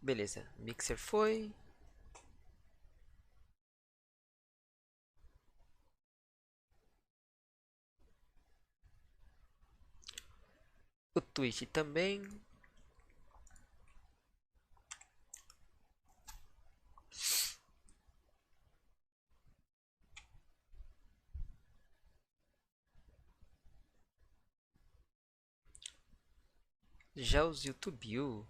Beleza, mixer foi. O Twitch também. Já os YouTube.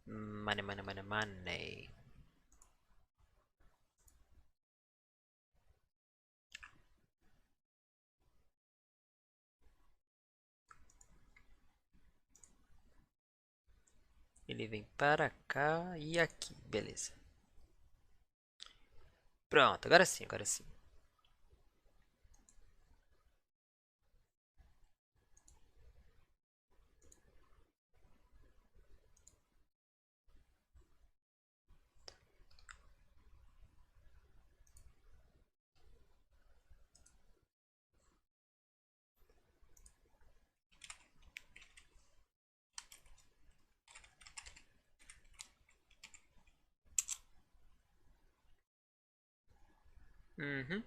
Money, money, money, money. Ele vem para cá e aqui, beleza. Pronto, agora sim, agora sim. Uhum.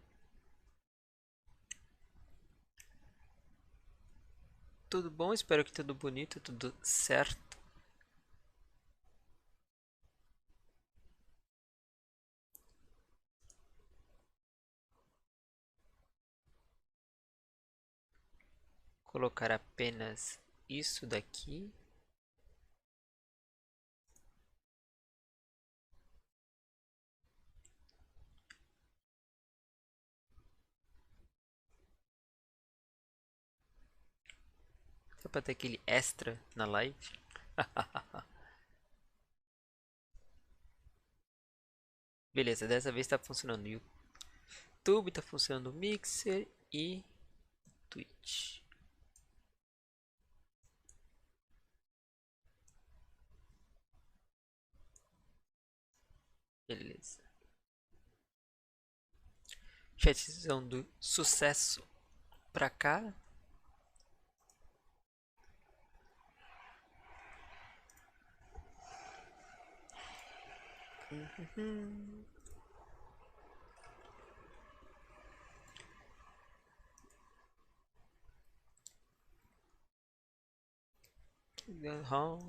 Tudo bom? Espero que tudo bonito, tudo certo. Colocar apenas isso daqui. Só para ter aquele extra na live. Beleza, dessa vez está funcionando o YouTube, está funcionando o Mixer e Twitch. Beleza. Chatzão do sucesso pra cá. Uhum.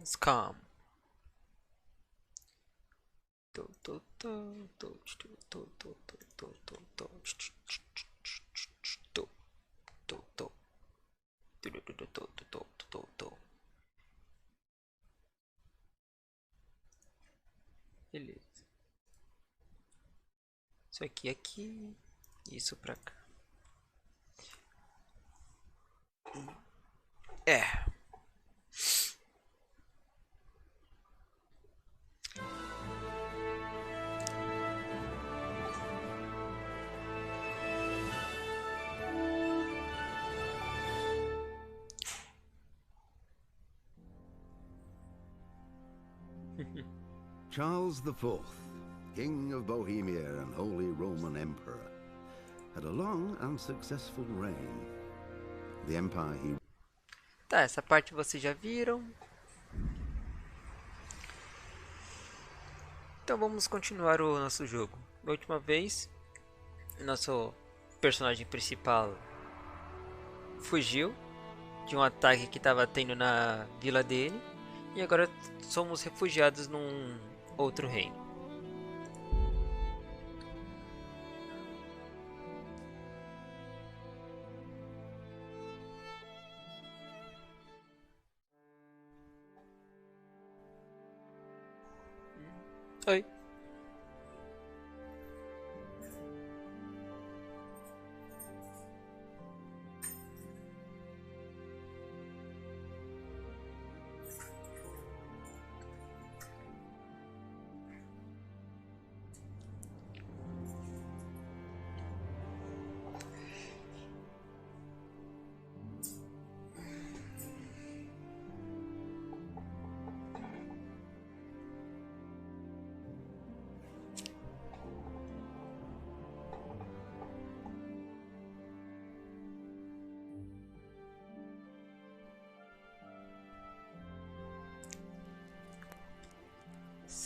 Scam. Beleza. Isso aqui, isso pra cá. É. Charles IV, King of Bohemia and Holy Roman Emperor, had a long and successful reign. The empire he... Tá, essa parte vocês já viram. Então vamos continuar o nosso jogo. Da última vez, nosso personagem principal fugiu de um ataque que estava tendo na vila dele. E agora somos refugiados num outro reino. Oi.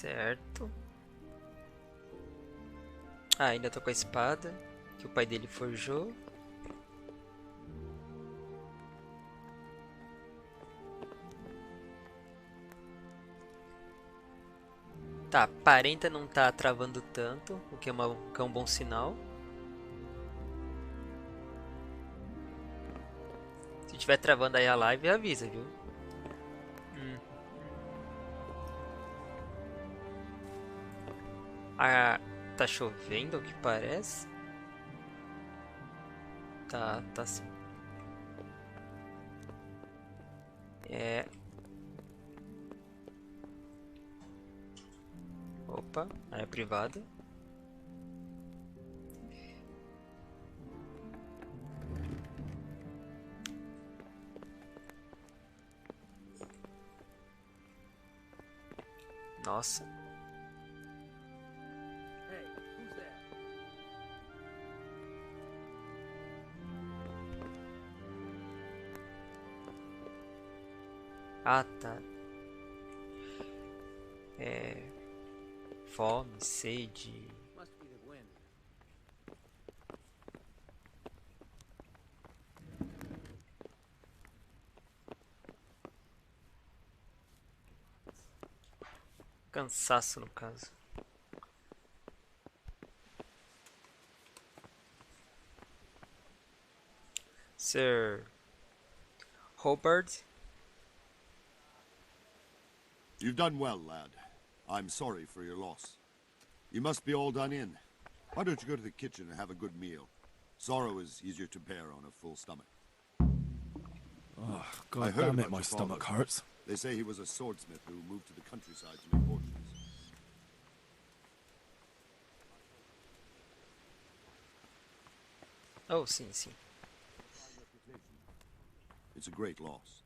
Certo. Ah, ainda tô com a espada que o pai dele forjou. Tá, aparenta não tá travando tanto, o que é um bom sinal. Se tiver travando aí a live, avisa, viu? Hum. Ah, tá chovendo, o que parece? Tá sim. É. Opa, área privada. Nossa. Ah, tá. É. Fome, sede. Cansaço, no caso. Sir Hobart. You've done well, lad. I'm sorry for your loss. You must be all done in. Why don't you go to the kitchen and have a good meal? Sorrow is easier to bear on a full stomach. Oh, I God heard damn it, about my your stomach father. hurts. They say he was a swordsmith who moved to the countryside to make fortunes. Oh, sim, sim. It's a great loss.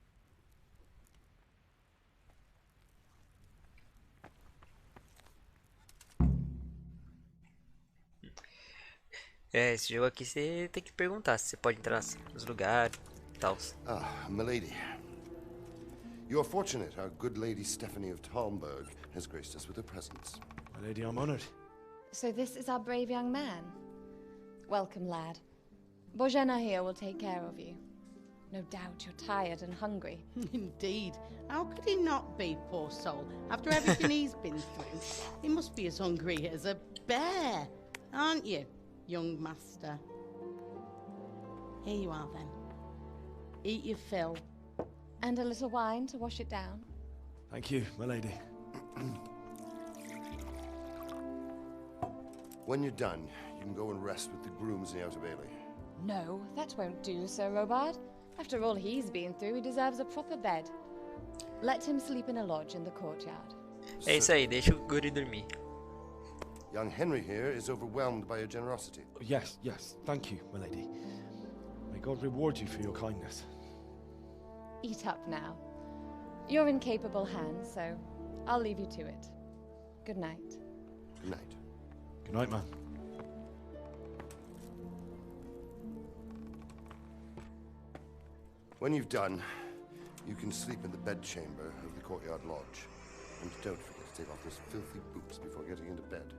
É, esse jogo aqui você tem que perguntar se você pode entrar nos lugares e tal. Ah, milady. You are fortunate our good lady Stephanie of Talmberg has graced us with her presence. My lady, I'm honored. So this is our brave young man. Welcome, lad. Bojena here will take care of you. No doubt you're tired and hungry. Indeed. How could he not be, poor soul? After everything he's been through, he must be as hungry as a bear, aren't you, young master? Here you are, then. Eat your fill. And a little wine to wash it down. Thank you, my lady. When you're done, you can go and rest with the grooms in the Outer Bailey. No, that won't do, Sir Robard. After all he's been through, he deserves a proper bed. Let him sleep in a lodge in the courtyard. É isso aí, deixa o guri dormir. Young Henry here is overwhelmed by your generosity. Yes, yes, thank you, my lady. May God reward you for your kindness. Eat up now. You're in capable hands, so I'll leave you to it. Good night. Good night. Good night, man. When you've done, you can sleep in the bedchamber of the courtyard lodge. And don't forget to take off those filthy boots before getting into bed.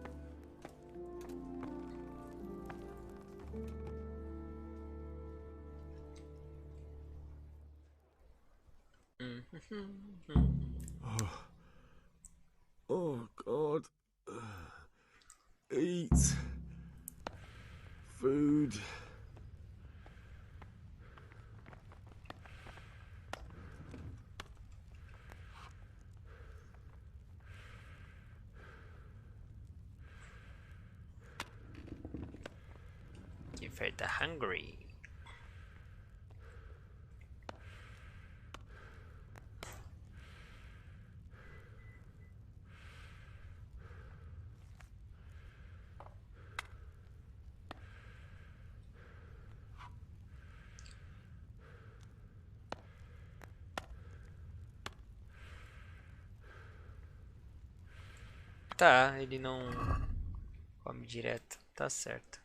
Oh, God. Eat. Food. Get very hungry. Tá, ele não come direto, tá certo.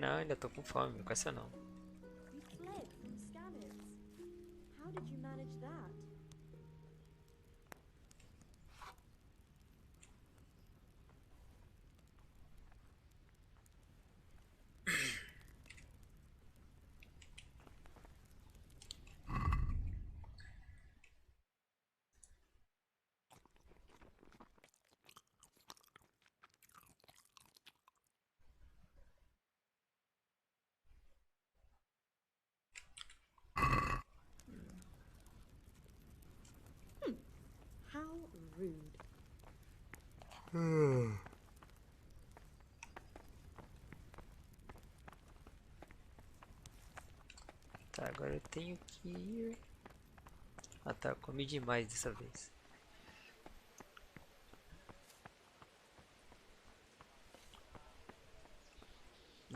não, ainda tô com fome, com essa não. You fled from Skyrim. How did you manage that? How rude. Tá, agora eu tenho que ir... Ah tá, eu comi demais dessa vez.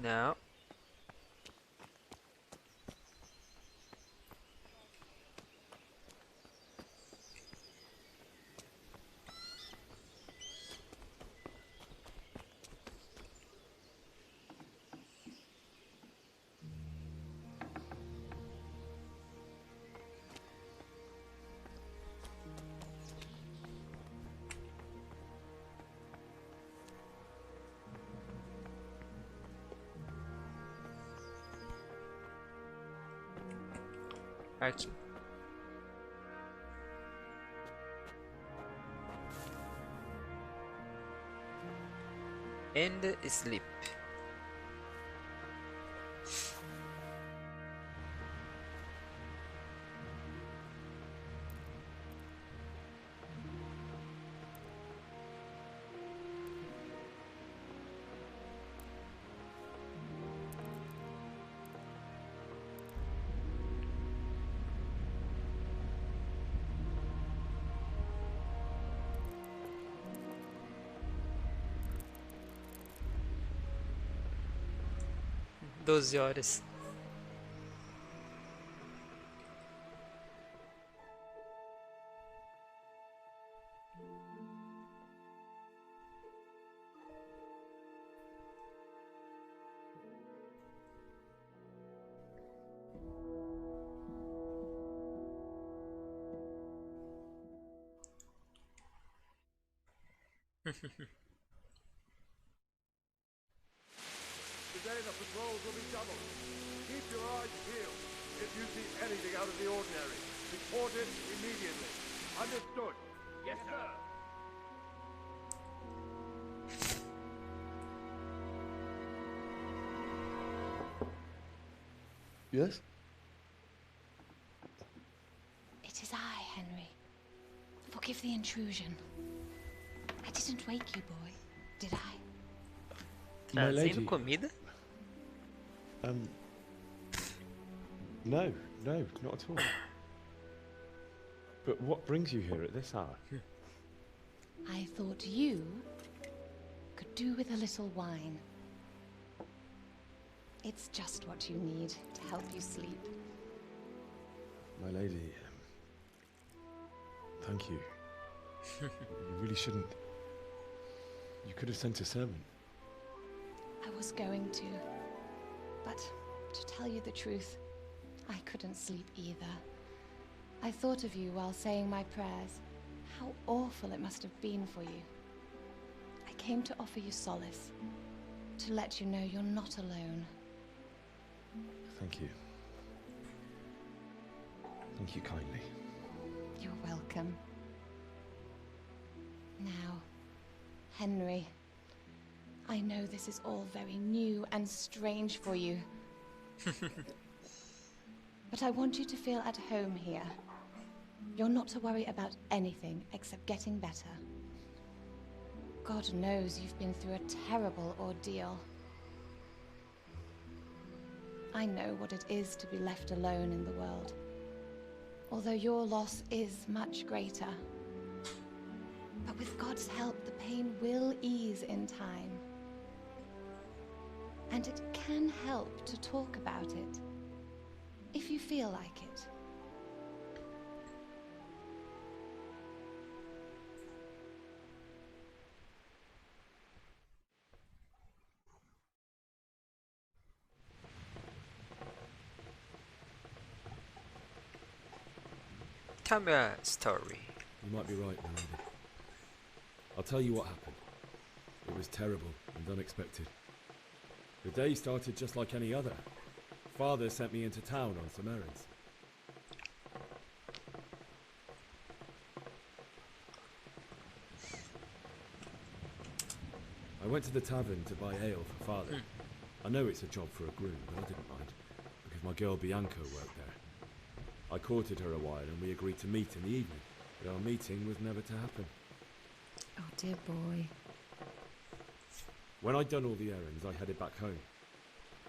Não. Aqui. And sleep. Doze horas. Today the patrols will be doubled. Keep your eyes peeled. If you see anything out of the ordinary, report it immediately. Understood? Yes, sir. Yes? It is I, Henry. Forgive the intrusion. I didn't wake you, boy, did I? My Trazendo lady. comida? No, not at all. But what brings you here at this hour? I thought you could do with a little wine. It's just what you need to help you sleep. My lady, thank you. You really shouldn't. You could have sent a servant. I was going to, but to tell you the truth, I couldn't sleep either. I thought of you while saying my prayers. How awful it must have been for you. I came to offer you solace, to let you know you're not alone. Thank you. Thank you kindly. You're welcome. Now, Henry, I know this is all very new and strange for you. But I want you to feel at home here. You're not to worry about anything except getting better. God knows you've been through a terrible ordeal. I know what it is to be left alone in the world. Although your loss is much greater. But with God's help, the pain will ease in time. And it can help to talk about it, if you feel like it. Tell me a story. You might be right, my lady. I'll tell you what happened. It was terrible and unexpected. The day started just like any other. Father sent me into town on some errands. I went to the tavern to buy ale for Father. I know it's a job for a groom, but I didn't mind, because my girl Bianca worked there. I courted her a while and we agreed to meet in the evening, but our meeting was never to happen. Oh, dear boy. When I'd done all the errands, I headed back home.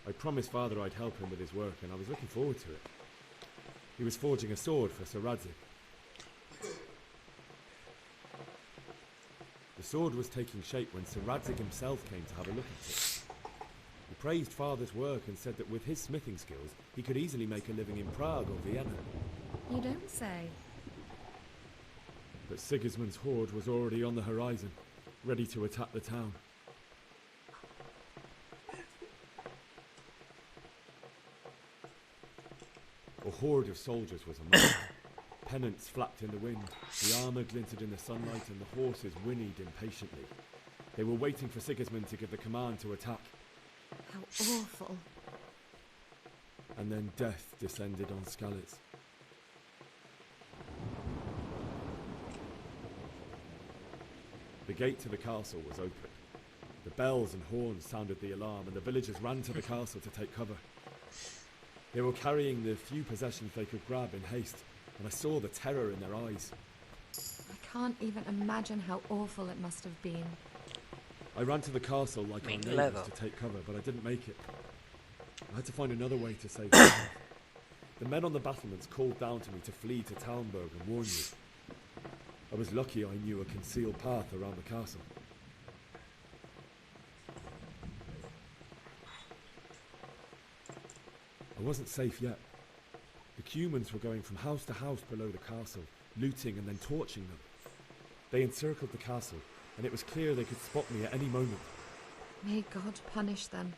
I promised Father I'd help him with his work, and I was looking forward to it. He was forging a sword for Sir Radzik. The sword was taking shape when Sir Radzik himself came to have a look at it. He praised Father's work and said that with his smithing skills, he could easily make a living in Prague or Vienna. You don't say. But Sigismund's horde was already on the horizon, ready to attack the town. A horde of soldiers was among them. Pennants flapped in the wind, the armour glinted in the sunlight, and the horses whinnied impatiently. They were waiting for Sigismund to give the command to attack. How awful. And then death descended on Skalitz. The gate to the castle was open. The bells and horns sounded the alarm, and the villagers ran to the castle to take cover. They were carrying the few possessions they could grab in haste, and I saw the terror in their eyes. I can't even imagine how awful it must have been. I ran to the castle like our neighbours to take cover, but I didn't make it. I had to find another way to save myself. The men on the battlements called down to me to flee to Talmberg and warn you. I was lucky I knew a concealed path around the castle. I wasn't safe yet. The Cumans were going from house to house below the castle, looting and then torching them. They encircled the castle, and it was clear they could spot me at any moment. May God punish them.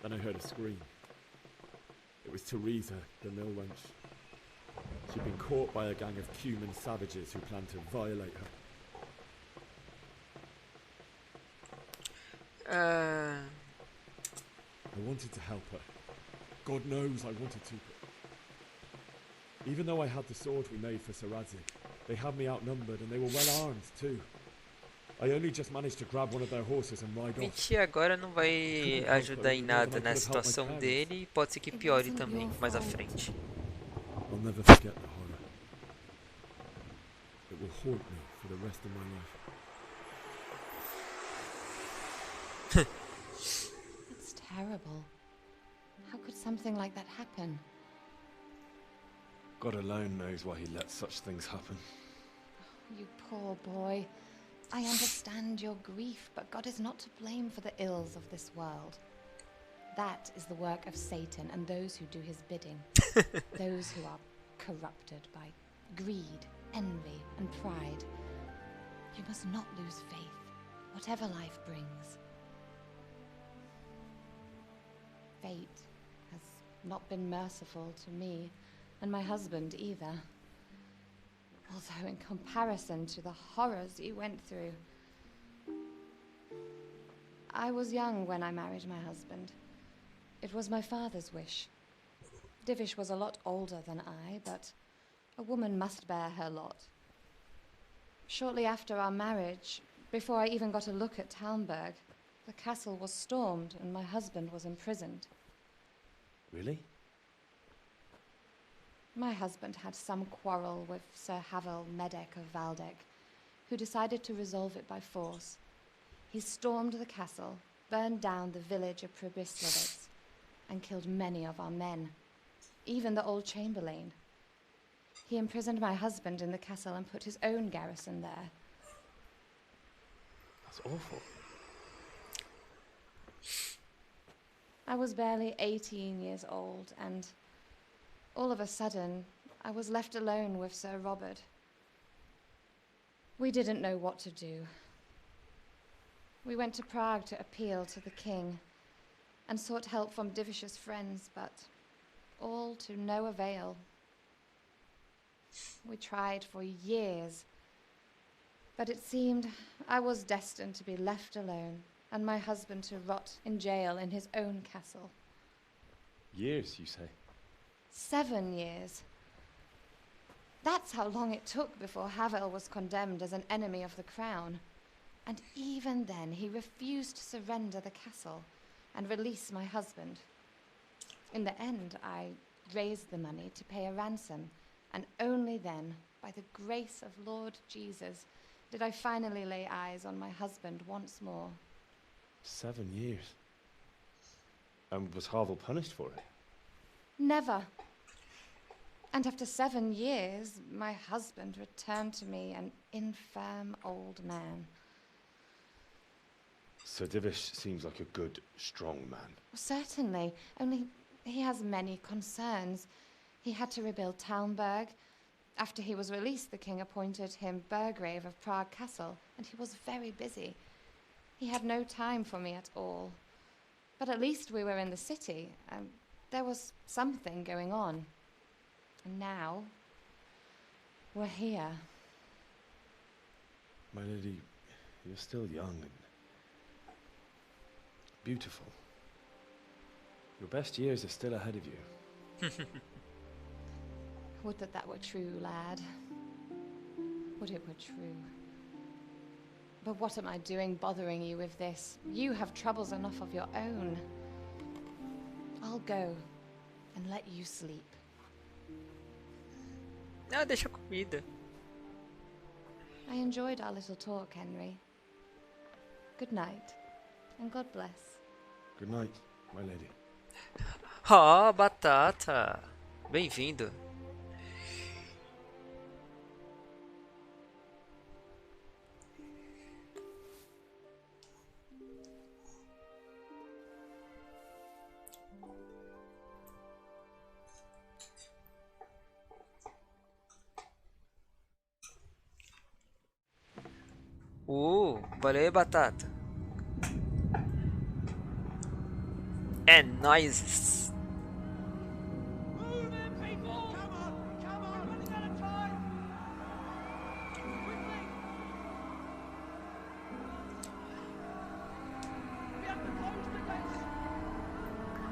Then I heard a scream. It was Teresa, the mill wench. She'd been caught by a gang of Cuman savages who planned to violate her. I wanted to help her. God knows I wanted to. Even though I had the sword we made for Sir Radzik, they had me outnumbered and they were well armed too. I only just managed to grab one of their horses and ride off. Vici agora não vai ajudar em nada na situação dele e pode ser que piore também mais à frente. I'll never forget the horror. It will haunt me for the rest of my life. It's terrible. How could something like that happen? God alone knows why he lets such things happen. You poor boy. I understand your grief, but God is not to blame for the ills of this world. That is the work of Satan and those who do his bidding. Those who are corrupted by greed, envy, and pride. You must not lose faith, whatever life brings. Fate has not been merciful to me, and my husband either. Although in comparison to the horrors you went through. I was young when I married my husband. It was my father's wish. Divish was a lot older than I, but a woman must bear her lot. Shortly after our marriage, before I even got a look at Talmberg, the castle was stormed and my husband was imprisoned. Really? My husband had some quarrel with Sir Havel Medek of Valdek, who decided to resolve it by force. He stormed the castle, burned down the village of Pribyslavitz, and killed many of our men, even the old chamberlain. He imprisoned my husband in the castle and put his own garrison there. That's awful. I was barely 18 years old, and all of a sudden, I was left alone with Sir Robert. We didn't know what to do. We went to Prague to appeal to the king and sought help from Divish's friends, but all to no avail. We tried for years. But it seemed I was destined to be left alone, and my husband to rot in jail in his own castle. Years, you say? 7 years. That's how long it took before Havel was condemned as an enemy of the crown. And even then, he refused to surrender the castle and release my husband. In the end, I raised the money to pay a ransom, and only then, by the grace of Lord Jesus, did I finally lay eyes on my husband once more. 7 years? And was Havel punished for it? Never. And after 7 years, my husband returned to me an infirm old man. Sir Divish seems like a good, strong man. Certainly, only he has many concerns. He had to rebuild Talmberg. After he was released, the king appointed him Burgrave of Prague Castle, and he was very busy. He had no time for me at all. But at least we were in the city. There was something going on. And now, we're here. My lady, you're still young and beautiful. Your best years are still ahead of you. Would that were true, lad. Would it were true. But what am I doing bothering you with this? You have troubles enough of your own. I'll go and let you sleep. Ah, deixa a comida. I enjoyed our little talk, Henry. Good night, and God bless. Good night, my lady. Oh, Batata. Bem-vindo. Valeu aí, Batata. É nóis.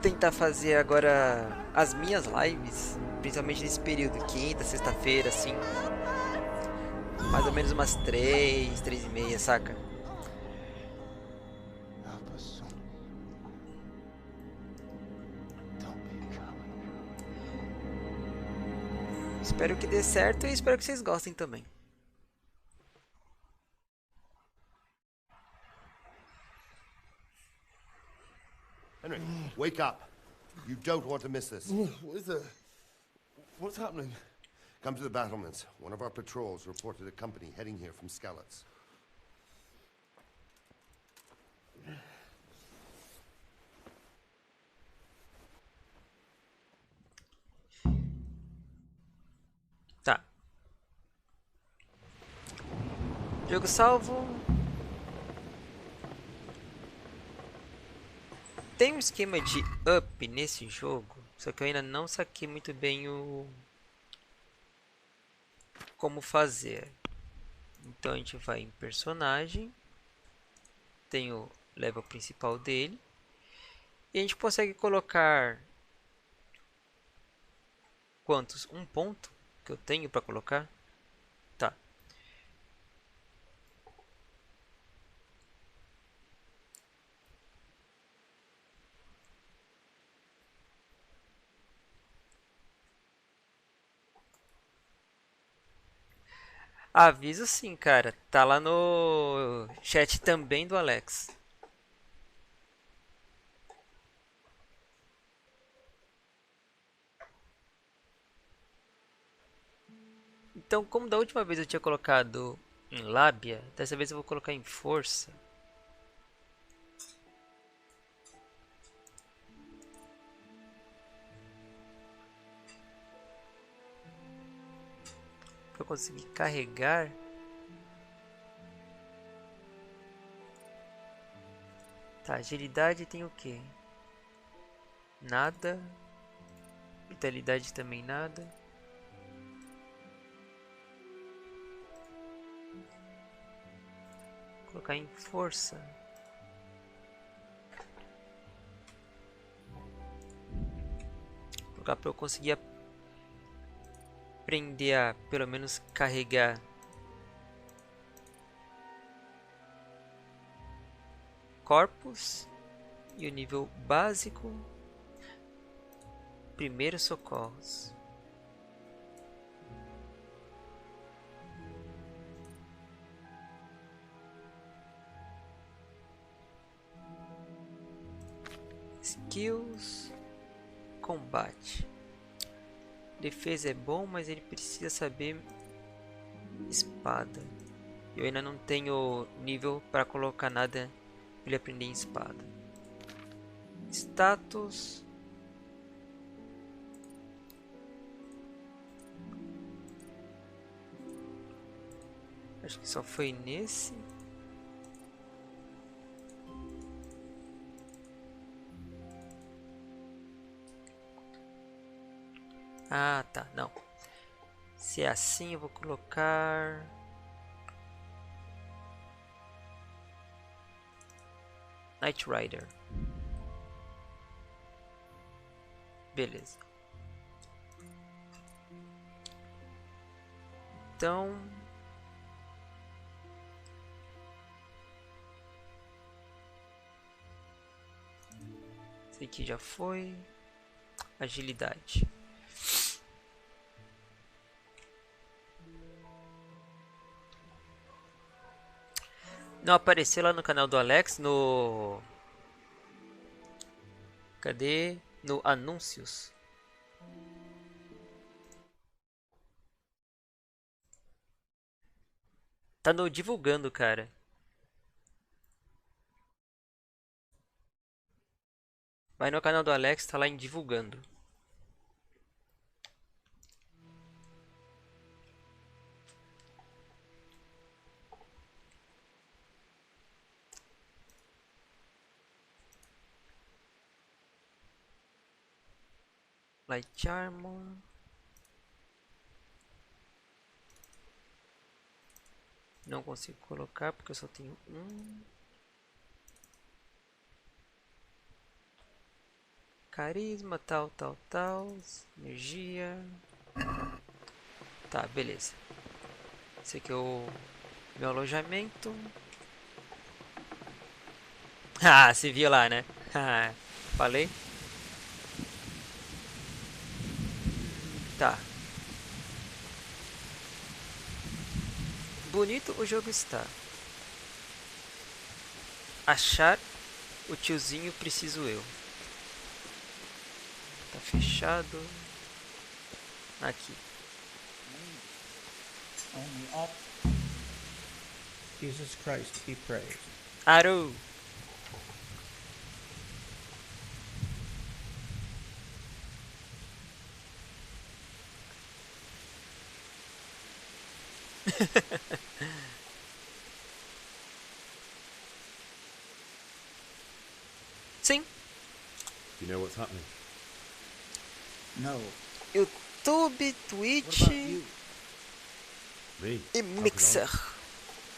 Tentar fazer agora as minhas lives, principalmente nesse período, quinta, sexta-feira, assim, mais ou menos umas 3h30, saca? Espero que dê certo e espero que vocês gostem também. Henry, wake up. You don't want to miss this. What is it? What's happening? Come to the battlements. One of our patrols reported a company heading here from Skalitz. Tá. Jogo salvo. Tem um esquema de up nesse jogo, só que eu ainda não saquei muito bem o como fazer. Então a gente vai em personagem, tem o level principal dele e a gente consegue colocar quantos? Um ponto que eu tenho para colocar? Tá. Aviso sim, cara. Tá lá no chat também do Alex. Então, como da última vez eu tinha colocado em lábia, dessa vez eu vou colocar em força. Para conseguir carregar. Tá, agilidade tem o que? Nada. Vitalidade também nada. Colocar em força. Colocar para eu conseguir aprender a pelo menos carregar. Corpos. E o nível básico. Primeiros socorros. Skills. Combate. Defesa é bom, mas ele precisa saber espada. Eu ainda não tenho nível para colocar nada para ele aprender em espada. Status. Acho que só foi nesse. Ah, tá, não. Se é assim, eu vou colocar Knight Rider. Beleza. Então, esse aqui já foi. Agilidade. Não apareceu lá no canal do Alex no... Cadê? No anúncios. Tá no divulgando, cara. Vai no canal do Alex, tá lá em divulgando. Light Armor. Não consigo colocar porque eu só tenho um. Carisma, tal. Energia. Tá, beleza. Esse aqui é o meu alojamento. Ah, se viu lá, né? Falei. Tá. Bonito o jogo está. Achar o tiozinho preciso eu. Tá fechado. Aqui. Only up. Jesus Christ be praised. Aru. Sim. You know what's happening? No. YouTube, Twitch What about you? Me? e How could I? Mixer.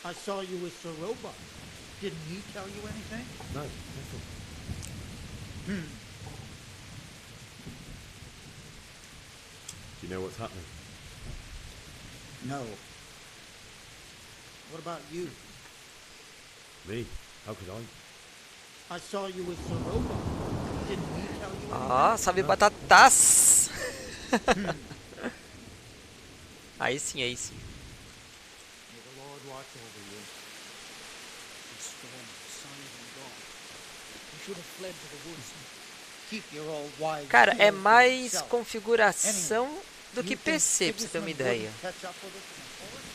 I saw you with Sir Robot. Didn't he tell you anything? No, nothing. Do you know what's happening? No. What about you? Me? How could I? I saw you with Sir Robot. Didn't he tell you anything? Ó, salve batatas. Aí sim, aí sim. May the Lord watch over you. The storm signs and gone. You should have fled to the woods. Keep your old wives. Cara, é to mais yourself. configuração do que You think PC, pra você ter uma Sigismund ideia. wouldn't catch up with us in the forest?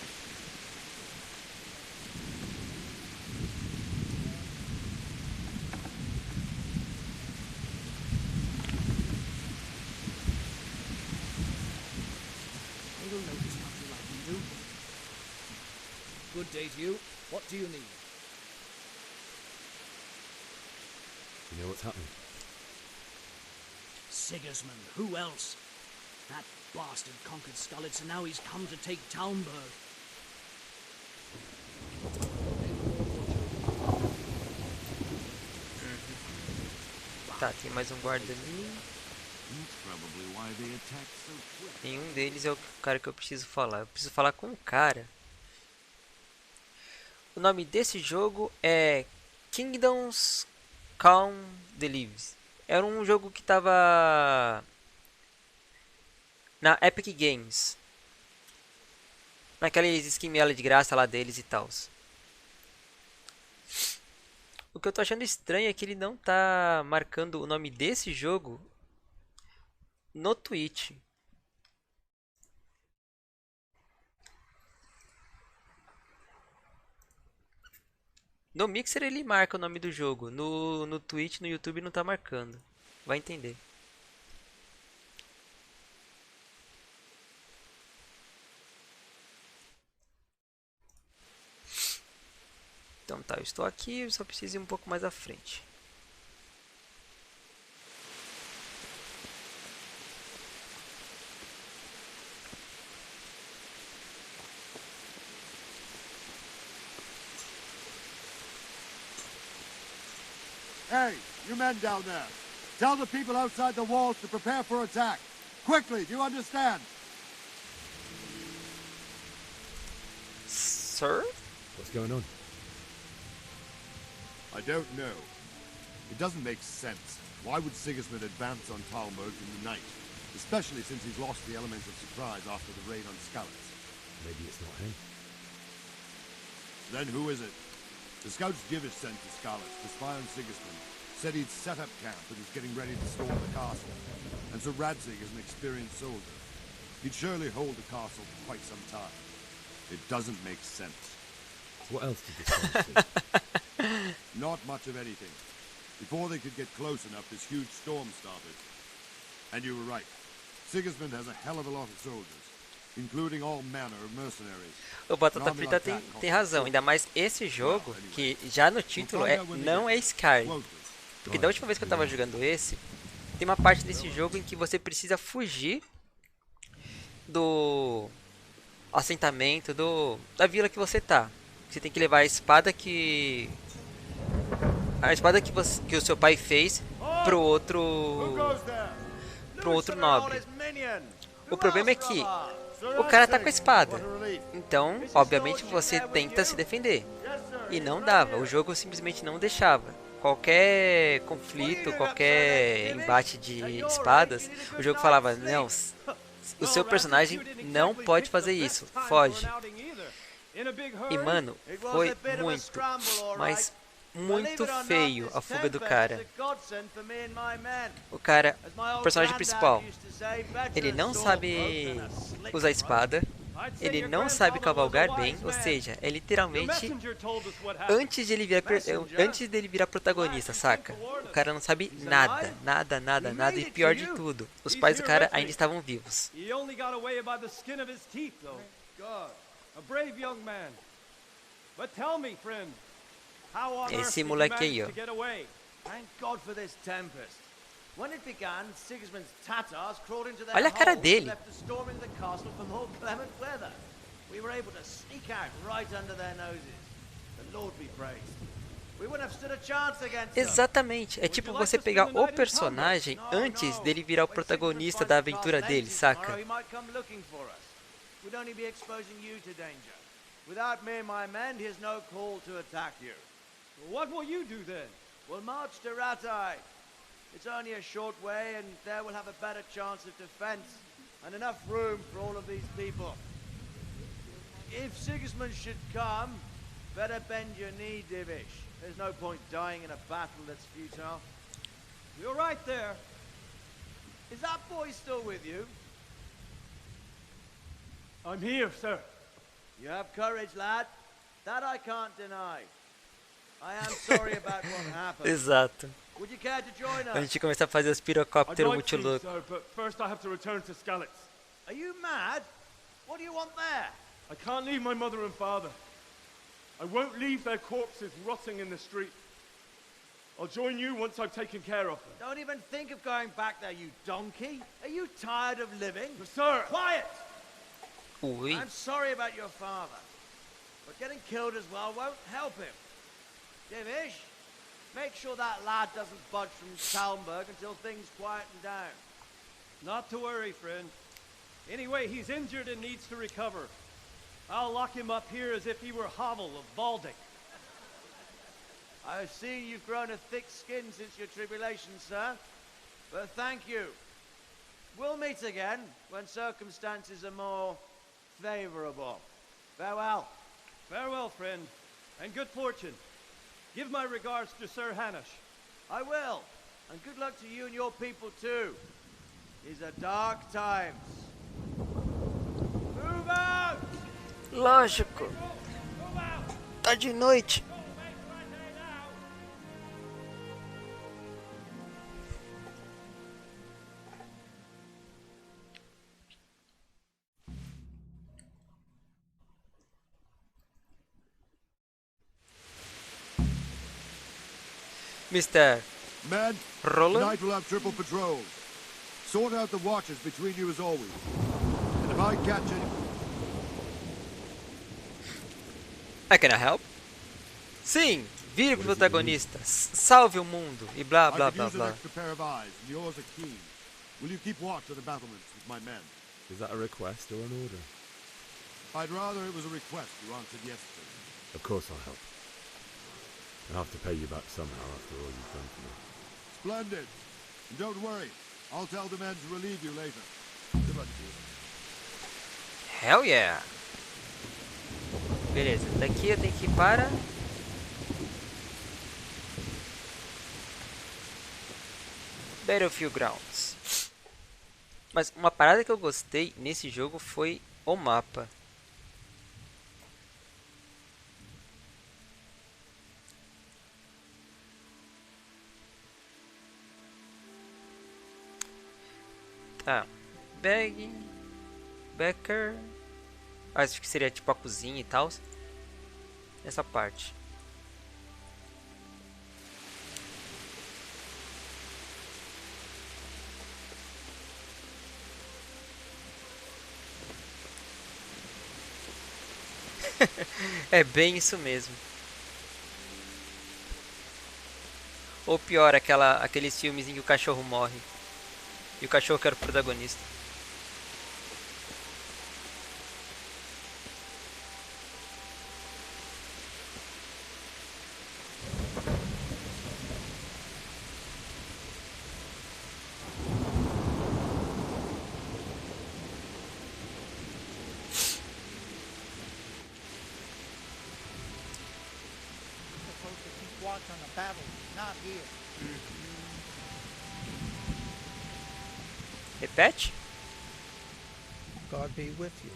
They don't know this country like we do. Good day to you. What do you need? You know what's happening? Sigismund. Who else? That bastard conquered Skalitz, and now he's come to take Townburg. Tá, tem mais um guarda ali. Nenhum deles é o cara que eu preciso falar. Eu preciso falar com o cara. O nome desse jogo é Kingdoms Come Delivery. Era um jogo que tava na Epic Games. Naqueles esquema de graça lá deles e tal. O que eu tô achando estranho é que ele não tá marcando o nome desse jogo no Twitch. No Mixer ele marca o nome do jogo. No Twitch, no YouTube não tá marcando. Vai entender. Então tá, eu estou aqui, eu só preciso ir um pouco mais à frente. Hey, you men down there. Tell the people outside the walls to prepare for attack. Quickly, do you understand? Sir? What's going on? I don't know. It doesn't make sense. Why would Sigismund advance on Talmud in the night? Especially since he's lost the element of surprise after the raid on Skalitz. Maybe it's not him. Then who is it? The scouts Divish sent to Skalitz to spy on Sigismund said he'd set up camp and was getting ready to storm the castle. And so Radzig is an experienced soldier. He'd surely hold the castle for quite some time. It doesn't make sense. What else did this guy see? Not much of anything. Before they could get close enough, this huge storm started. And you were right. Sigismund has a hell of a lot of soldiers, including all manner of mercenaries. O Batata Frita tem razão, ainda mais esse jogo, que já no título não é Skyrim. Porque da última vez que eu tava jogando esse, tem uma parte desse jogo em que você precisa fugir do assentamento, da vila que você tá. Você tem que levar a espada que o seu pai fez pro outro nobre. O problema é que o cara tá com a espada. Então, obviamente, você tenta se defender. E não dava. O jogo simplesmente não deixava. Qualquer conflito, qualquer embate de espadas, o jogo falava, não, o seu personagem não pode fazer isso. Foge. E, mano, foi muito, mas muito feio a fuga do cara. O cara, o personagem principal, ele não sabe usar espada, ele não sabe cavalgar bem, ou seja, é literalmente antes dele virar protagonista, saca? O cara não sabe nada, nada, e pior de tudo, os pais do cara ainda estavam vivos. Esse moleque aí, ó. Olha a cara dele. Exatamente. É tipo você pegar o personagem antes dele virar o protagonista da aventura dele, saca? Without me and my men, here's no call to attack you. What will you do then? We'll march to Ratai. It's only a short way, and there we'll have a better chance of defense and enough room for all of these people. If Sigismund should come, better bend your knee, Divish. There's no point dying in a battle that's futile. You're right there. Is that boy still with you? I'm here, sir. You have courage, lad. That I can't deny. I am sorry about what happened. Exato. Would you care to join us? A gente começa a fazer os pirocópteros muito loucos. But first I have to return to Skalitz. Are you mad? What do you want there? I can't leave my mother and father. I won't leave their corpses rotting in the street. I'll join you once I've taken care of them. Don't even think of going back there, you donkey. Are you tired of living? Sir! Quiet! Ui. I'm sorry about your father, but getting killed as well won't help him. Divish, Make sure that lad doesn't budge from Talmberg until things quieten down. Not to worry, friend. Anyway, he's injured and needs to recover. I'll lock him up here as if he were Havel of Baldic. I see you've grown a thick skin since your tribulation, sir. But thank you. We'll meet again when circumstances are more favorable. Farewell. Farewell, friend, and good fortune. Give my regards to Sir Hanush. I will. And good luck to you and your people too. These are dark times. Move out! Lógico. Tá de noite. Mr. Men, Roland? tonight we'll have triple patrols. Sort out the watches between you as always. And if I catch any... I can help? Sim, vire protagonista, salve o mundo e blá blá I could blá use an blá. extra pair of eyes, and yours are keen. Will you keep watch of the battlements with my men? Is that a request or an order? I'd rather it was a request you answered yes to. Of course I'll help. I'll have to pay you back somehow after all you've done for me. Splendid. And don't worry, I'll tell the men to relieve you later. Good luck to you. Hell yeah! Beleza, daqui eu tenho que ir para... Battlefield Grounds. Mas uma parada que eu gostei nesse jogo foi o mapa. Tá, Becker, acho que seria tipo a cozinha e tal. Essa parte. É bem isso mesmo. Ou pior, aqueles filmes em que o cachorro morre. E o cachorro que era o protagonista. Supposed to keep watch on the battle, not here. Repete? God be with you.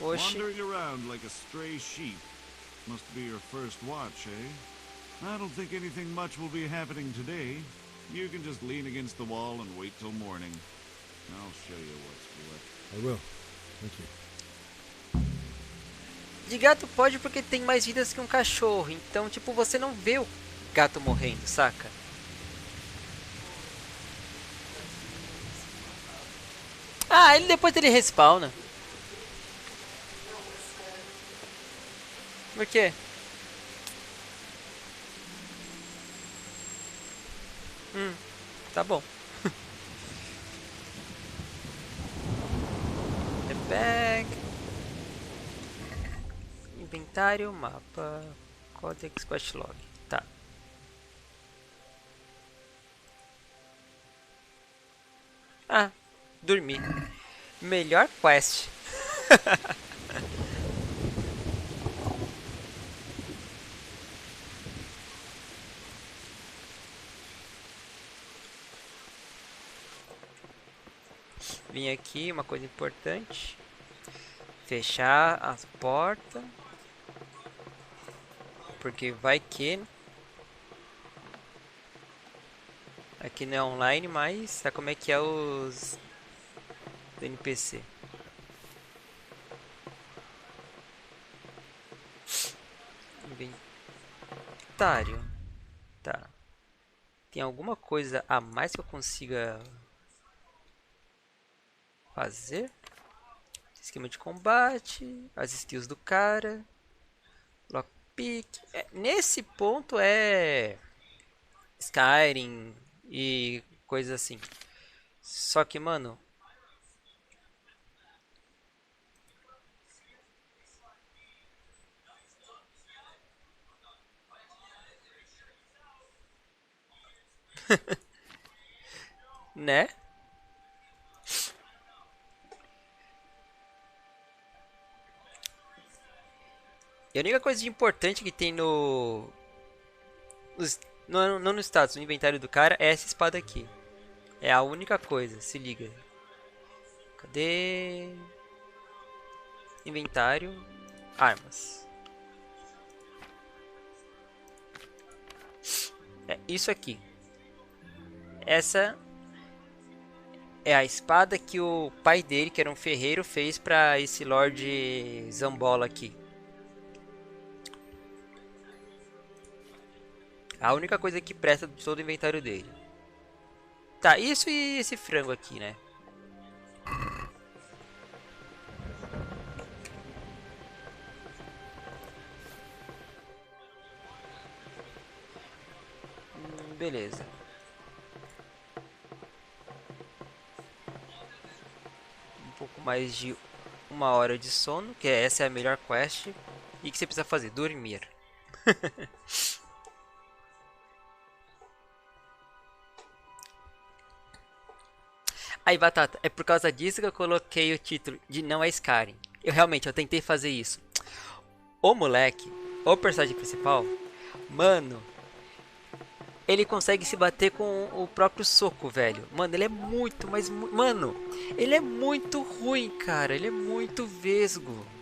Oxi. Wandering around like a stray sheep. Must be your first watch, eh? I don't think anything much will be happening today. You can just lean against the wall and wait till morning. I'll show you what's what. I will. Thank you. De gato pode porque tem mais vidas que um cachorro. Então, tipo, você não vê o gato morrendo, saca? Ah, ele depois ele respawna. Por quê? Tá bom. The bag. Inventário, mapa, Codex, Quest Log. Tá. Ah, dormi. Melhor quest. Vim aqui, uma coisa importante. Fechar as portas. Porque vai que... Aqui não é online, mas sabe como é que é os NPC. Inventário. Tá. Tem alguma coisa a mais que eu consiga fazer? Esquema de combate, as skills do cara, pique. Nesse ponto é Skyrim e coisas assim. Só que, mano, né? E a única coisa de importante que tem não no status, no inventário do cara, é essa espada aqui. É a única coisa, se liga. Cadê? Inventário. Armas. É isso aqui. Essa é a espada que o pai dele, que era um ferreiro, fez pra esse Lord Zambola aqui. A única coisa que presta de todo o inventário dele. Tá, isso e esse frango aqui, né? Beleza. Um pouco mais de 1 hora de sono, que essa é a melhor quest. E que você precisa fazer? Dormir. Aí, Batata, é por causa disso que eu coloquei o título de Não é Skyrim. Eu tentei fazer isso. O moleque, o personagem principal, mano, ele consegue se bater com o próprio soco, velho. Mano, ele é muito, mano, ele é muito ruim, cara. Ele é muito vesgo.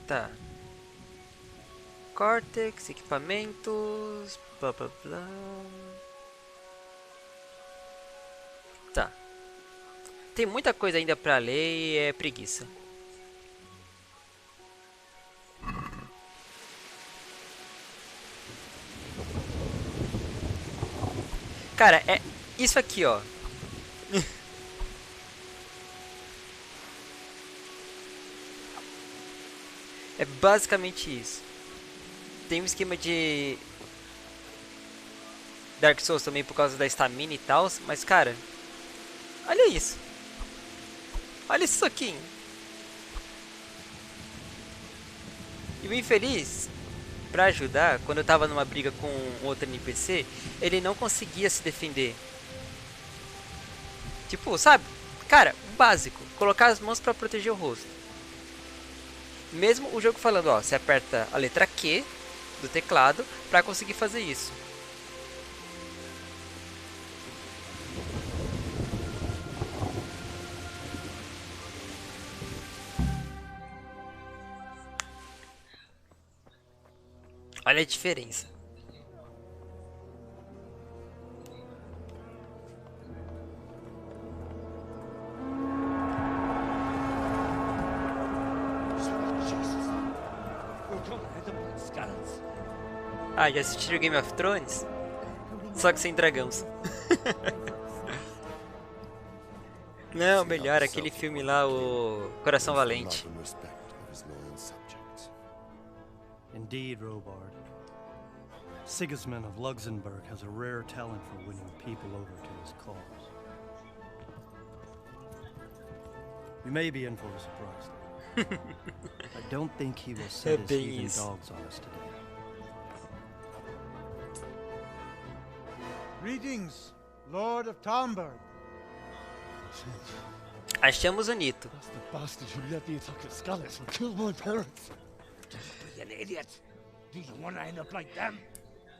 Tá. Cortex, equipamentos, blá blá blá. Tá. Tem muita coisa ainda pra ler e é preguiça. Cara, é isso aqui, ó. É basicamente isso. Tem um esquema de Dark Souls também por causa da stamina e tal, mas cara, olha isso. Olha esse soquinho. E o infeliz, pra ajudar, quando eu tava numa briga com outro NPC, ele não conseguia se defender. Tipo, sabe? Cara, o básico, colocar as mãos pra proteger o rosto. Mesmo o jogo falando, ó, você aperta a letra Q do teclado pra conseguir fazer isso. Olha a diferença. Ah, já assistiram Game of Thrones? Só que sem dragões. Não, melhor, aquele filme lá, o Coração Valente. Indeed, Robard. Sigismund of Luxembourg has a rare talent for winning people over to his cause. We may be in for a surprise, though. I don't think he will set his heathen dogs on us today. Greetings, Lord of Talmberg. Achamos o Nito. That's the bastard who led the attack at Scarlet and killed my parents. Don't be an idiot. Do you want to end up like them?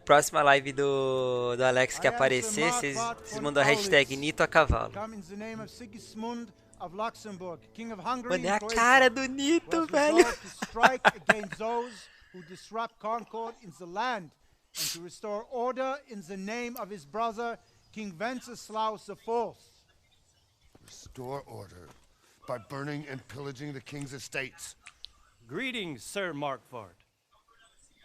Próxima live do Alex que aparecer, vocês mandam a hashtag Nito a cavalo. Come in the name of Sigismund of Luxembourg, King of Hungary Mano, é and a Croatia, cara do Nito, was velho. resolved to strike against those who disrupt concord in the land and to restore order in the name of his brother, King Wenceslaus IV. Restore order by burning and pillaging the king's estates. Greetings, Sir Markvart.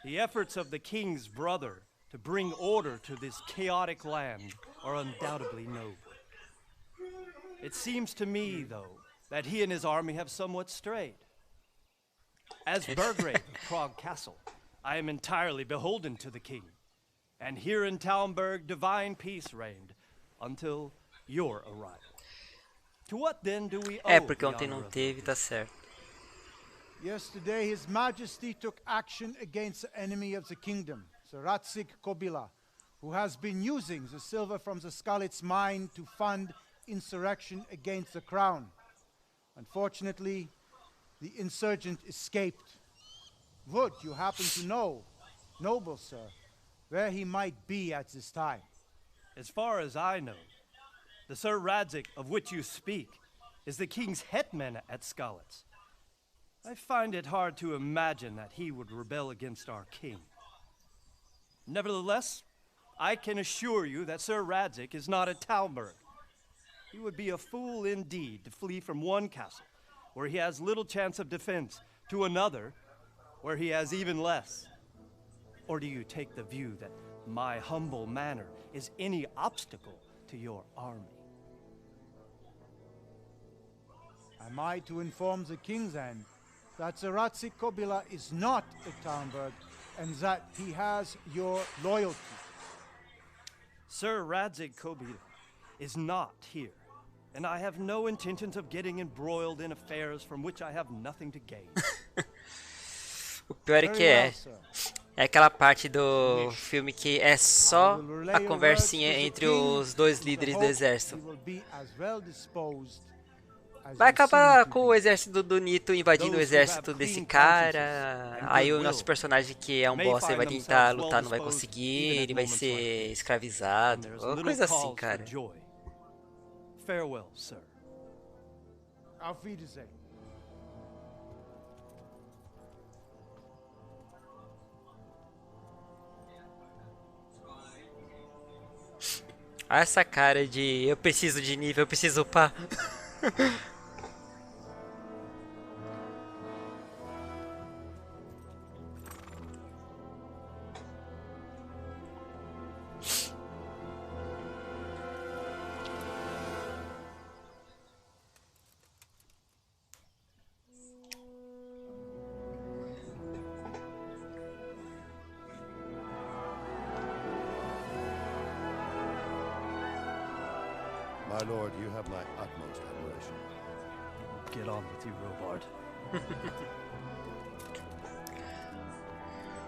The efforts of the king's brother to bring order to this chaotic land are undoubtedly noble. It seems to me, though, that he and his army have somewhat strayed. As Burgrave of Prague Castle, I am entirely beholden to the king. And here in Talmberg, divine peace reigned until your arrival. To what then do we owe Porque the ontem honor não of teve, tá certo. Yesterday, His Majesty took action against the enemy of the kingdom, Sir Ratzik Kobila, who has been using the silver from the Skalitz mine to fund insurrection against the crown. Unfortunately, the insurgent escaped. Would you happen to know, noble sir, where he might be at this time? As far as I know, the Sir Radzik of which you speak is the king's hetman at Skalitz. I find it hard to imagine that he would rebel against our king. Nevertheless, I can assure you that Sir Radzik is not at Talmberg. He would be a fool indeed to flee from one castle, where he has little chance of defense, to another, where he has even less. Or do you take the view that my humble manner is any obstacle to your army? Am I to inform the king then that Sir Ratzik Kobila is not at Talmberg and that he has your loyalty? Sir Radzik Kobila is not here, and I have no intentions of getting embroiled in affairs from which I have nothing to gain. O pior é que é aquela parte do filme que é só a conversinha entre os dois líderes do exército. Vai acabar com o exército do Nito invadindo o exército desse cara. Aí o nosso personagem, que é um boss, ele vai tentar lutar, não vai conseguir, ele vai ser escravizado. Ou coisa assim, cara. Farewell, sir. Auf Wiedersehen. Olha essa cara de eu preciso de nível, eu preciso upar. My lord, you have my utmost admiration. Get on with you, Robard.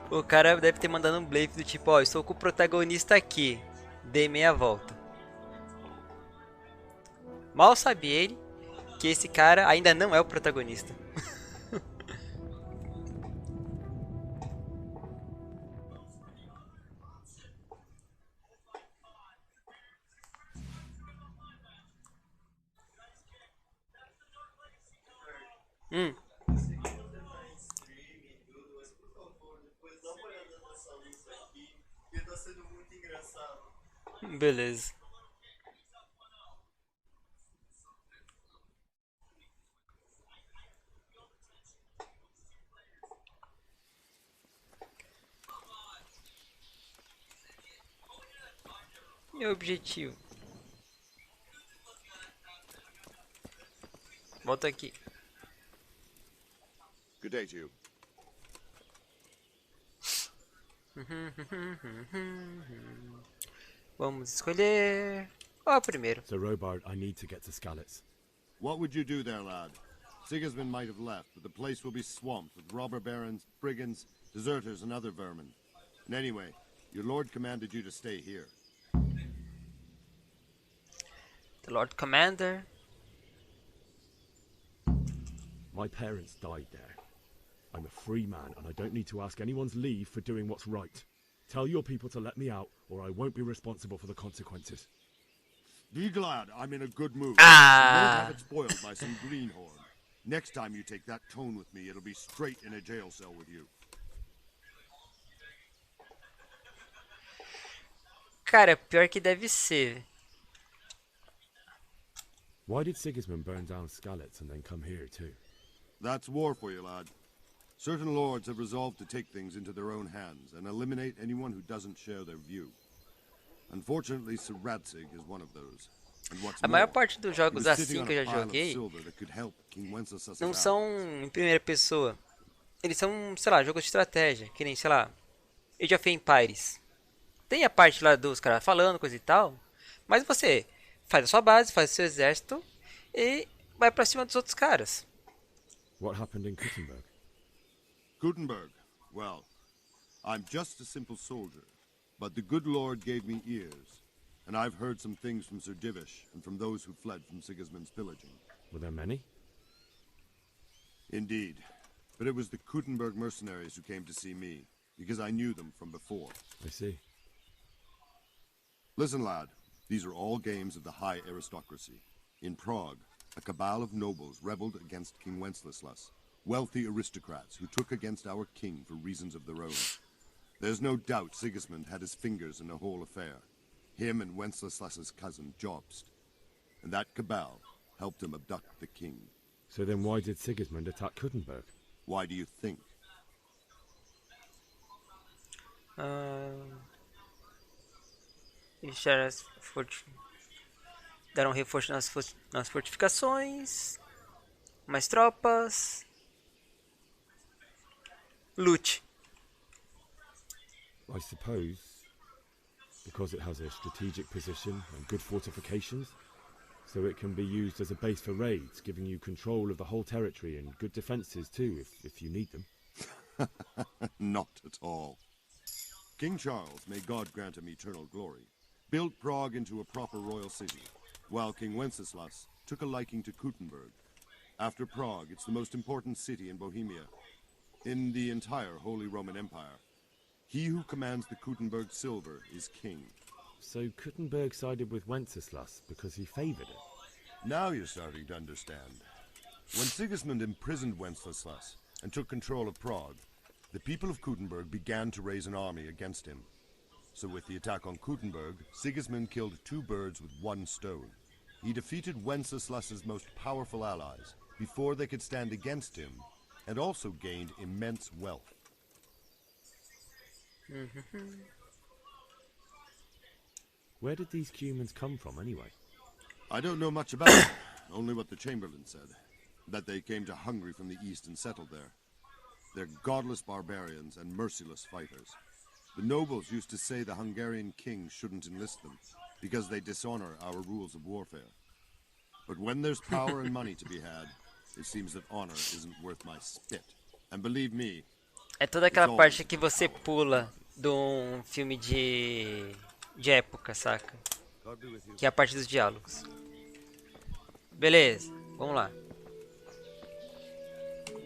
O cara deve ter mandado um blefe do tipo, ó, estou com o protagonista aqui, dê meia volta. Mal sabe ele que esse cara ainda não é o protagonista. Beleza. Meu objetivo. Volta aqui. Good day to you. Vamos escolher o primeiro. So Robard, I need to get to Skalitz. What would you do there, lad? Sigismund might have left, but the place will be swamped with robber barons, brigands, deserters, and other vermin. And anyway, your lord commanded you to stay here. The Lord Commander. My parents died there. I'm a free man, and I don't need to ask anyone's leave for doing what's right. Tell your people to let me out, or I won't be responsible for the consequences. Be glad I'm in a good mood. Ah. Don't have it spoiled by some greenhorn. Next time you take that tone with me, it'll be straight in a jail cell with you. Cara, pior que deve ser. Why did Sigismund burn down Skalitz and then come here too? That's war for you, lad. Certain lords have resolved to take things into their own hands and eliminate anyone who doesn't share their view. Unfortunately, Sir Radzig is one of those. And what's A more, maior parte dos jogos he was sitting assim on que eu a já pile of joguei silver that could help King Wenceslas não out. são em primeira pessoa. Eles são, sei lá, jogos de estratégia. Que nem, sei lá, Age of Empires. Tem a parte lá dos caras falando, coisa e tal. Mas você faz a sua base, faz o seu exército e vai pra cima dos outros caras. What happened in Kuttenberg? Gutenberg, well, I'm just a simple soldier, but the good Lord gave me ears, and I've heard some things from Sir Divish and from those who fled from Sigismund's pillaging. Were there many? Indeed, but it was the Kuttenberg mercenaries who came to see me, because I knew them from before. I see. Listen, lad, these are all games of the high aristocracy. In Prague, a cabal of nobles rebelled against King Wenceslas, wealthy aristocrats who took against our king for reasons of their own. There's no doubt Sigismund had his fingers in the whole affair. Him and Wenceslas's cousin, Jobst. And that cabal helped him abduct the king. So then why did Sigismund attack Kuttenberg? Why do you think? Eles deram reforço nas fortificações. Mais tropas. Loot. I suppose because it has a strategic position and good fortifications, so it can be used as a base for raids, giving you control of the whole territory and good defences too, if you need them. Not at all. King Charles, may God grant him eternal glory, built Prague into a proper royal city, while King Wenceslas took a liking to Kuttenberg. After Prague, it's the most important city in Bohemia, in the entire Holy Roman Empire. He who commands the Kuttenberg silver is king. So Kuttenberg sided with Wenceslas because he favoured it? Now you're starting to understand. When Sigismund imprisoned Wenceslas and took control of Prague, the people of Kuttenberg began to raise an army against him. So with the attack on Kuttenberg, Sigismund killed two birds with one stone. He defeated Wenceslas's most powerful allies before they could stand against him, and also gained immense wealth. Where did these Cumans come from anyway? I don't know much about it, only what the Chamberlain said, that they came to Hungary from the east and settled there. They're godless barbarians and merciless fighters. The nobles used to say the Hungarian king shouldn't enlist them, because they dishonor our rules of warfare. But when there's power and money to be had, it seems that honor isn't worth my spit. And believe me, é toda aquela parte que você pula de um filme de época, saca? Que é a parte dos diálogos. Beleza, vamos lá.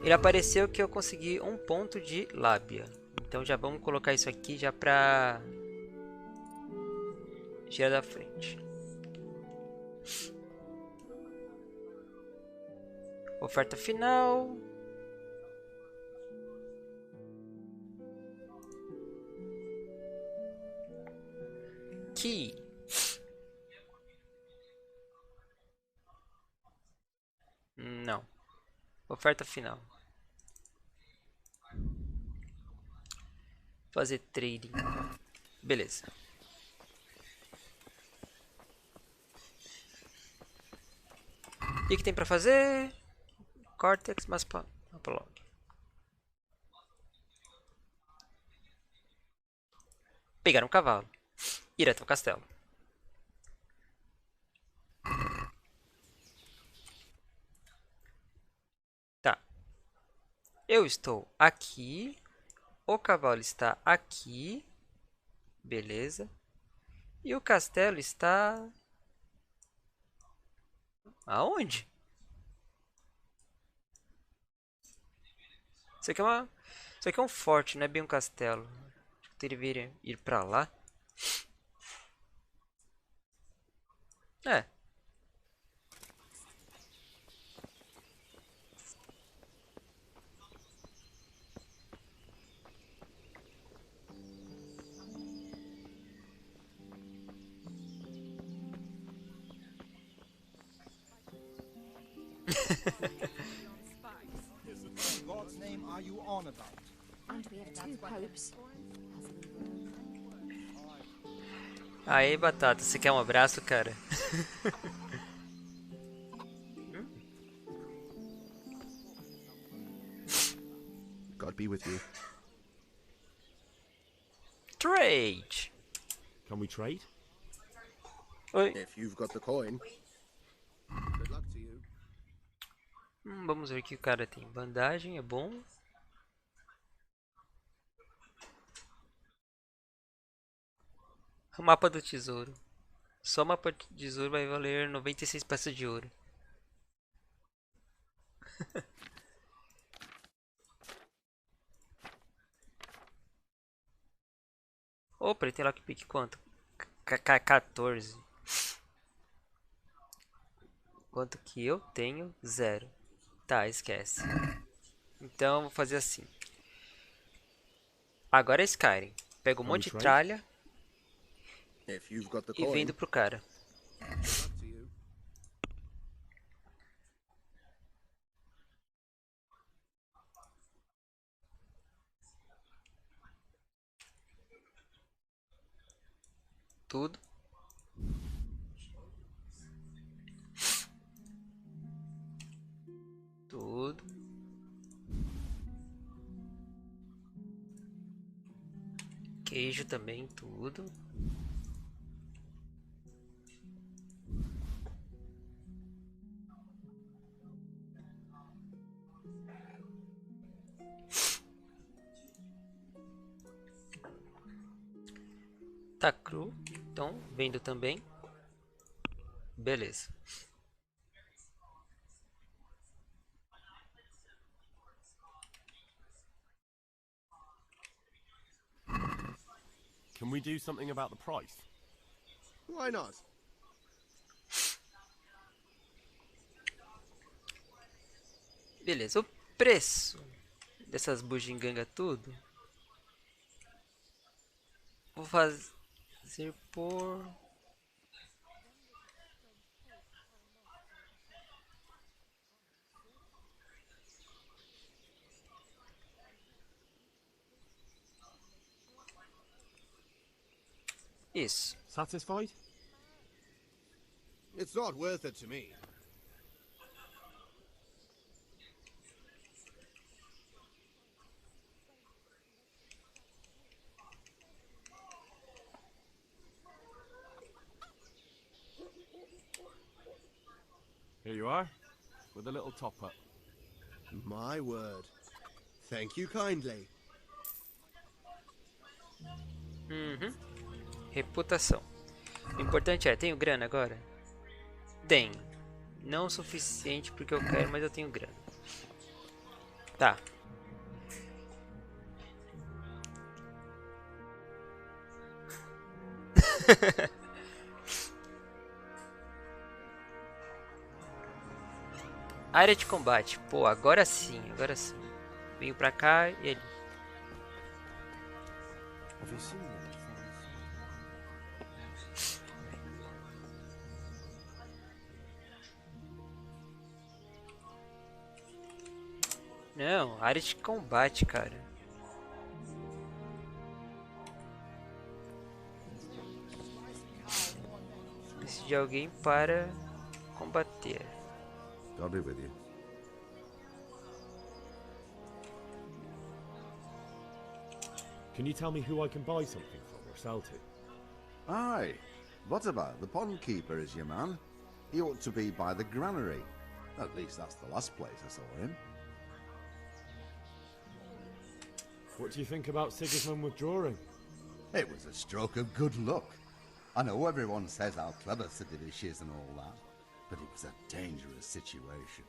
Ele apareceu que eu consegui um ponto de lábia. Então já vamos colocar isso aqui já pra tirar da frente. Oferta final. Key. Não. Oferta final. Fazer trading. Beleza. O que tem pra fazer? Cortex, mas Apolog. Pegar um cavalo. Ir até o castelo. Tá. Eu estou aqui. O cavalo está aqui. Beleza. E o castelo está... aonde? Isso aqui é um forte, não é bem um castelo. Acho que eu deveria ir pra lá. É. In God's name are you on about? And we have two popes. Aí, Batata, você quer um abraço, cara? God be with you. Trade! Can we trade? Oi. If you've got the coin. Good luck to you. Vamos ver o que o cara tem. Bandagem é bom. O mapa do tesouro. Só o mapa do tesouro vai valer 96 peças de ouro. Opa, ele tem lockpick quanto? 14. Quanto que eu tenho? 0. Tá, esquece. Então vou fazer assim. Agora é Skyrim. Pego um monte de tralha e vendo pro cara. Tudo. Tudo. Queijo também, tudo. Tá cru, então vendo também. Beleza. Can we do something about the price? Why not? Beleza, o preço dessas bugigangas tudo. Vou fazer por... Isso. Satisfied? It's not worth it to me. Here you are, with a little top-up. My word. Thank you kindly. Reputação. O importante é, tenho grana agora? Tenho. Não o suficiente porque eu quero, mas eu tenho grana. Tá. Área de combate. Pô, agora sim, agora sim. Venho pra cá e ali. Não, área de combate, cara. Preciso de alguém para combater. God be with you. Can you tell me who I can buy something from or sell to? Aye. What about the pond keeper is your man? He ought to be by the granary. At least that's the last place I saw him. What do you think about Sigismund withdrawing? It was a stroke of good luck. I know everyone says how clever Siddish is and all that, but it was a dangerous situation.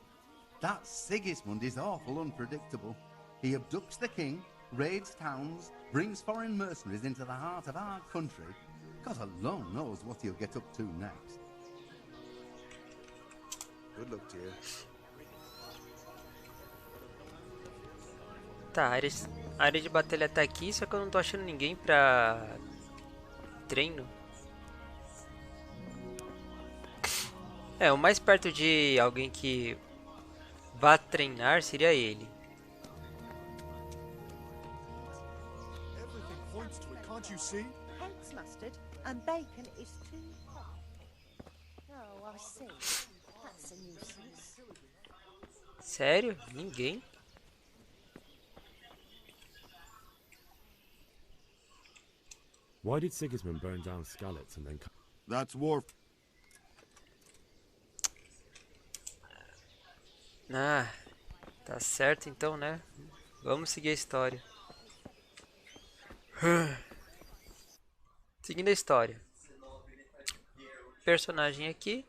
That Sigismund is awful unpredictable. He abducts the king, raids towns, brings foreign mercenaries into the heart of our country. God alone knows what he'll get up to next. Good luck to you. Tá, a área de batalha tá aqui, só que eu não tô achando ninguém pra treino. É, o mais perto de alguém que vá treinar seria ele. Everything points to it, can't you see? Hence mustard and bacon is too hot. Oh, I see. That's a nuisance. Sério? Ninguém? Why did Sigismund burn down Skalitz and then... That's war. Ah, tá certo então, né? Vamos seguir a história. Seguindo a história. Personagem aqui.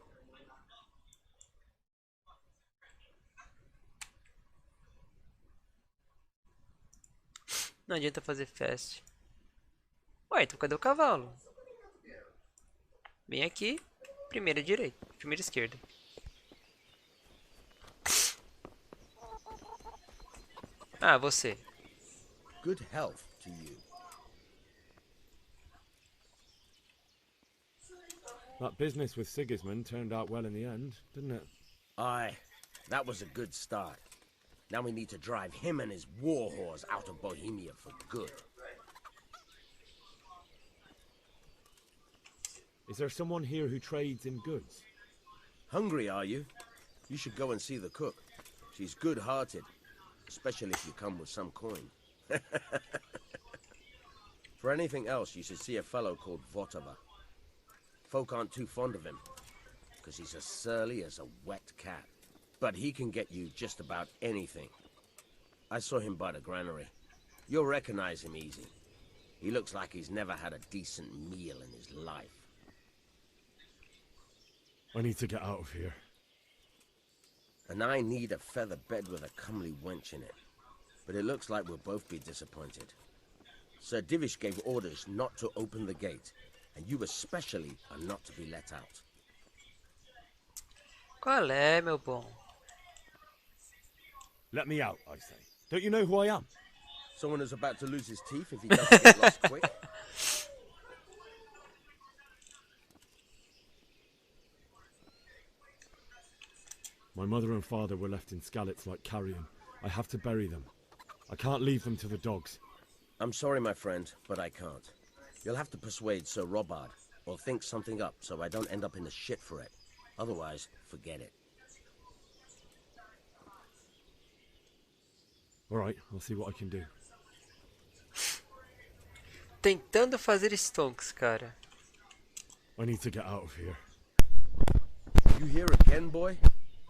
Não adianta fazer fast. Ué, então cadê o cavalo? Bem aqui. Primeira direita. Primeira esquerda. Ah, você. Good health to you. That business with Sigismund turned out well in the end, didn't it? Aye, that was a good start. Now we need to drive him and his war whores out of Bohemia for good. Is there someone here who trades in goods? Hungry, are you? You should go and see the cook. She's good-hearted, especially if you come with some coin. For anything else, you should see a fellow called Votava. Folk aren't too fond of him, because he's as surly as a wet cat. But he can get you just about anything. I saw him by the granary. You'll recognize him easy. He looks like he's never had a decent meal in his life. I need to get out of here. And I need a feather bed with a comely wench in it. But it looks like we'll both be disappointed. Sir Divish gave orders not to open the gate, and you especially are not to be let out. Qual é, meu bom? Let me out, I say. Don't you know who I am? Someone who's about to lose his teeth if he doesn't get lost quick. My mother and father were left in Skalitz like carrion. I have to bury them. I can't leave them to the dogs. I'm sorry, my friend, but I can't. You'll have to persuade Sir Robard, or think something up so I don't end up in the shit for it. Otherwise, forget it. Alright, I'll see what I can do. Tentando fazer stonks, cara. I need to get out of here. You here again, boy?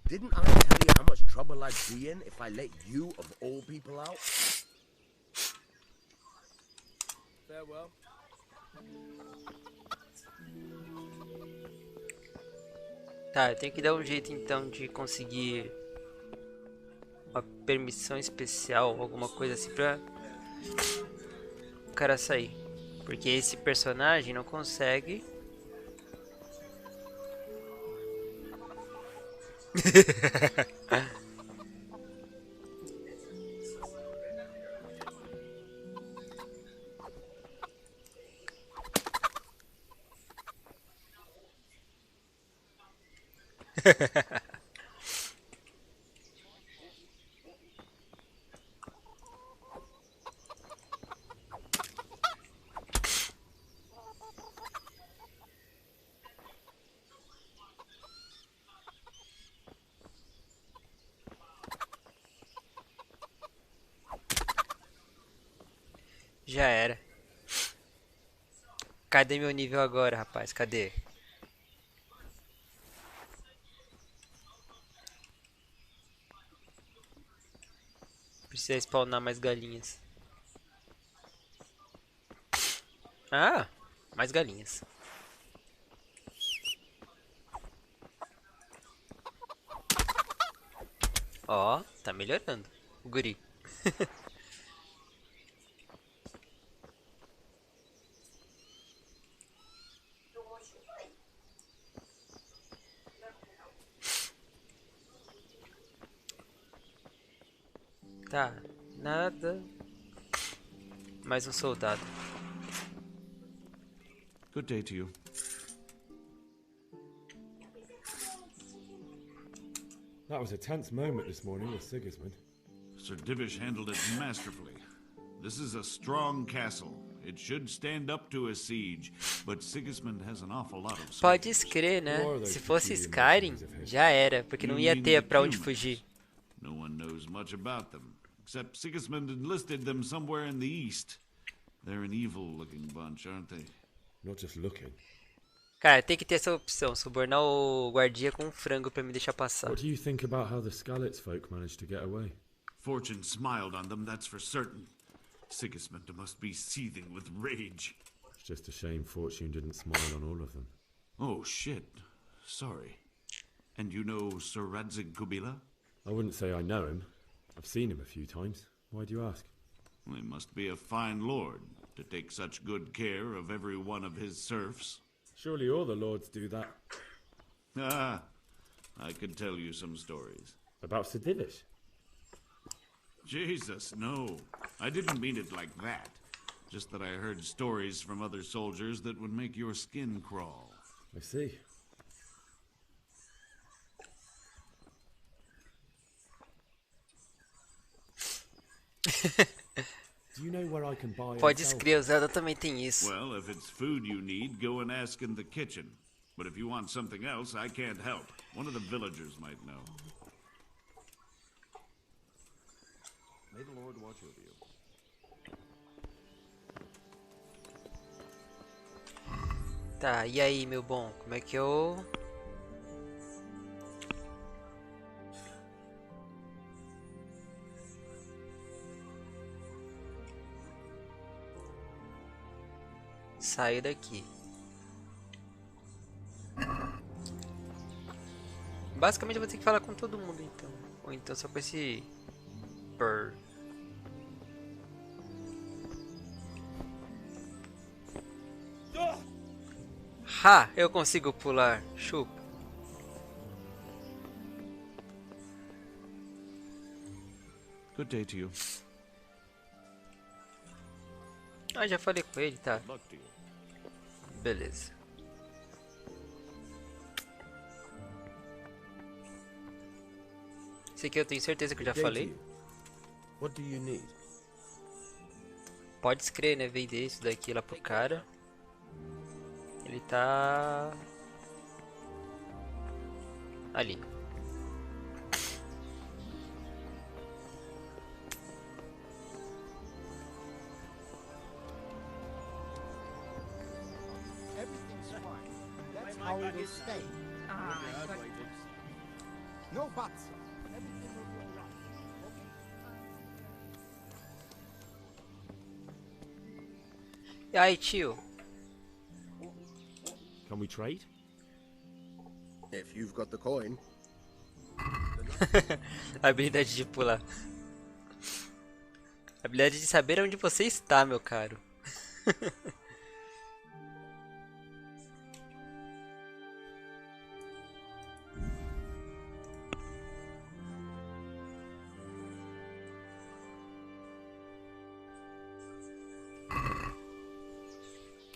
Didn't I tell you how much trouble I'd be in if I let you, of all people, out? Farewell. Tá, eu tenho que dar um jeito então de conseguir uma permissão especial, alguma coisa assim pra o cara sair. Porque esse personagem não consegue. Já era. Cadê meu nível agora, rapaz? Cadê? Precisa spawnar mais galinhas. Ah, mais galinhas. Ó, tá melhorando o guri. Tá, nada. Mais um soldado. Good day to you. That was a tense moment this morning with Sigismund. Sir Divish handled it masterfully. This is a strong castle. It should stand up to a siege, but Sigismund has an awful lot of... Pode crer, né? Se fosse Skyrim, já era, porque não ia ter pra onde fugir. No one knows much about them, except Sigismund enlisted them somewhere in the east. They're an evil-looking bunch, aren't they? Not just looking. Cara, tem que ter essa opção, subornar o guardia com um frango pra me deixar passar. What do you think about how the Skalitz folk managed to get away? Fortune smiled on them, that's for certain. Sigismund must be seething with rage. It's just a shame Fortune didn't smile on all of them. Oh, shit. Sorry. And you know Sir Radzig Kubila? I wouldn't say I know him. I've seen him a few times. Why do you ask? He must be a fine lord to take such good care of every one of his serfs. Surely all the lords do that. Ah, I could tell you some stories. About Sir Divish? Jesus, no. I didn't mean it like that. Just that I heard stories from other soldiers that would make your skin crawl. I see. Do you know where I can buy Pode escrever, o Zelda também tem isso. Well, if it's food you need, go and ask in the kitchen. But if you want something else, I can't help. One of the villagers might know. May the Lord watch over you. Tá, e aí, meu bom? Como é que eu... saio daqui? Basicamente eu vou ter que falar com todo mundo então. Ou então só com esse... Ha! Eu consigo pular. Chupa. Good day to you. Ah, já falei com ele, tá. Beleza. Esse aqui eu tenho certeza que eu já falei. What do you need? Pode escrever, né? Vender isso daqui lá pro cara. Ele tá... ali. Everything's fine. That's how it will stay. No buts. Everything will be alright. E aí, tio? Can we trade? If you've got the coin. A habilidade de pular. A habilidade de saber onde você está, meu caro.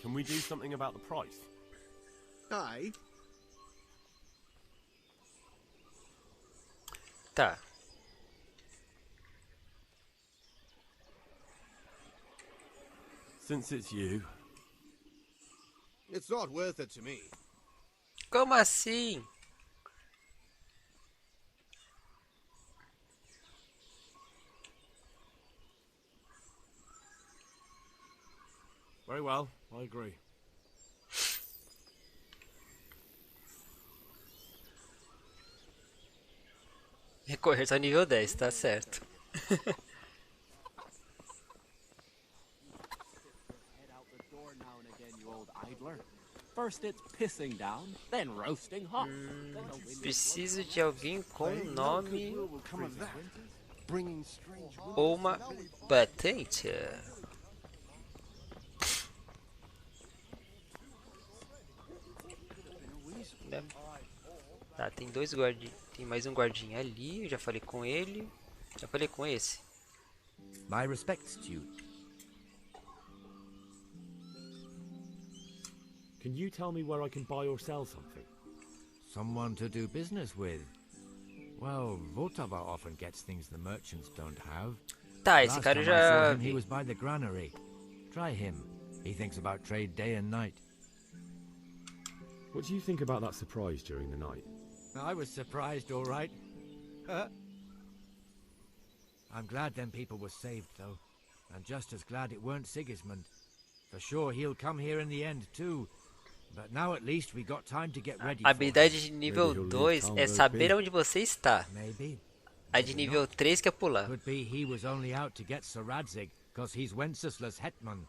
Can we do something about the price? Aye. Tá. Since it's you. It's not worth it to me. Como assim? Very well, I agree. Recorrer só nível 10, tá certo. First it's pissing down, then roasting hot. Preciso de alguém com nome ou uma patente. Tá, tem dois guardinhas. Tem mais um guardinha ali. Eu já falei com ele. Já falei com esse. My respects to you. Can you tell me where I can buy or sell something? Someone to do business with. Well, Votava often gets things the merchants don't have. Tá, esse Last cara eu time I saw já him, he vi. was by the granary. Try him. He thinks about trade day and night. What do you think about that surprise during the night? I was surprised, all right. I'm glad them people were saved, though. And just as glad it weren't Sigismund. For sure he'll come here in the end, too. But now at least we got time to get ready. A habilidade de nível 2 é saber onde você está. Maybe. A de nível 3 que é pular. Could be he was only out to get Sir Radzig, because he's Wenceslaus hetman.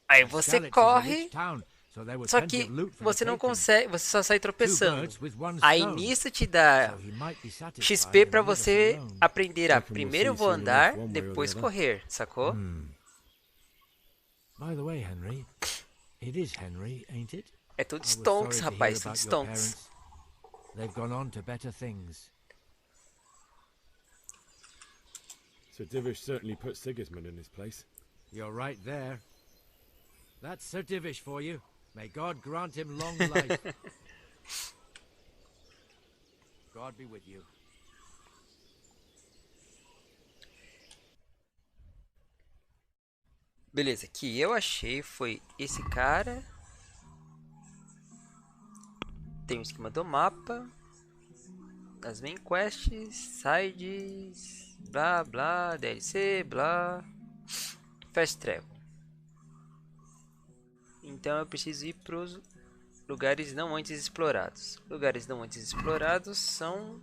Aí você corre, só que você não consegue, você só sai tropeçando. Aí nisso te dá XP pra você aprender a primeiro voar, depois correr, sacou? By the way, Henry, it is Henry, ain't it? É tudo stonks, rapaz, tudo stonks. They've gone on to better things. Sir Divish certainly put Sigismund in his place. You're right there. That's Sir Divish for you. May God grant him long life. God be with you. Beleza, que eu achei foi esse cara. Tem um esquema do mapa. As main quests, sides, blá blá, DLC, blá. Fast travel. Então eu preciso ir para os lugares não antes explorados. Lugares não antes explorados são...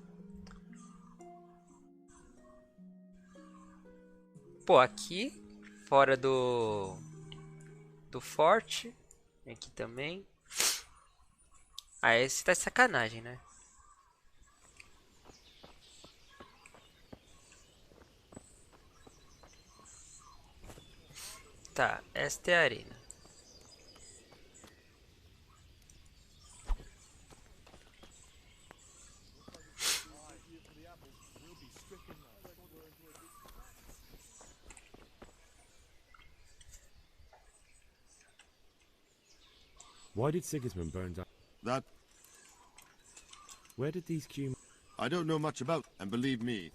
Pô, aqui, fora do forte. Aqui também. Ah, esse tá de sacanagem, né? Tá, esta é a arena. Why did Sigismund burn down? That... Where did these Q... I don't know much about, and believe me.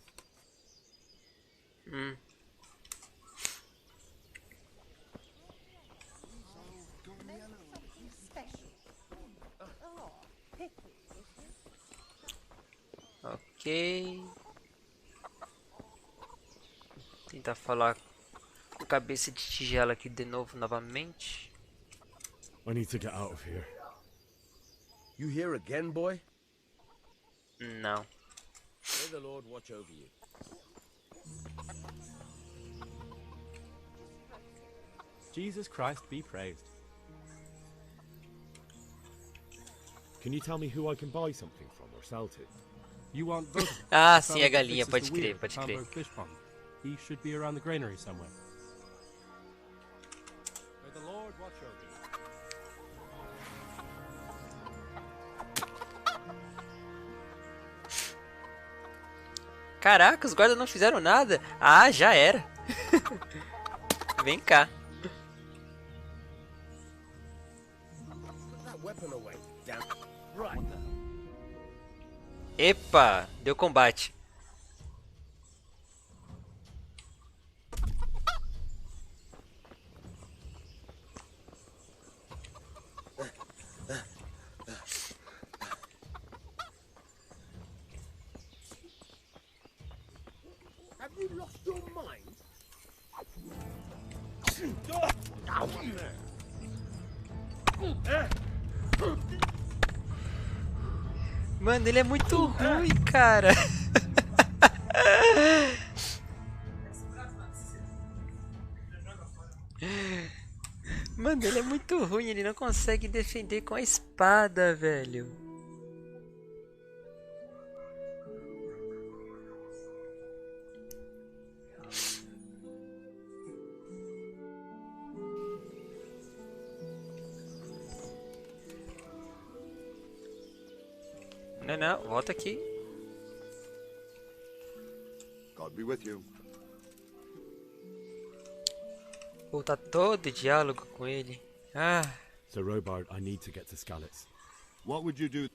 Ok. Tentar falar com cabeça de tigela aqui de novo, novamente. I need to get out of here. You here again, boy? Não. May the Lord watch over you. Jesus Christ be praised. Can you tell me who I can buy something from or sell to? You want both? Ah, sim, a galinha, pode crer, pode crer. He should be around the granary somewhere. May the Lord watch over you. Caraca, os guardas não fizeram nada. Ah, já era. Vem cá. Epa, deu combate. Have you lost your mind? Mano, ele é muito ruim, cara. Mano, ele é muito ruim, ele não consegue defender com a espada, velho. Não, não, volta aqui. God be with you. Voltar todo diálogo com ele. Ah. So Robard, I need to get to Skalitz. What would you do?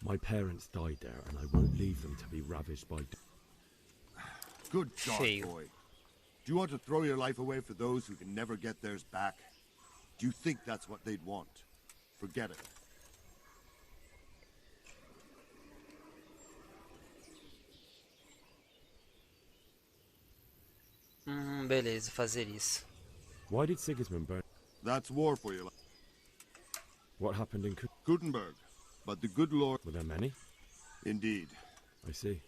My parents died there, and I won't leave them to be ravaged by... Good God, Feio. boy. Do you want to throw your life away for those who can never get theirs back? Do you think that's what they'd want? Forget it. Beleza, fazer isso. Why did Sigismund burn? That's war for you. What happened in Gutenberg? But the good Lord... Were there many? Indeed. I see.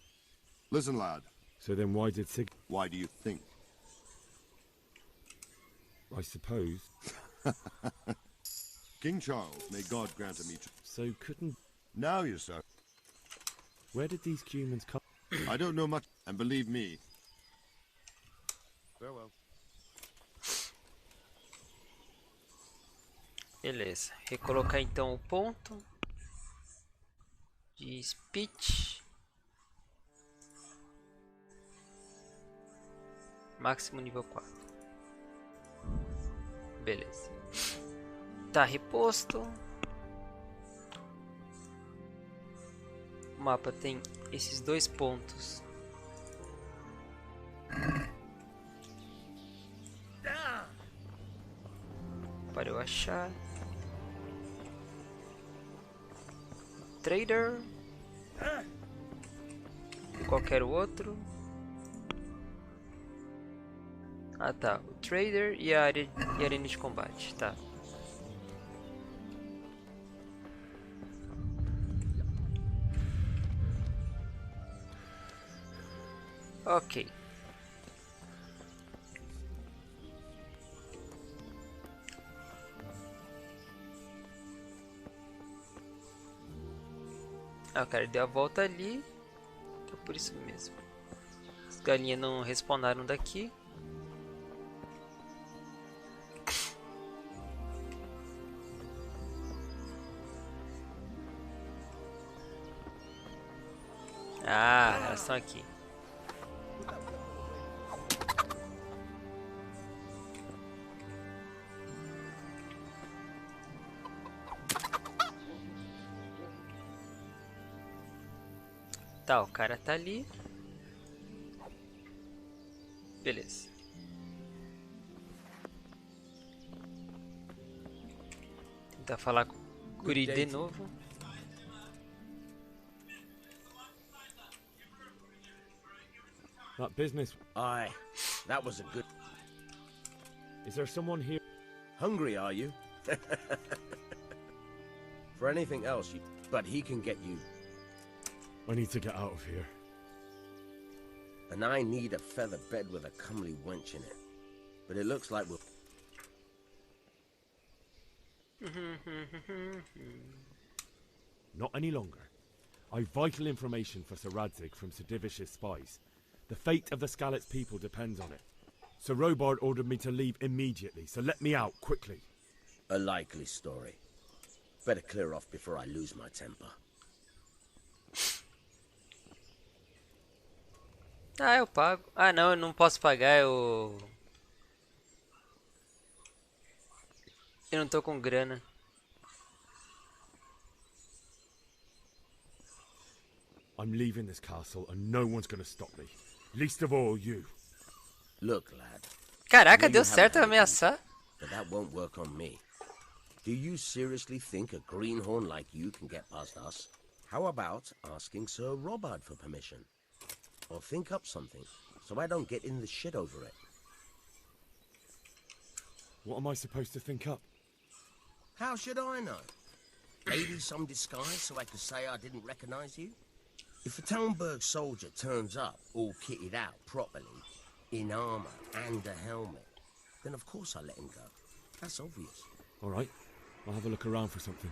Listen, lad. So then why did Why do you think? I suppose... King Charles, may God grant him each... So couldn't... Now you start. Where did these humans come... I don't know much, and believe me... Farewell. Beleza. Recolocar então o ponto de speech. Máximo nível 4. Beleza. Tá reposto. O mapa tem esses dois pontos. Para eu achar. Trader. Qualquer outro. Ah tá, o trader e a área e a arena de combate, tá. Ok. Ah, o cara deu a volta ali. Então por isso mesmo. As galinhas não respawnaram daqui. Ah, elas estão aqui. Tá, o cara tá ali. Beleza. Tentar falar com o guri de novo. That business... Aye, that was a good... Is there someone here? Hungry, are you? For anything else, but he can get you. I need to get out of here. And I need a feather bed with a comely wench in it. But it looks like we'll... Not any longer. I've vital information for Sir Radzig from Sir Divish's spies. The fate of the Skalitz people depends on it. Sir Robard ordered me to leave immediately, so let me out, quickly. A likely story. Better clear off before I lose my temper. Ah, eu pago. Ah, não, eu não posso pagar, eu não tô com grana. I'm leaving this castle and no one's gonna stop me. Least of all you. Look, lad. Caraca, deu certo ameaçar. But that won't work on me. Do you seriously think a greenhorn like you can get past us? How about asking Sir Robard for permission? Or think up something, so I don't get in the shit over it. What am I supposed to think up? How should I know? Maybe some disguise so I could say I didn't recognize you? If a Talmberg soldier turns up, all kitted out properly, in armor and a helmet, then of course I let him go. That's obvious. All right, I'll have a look around for something.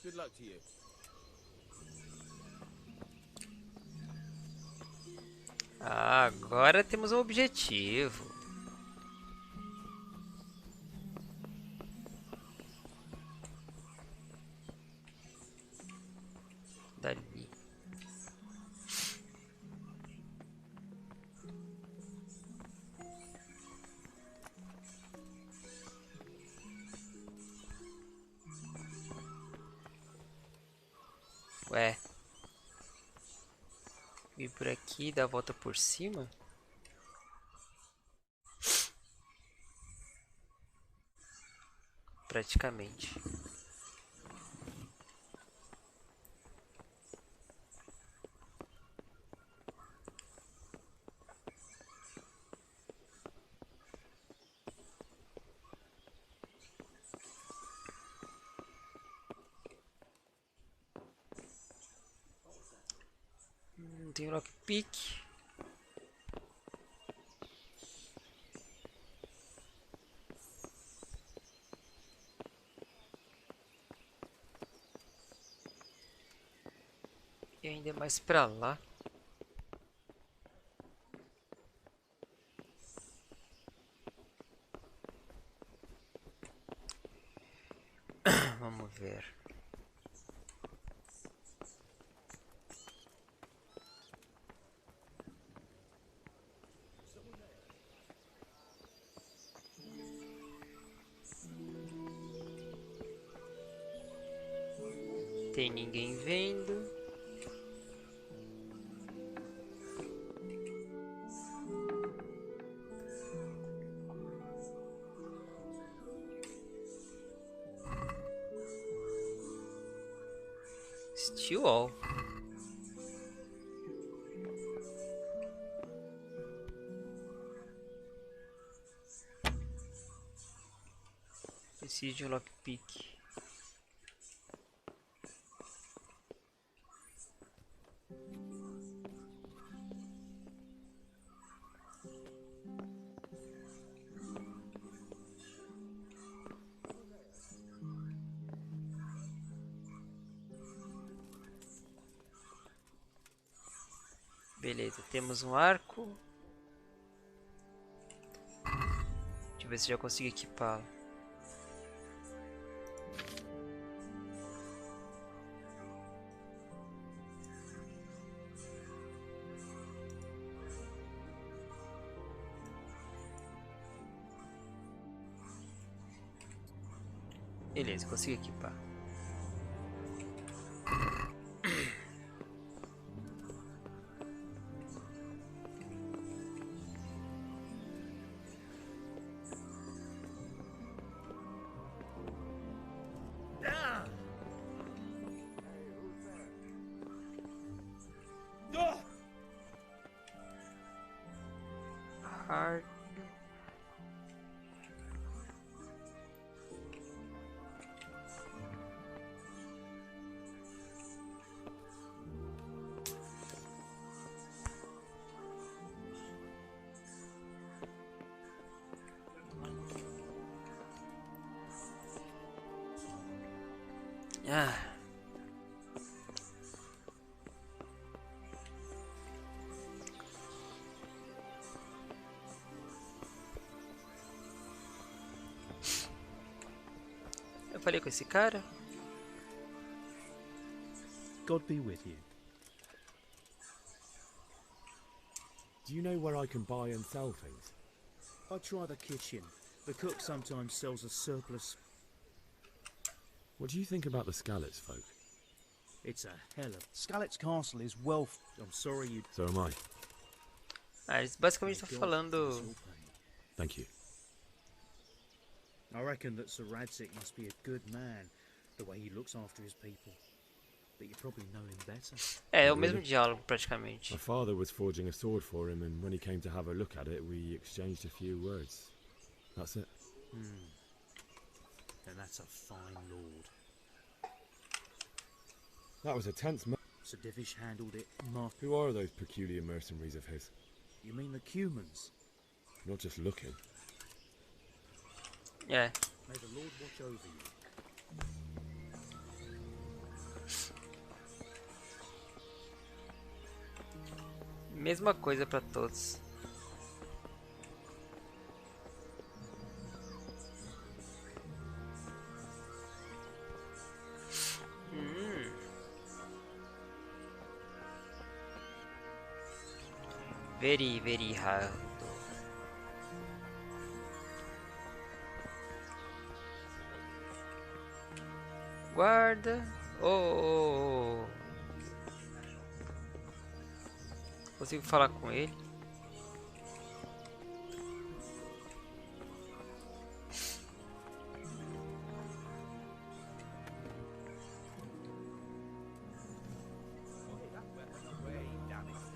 Good luck to you. Ah, agora temos um objetivo. Dali. Vir por aqui e dar a volta por cima. Praticamente. Tem um lockpick. E ainda mais pra lá. Vamos ver. Tem ninguém vendo. Steel all. Preciso de um lockpick. Beleza, temos um arco. Deixa eu ver se já consigo equipá-lo. Beleza, consigo equipar. Hard. Ah. Eu falei com esse cara. God be with you. Do you know where I can buy and sell things? I try the kitchen. The cook sometimes sells a surplus. What do you think about the Skalitz folk? It's a hell of... Skalitz Castle is well... I'm sorry you... So am I. Ah, eles basicamente estão falando... Thank you. I reckon that Sir Radzig must be a good man, the way he looks after his people. But you probably know him better. É o mesmo diálogo praticamente. My father was forging a sword for him, and when he came to have a look at it, we exchanged a few words. That's it. And that's a fine lord. That was a tense Sir Divish handled it Who are those peculiar mercenaries of his? You mean the Cumans? Not just looking. Yeah. May the Lord watch over you. Mesma coisa pra todos. Very hard. Guarda. Oh. Consigo falar com ele.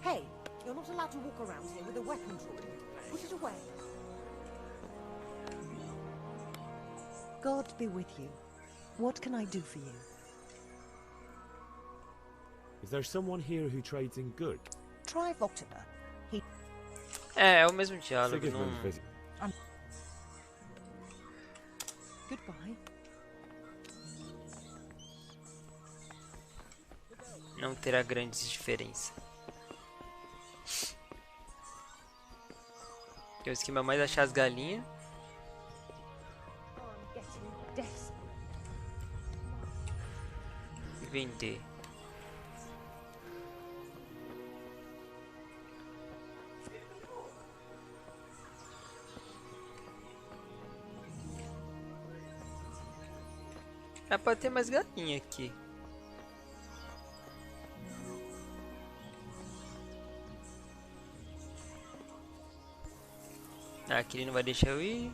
Hey, you're not allowed to walk around here with a weapon drawn. Put it away. God be with you. What can I do for you? Is there someone here who trades in goods? Try Votiva. He... É o mesmo diálogo. Sigismund Não... visit. Goodbye. Não terá grandes diferenças. Que é o esquema mais achar as galinhas. E vender. Ah, pode ter mais galinha aqui. Ah, aqui ele não vai deixar eu ir.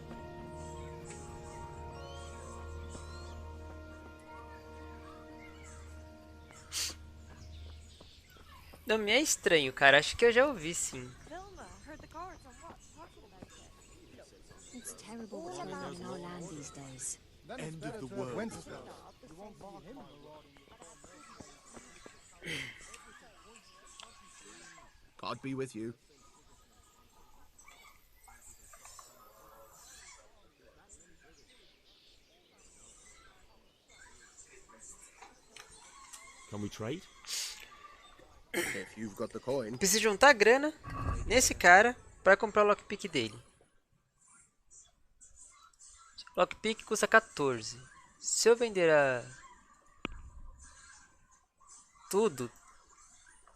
Não me é estranho, cara. Acho que eu já ouvi, sim. It's terrible what's going on in our land these days. End of the world. God be with you. Can we trade? If you've got the coin. Preciso juntar grana nesse cara para comprar o lockpick dele. Lockpick custa 14. Se eu vender tudo,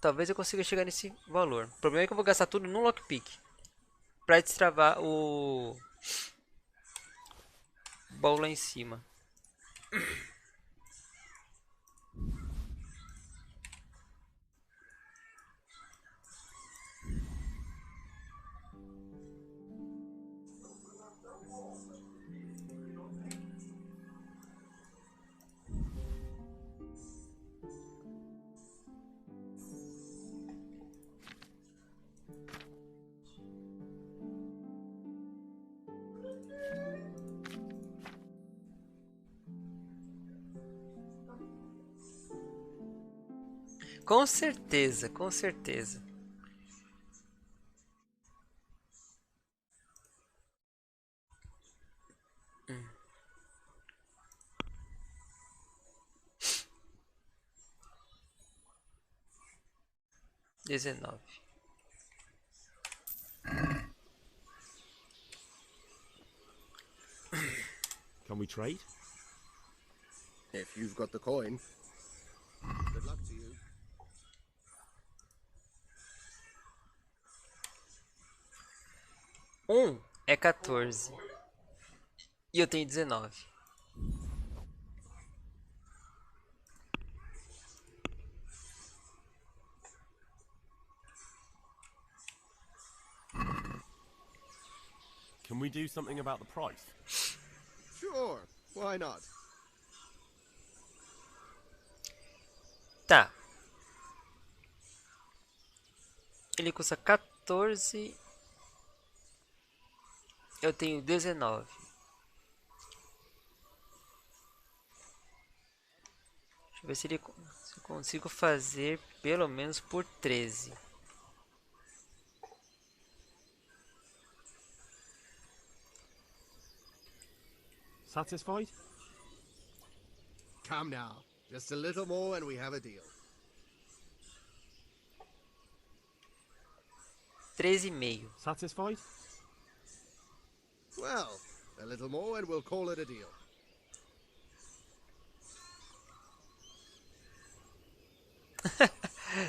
talvez eu consiga chegar nesse valor. O problema é que eu vou gastar tudo no lockpick para destravar o baú lá em cima. Com certeza, com certeza. Hum. Dezenove. Can we trade? If you've got the coin. Good luck to you. É 14. E eu tenho 19. Can we do something about the price? Sure, why not? Tá. Ele custa 14. Eu tenho 19. Deixa eu ver se eu consigo fazer pelo menos por 13. Satisfied? Come now. Just a little more and we have a deal. 13,5. Satisfied? Well, a little more and we'll call it a deal.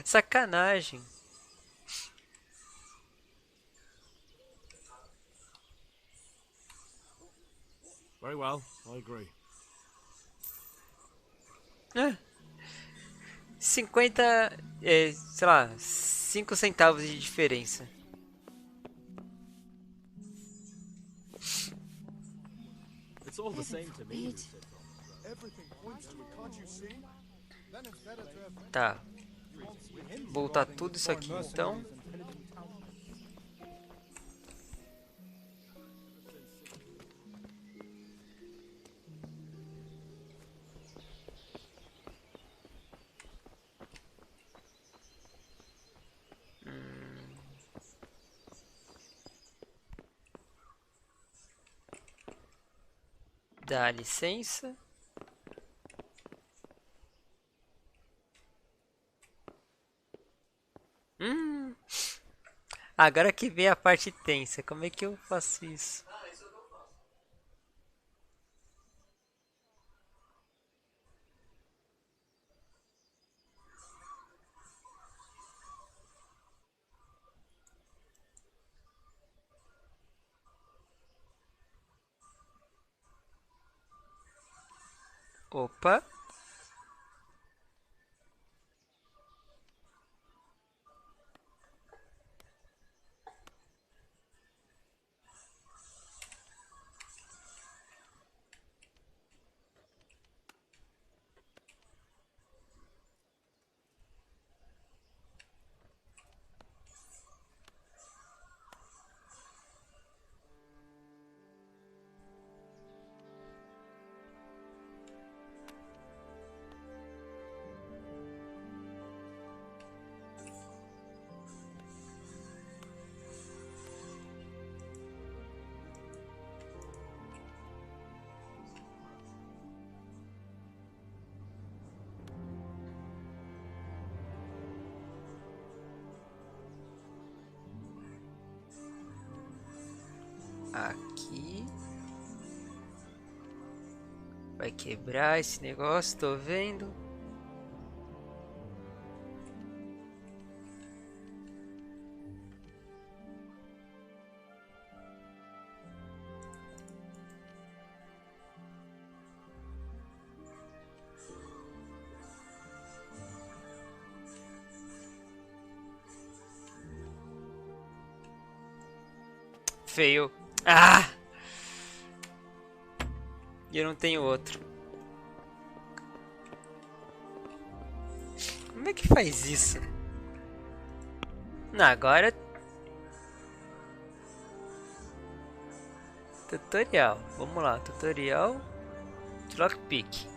Sacanagem. Very well, I agree. 50, sei lá, 5 centavos de diferença. It's all the same to me. Tá. Voltar tudo isso aqui então. Dá licença. Agora que vem a parte tensa. Como é que eu faço isso? Opa. Aqui. Vai quebrar esse negócio, tô vendo. Feio. Ah! E eu não tenho outro. Como é que faz isso? Não, agora... Tutorial. Vamos lá, tutorial de lockpick.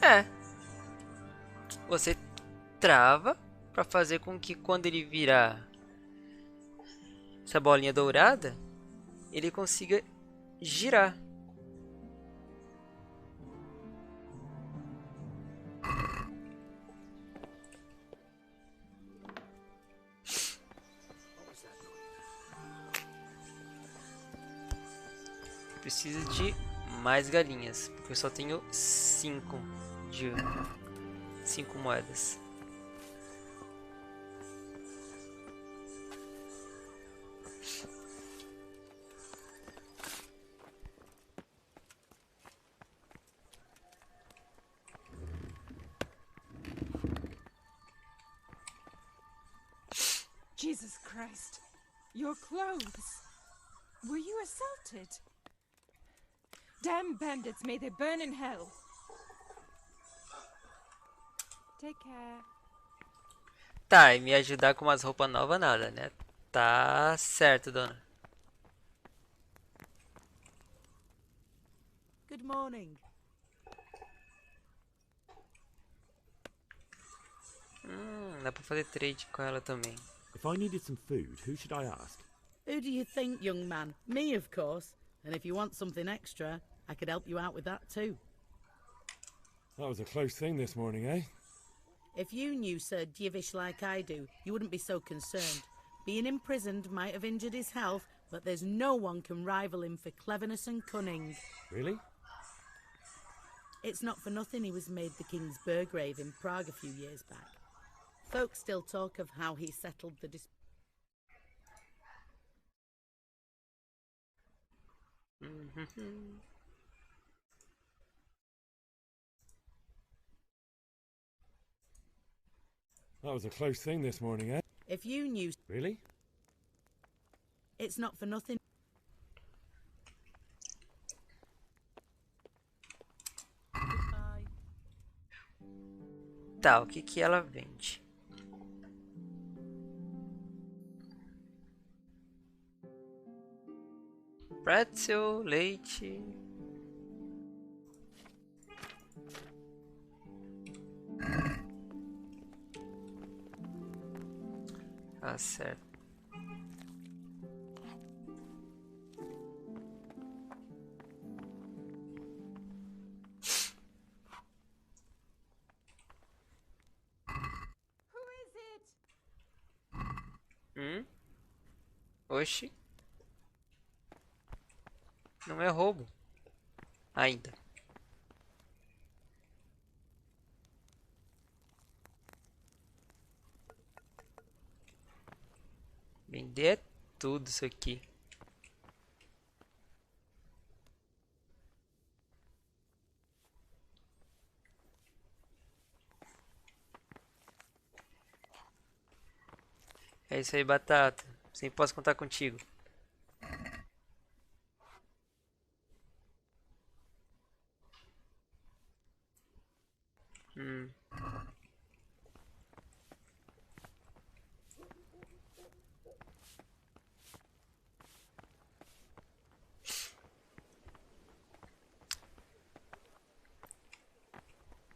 É. Você trava para fazer com que quando ele virar essa bolinha dourada, ele consiga girar. Preciso de mais galinhas, porque eu só tenho 5 moedas. Jesus Christ, your clothes. Were you assaulted? Damn bandits, may they burn in hell. Take care. Tá, e me ajudar com umas roupas novas nada, né? Tá certo, dona. Good morning. Dá pra fazer trade com ela também. If I needed some food, who should I ask? Who do you think, young man? Me, of course. And if you want something extra, I could help you out with that too. That was a close thing this morning, eh? If you knew Sir Divish like I do, you wouldn't be so concerned. Being imprisoned might have injured his health, but there's no one can rival him for cleverness and cunning. Really? It's not for nothing he was made the King's Burgrave in Prague a few years back. Folk still talk of how he settled the dispute. That was a close thing this morning, eh? If you knew... Really? It's not for nothing. Tá, o que que ela vende? Pretzel, leite. Ah, certo. Oxi. Não é roubo. Ainda. Vender tudo isso aqui. É isso aí, Batata. Sempre posso contar contigo.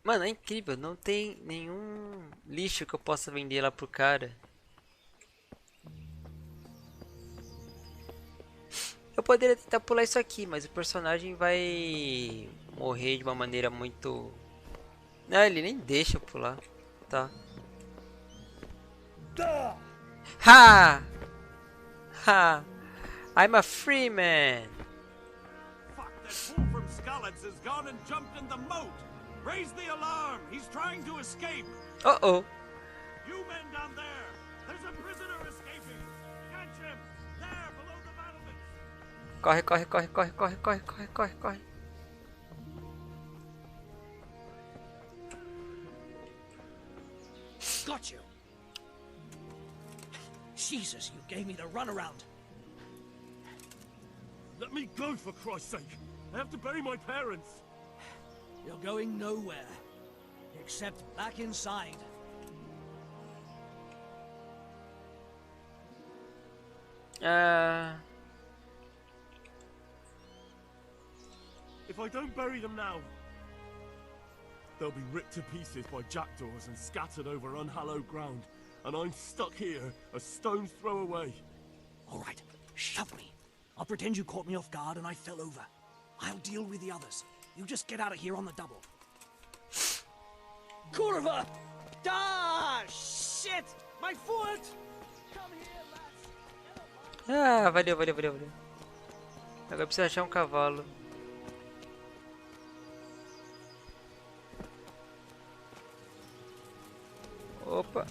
Mano, é incrível. Não tem nenhum lixo que eu possa vender lá pro cara. Eu poderia tentar pular isso aqui, mas o personagem vai morrer de uma maneira muito... Não, ele nem deixa eu pular. Tá. Ha! Ha! I'm a free man! Fuck, that fool from Skalitz has gone and jumped in the moat! Raise the alarm! He's trying to escape! Uh-oh! You men down there! There's a prisoner escaping! Catch him! There, below the battlements! Corre, corre, corre, corre, corre, corre, corre, corre, corre. Got you! Jesus, you gave me the runaround! Let me go, for Christ's sake! I have to bury my parents! You're going nowhere. Except back inside. If I don't bury them now, they'll be ripped to pieces by jackdaws and scattered over unhallowed ground, and I'm stuck here, a stone's throw away. All right, shove me. I'll pretend you caught me off guard and I fell over. I'll deal with the others. You just get out of here on the double. Curva! Ah, shit! My foot! Come here, lads. Ah, valeu, valeu, valeu, valeu. Agora precisa achar um cavalo. Opa.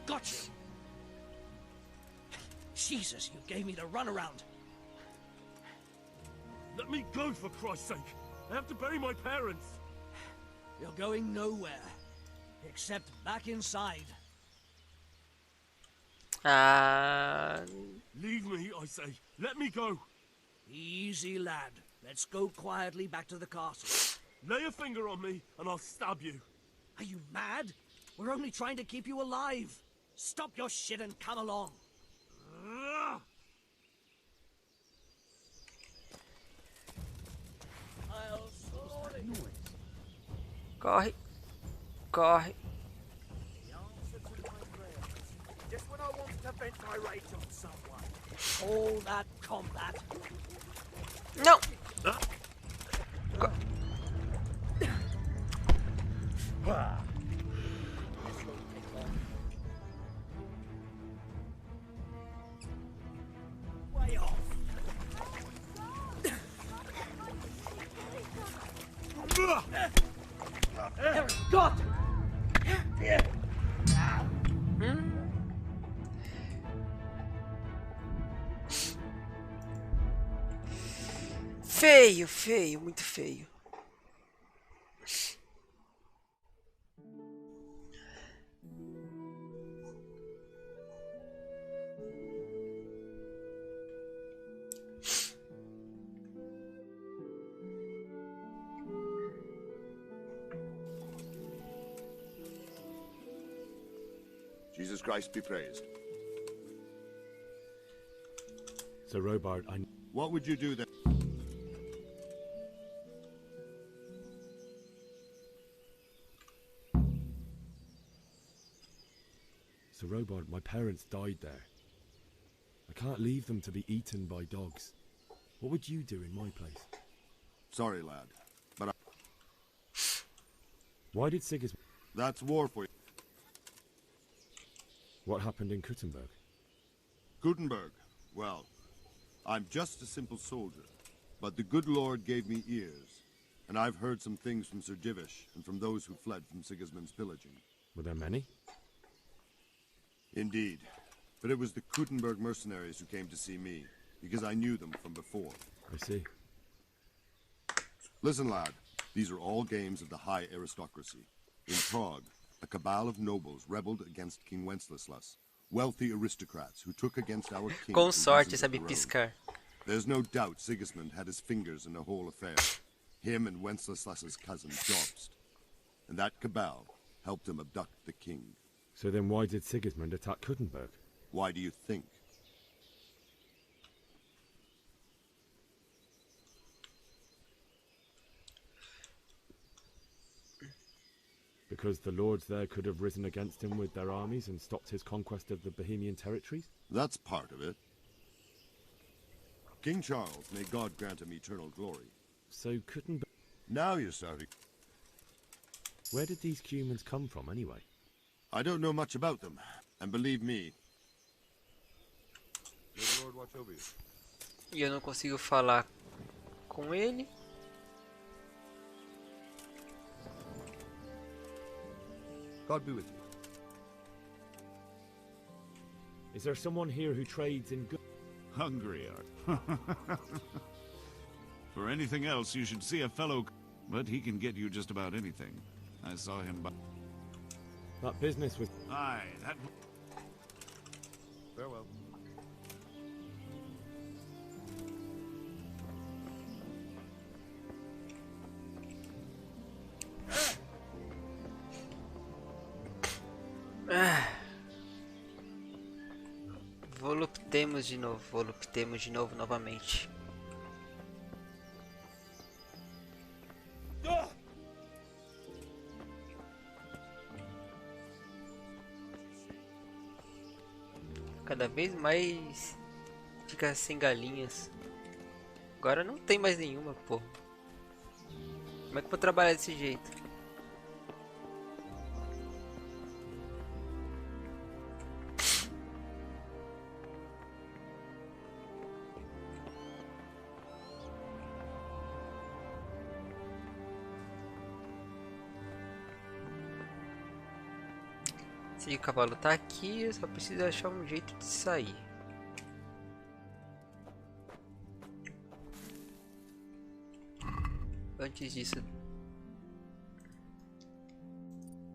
Got you! Jesus, you gave me the runaround! Let me go, for Christ's sake! I have to bury my parents! You're going nowhere. Except back inside. Leave me, I say. Let me go! Easy, lad. Let's go quietly back to the castle. Lay a finger on me, and I'll stab you. Are you mad? We're only trying to keep you alive. Stop your shit and come along. Corre. Corre. Just when I wanted to vent my rage on someone. All that combat. No. Way off. God! Feio, feio, muito feio. Jesus Christ be praised. Sir Robard, I... What would you do then? Sir Robard, my parents died there. I can't leave them to be eaten by dogs. What would you do in my place? Sorry, lad, but I... Why did Sigismund... That's war for you. What happened in Kuttenberg? Gutenberg. Well, I'm just a simple soldier, but the good Lord gave me ears, and I've heard some things from Sir Divish and from those who fled from Sigismund's pillaging. Were there many? Indeed, but it was the Kuttenberg mercenaries who came to see me, because I knew them from before. I see. Listen, lad, these are all games of the high aristocracy. In Prague, a cabal of nobles rebelled against King Wenceslas, wealthy aristocrats who took against our king. Com sorte, sabe piscar. There's no doubt Sigismund had his fingers in the whole affair. Him and Wenceslas's cousin Jobst. And that cabal helped him abduct the king. So then why did Sigismund attack Kuttenberg? Why do you think? Because the lords there could have risen against him with their armies and stopped his conquest of the Bohemian territories? That's part of it. King Charles, may God grant him eternal glory. So Kuttenberg... Now you're starting. Where did these humans come from anyway? I don't know much about them, and believe me... May the Lord watch over you. E eu não consigo falar com ele. God be with you. Is there someone here who trades in goods? Hungry art. For anything else, you should see a fellow... But he can get you just about anything. I saw him by... That business was... Aye, that... Farewell. Voluptemos de novo, novamente. Cada vez mais fica sem galinhas. Agora não tem mais nenhuma, pô. Como é que eu vou trabalhar desse jeito? Se o cavalo tá aqui, eu só preciso achar um jeito de sair. Antes disso,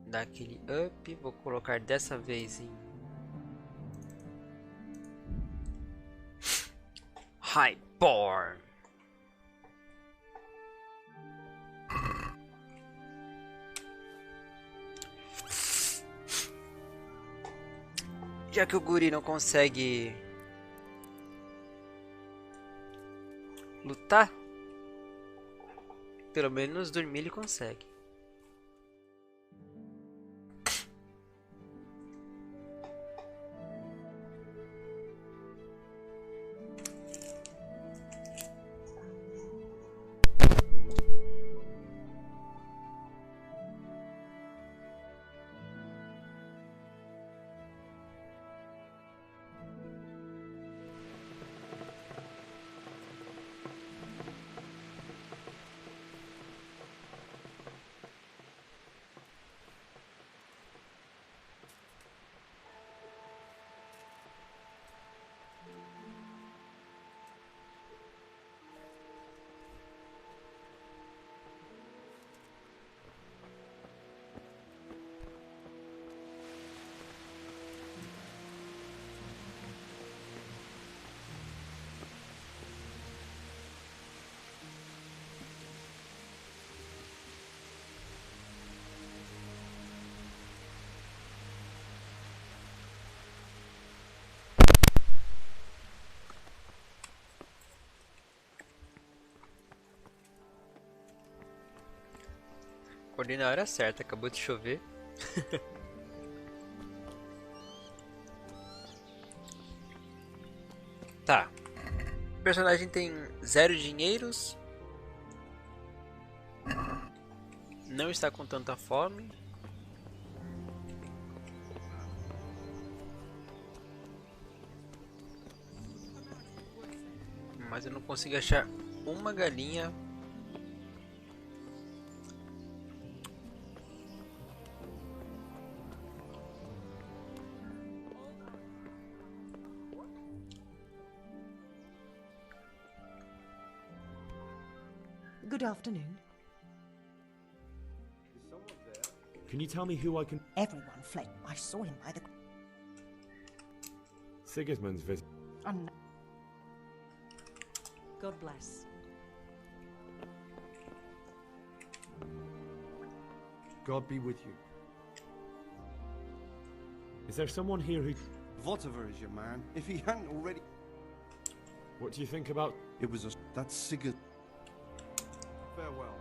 dar aquele up, vou colocar dessa vez em Highborn. Já que o guri não consegue lutar, pelo menos dormir ele consegue. Acordei na hora certa, acabou de chover. Tá. O personagem tem 0 dinheiros. Não está com tanta fome. Mas eu não consigo achar uma galinha. Good afternoon. Can you tell me who I can... Everyone fled. I saw him by the... Sigismund's visit. God bless. God be with you. Is there someone here who... Whatever is your man, if he hadn't already... What do you think about... It was a... That's Sigurd... Farewell.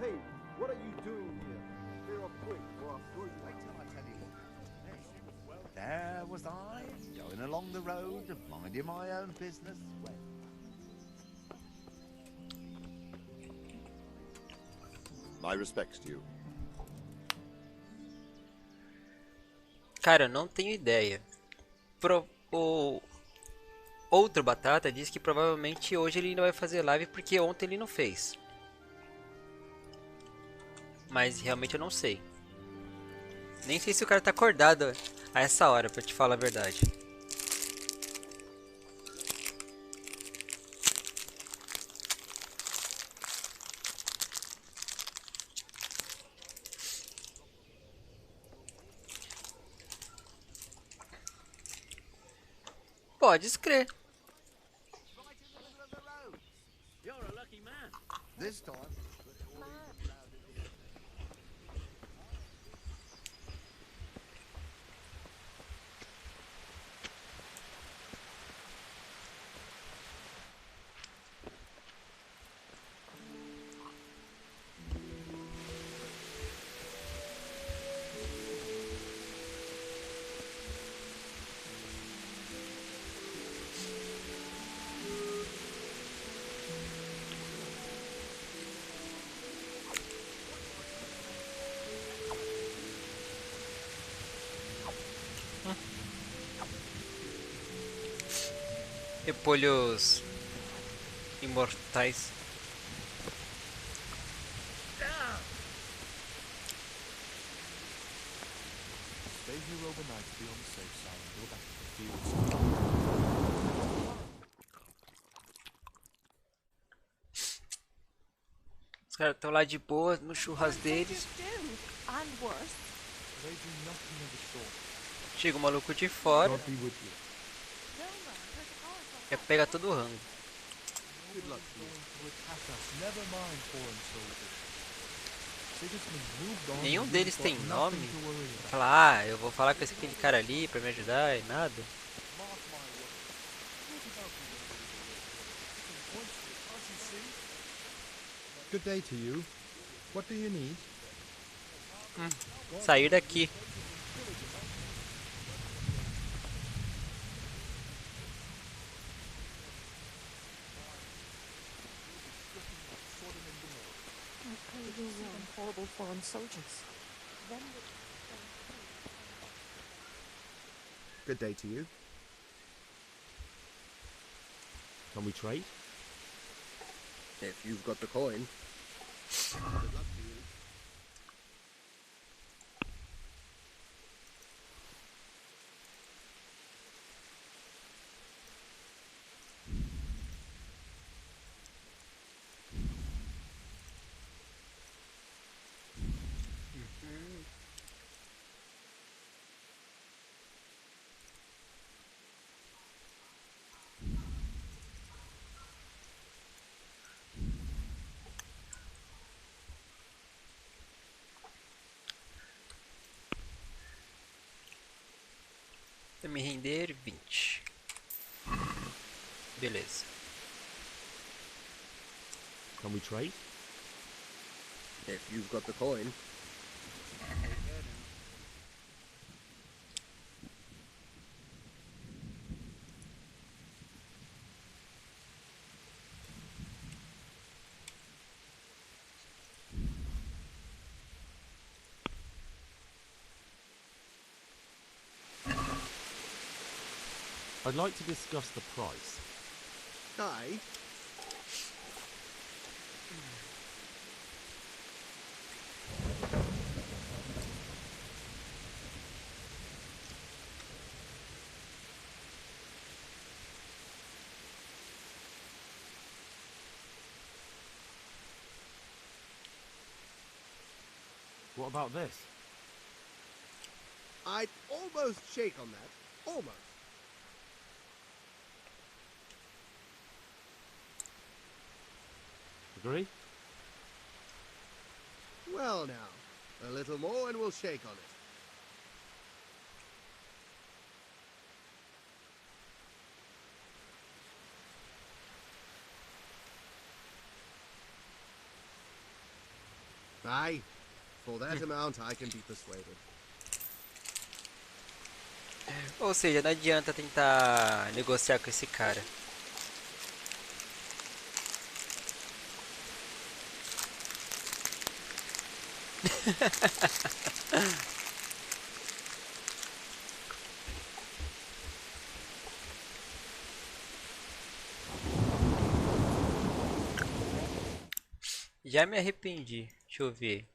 Hey, what are you doing here? Clear up quick, or I'll throw you... Wait till I tell you. There was I, going along the road and minding my own business. My respects to you. Cara, eu não tenho ideia. O outro Batata disse que provavelmente hoje ele não vai fazer live porque ontem ele não fez. Mas realmente eu não sei. Nem sei se o cara tá acordado a essa hora, pra te falar a verdade. Pode escrever. You're a lucky man. This time. Repolhos imortais. Stay here overnight to be on the safe side and go back to the fields. Os caras estão lá de boa no churras deles. And worse. They do nothing of the sort. Chega o maluco de fora. God be with you. Já pega todo o rango. Good luck to you. To attack us, never mind foreign soldiers. Sigismund moved on. Nenhum deles tem Got nome. nothing to worry about. Falar, eu vou falar com aquele cara ali pra me ajudar e nada. Mark my words. Think about the points to it, can't you see? Good day to you. What do you need? Sair daqui. Horrible foreign soldiers. Good day to you. Can we trade? If you've got the coin. Good luck to you. Me render 20. Beleza. Can we trade? If you've got the coin. I'd like to discuss the price. Aye. What about this? I'd almost shake on that. Almost. Agree? Well now, a little more and we'll shake on it. Aye, for that amount I can be persuaded. Ou seja, não adianta tentar negociar com esse cara. Já me arrependi. Deixa eu ver.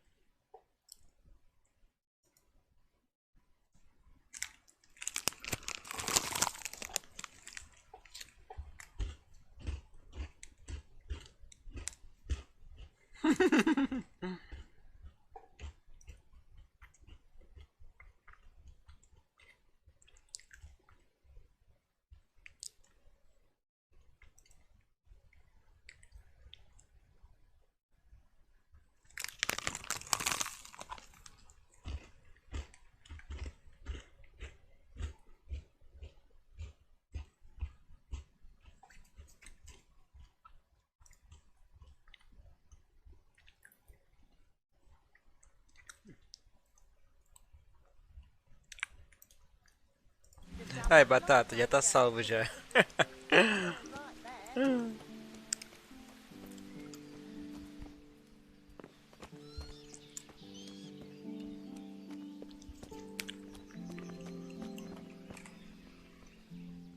Ai, batata, já tá salvo já.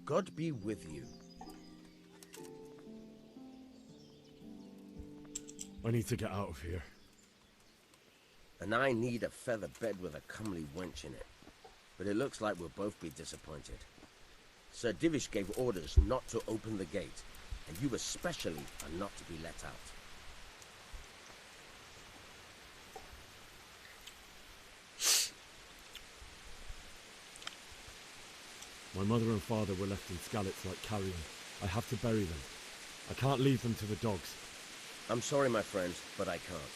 God be with you. I need to get out of here. And I need a feather bed with a comely wench in it. But it looks like we'll both be disappointed. Sir Divish gave orders not to open the gate, and you especially are not to be let out. My mother and father were left in Skalitz like carrion. I have to bury them. I can't leave them to the dogs. I'm sorry, my friend, but I can't.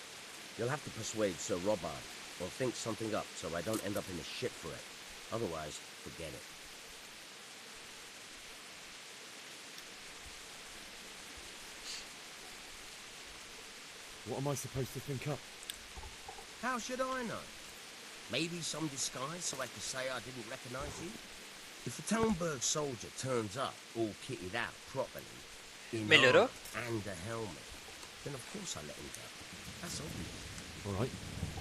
You'll have to persuade Sir Robard, or think something up so I don't end up in the shit for it. Otherwise, forget it. What am I supposed to think up? How should I know? Maybe some disguise so I can say I didn't recognize you? If a Talmberg soldier turns up all kitted out properly, in Melhorou? armor and a helmet, then of course I let him go. That's obvious. Alright,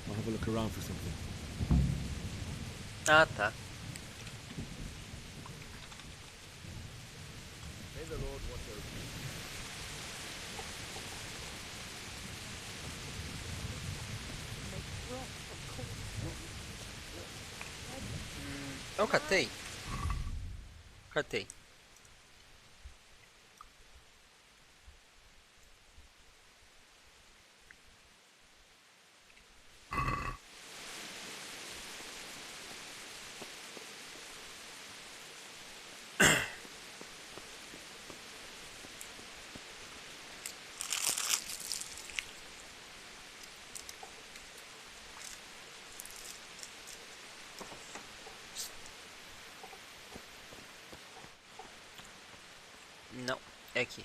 I'll have a look around for something. Ah, tá. May the Lord watch over you. Eu catei. Catei. Não, é aqui.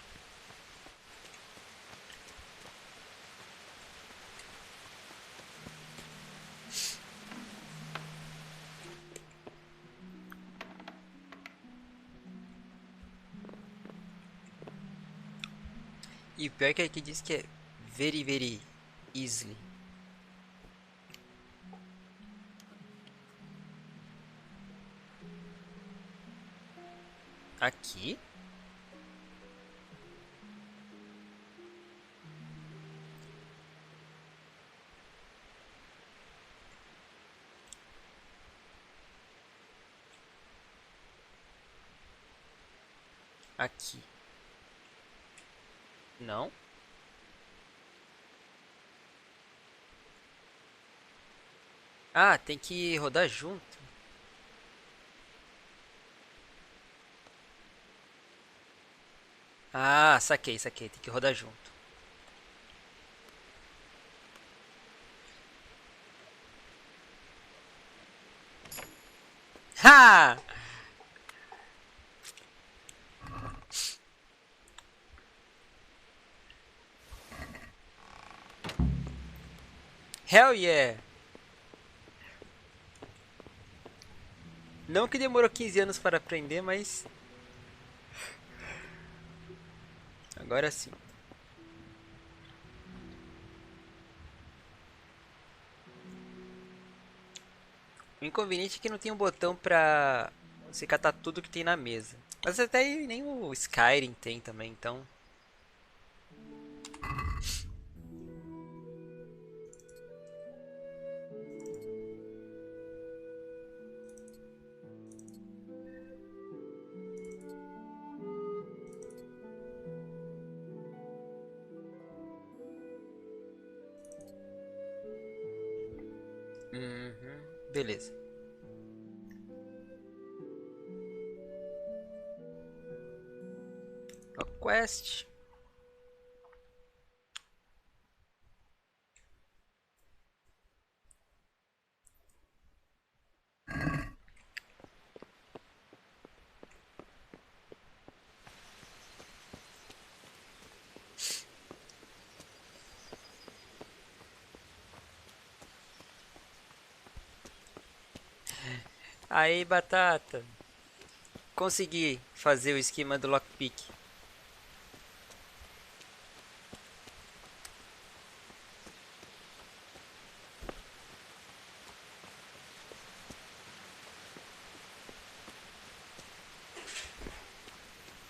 E o pior é que aqui diz que é very, very easily. Aqui? Aqui. Não? Ah, tem que rodar junto. Ah, saquei, saquei. Tem que rodar junto. Ha! Hell yeah! Não que demorou 15 anos para aprender, mas... agora sim. O inconveniente é que não tem um botão pra você catar tudo que tem na mesa. Mas até aí nem o Skyrim tem também, então... Beleza. A quest. Aí, batata. Consegui fazer o esquema do lockpick.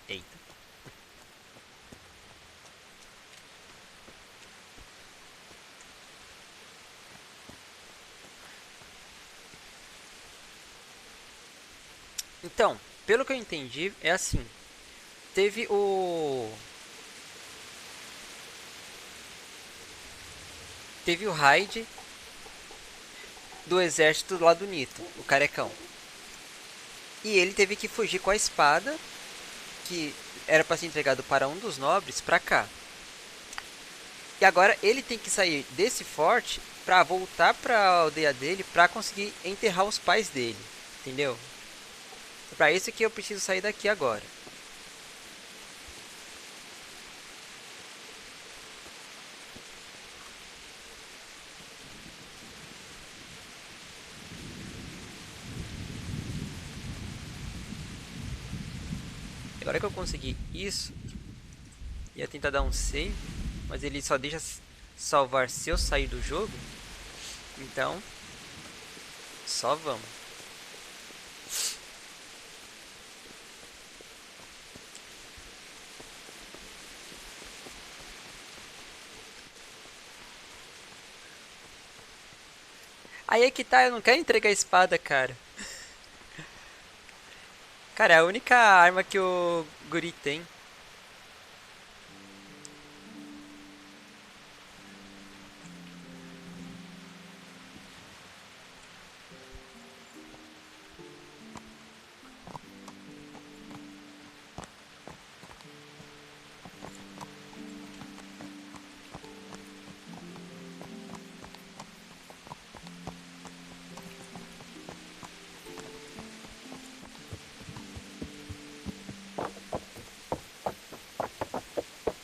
Eita. Então, pelo que eu entendi, é assim. Teve o raid do exército lá do Nito, o carecão. E ele teve que fugir com a espada, que era para ser entregado para um dos nobres, para cá. E agora ele tem que sair desse forte para voltar para a aldeia dele para conseguir enterrar os pais dele, entendeu? É para isso que eu preciso sair daqui agora. Agora que eu consegui isso, ia tentar dar um save, mas ele só deixa salvar se eu sair do jogo. Então, só vamos. Aí é que tá, eu não quero entregar a espada, cara. Cara, é a única arma que o guri tem.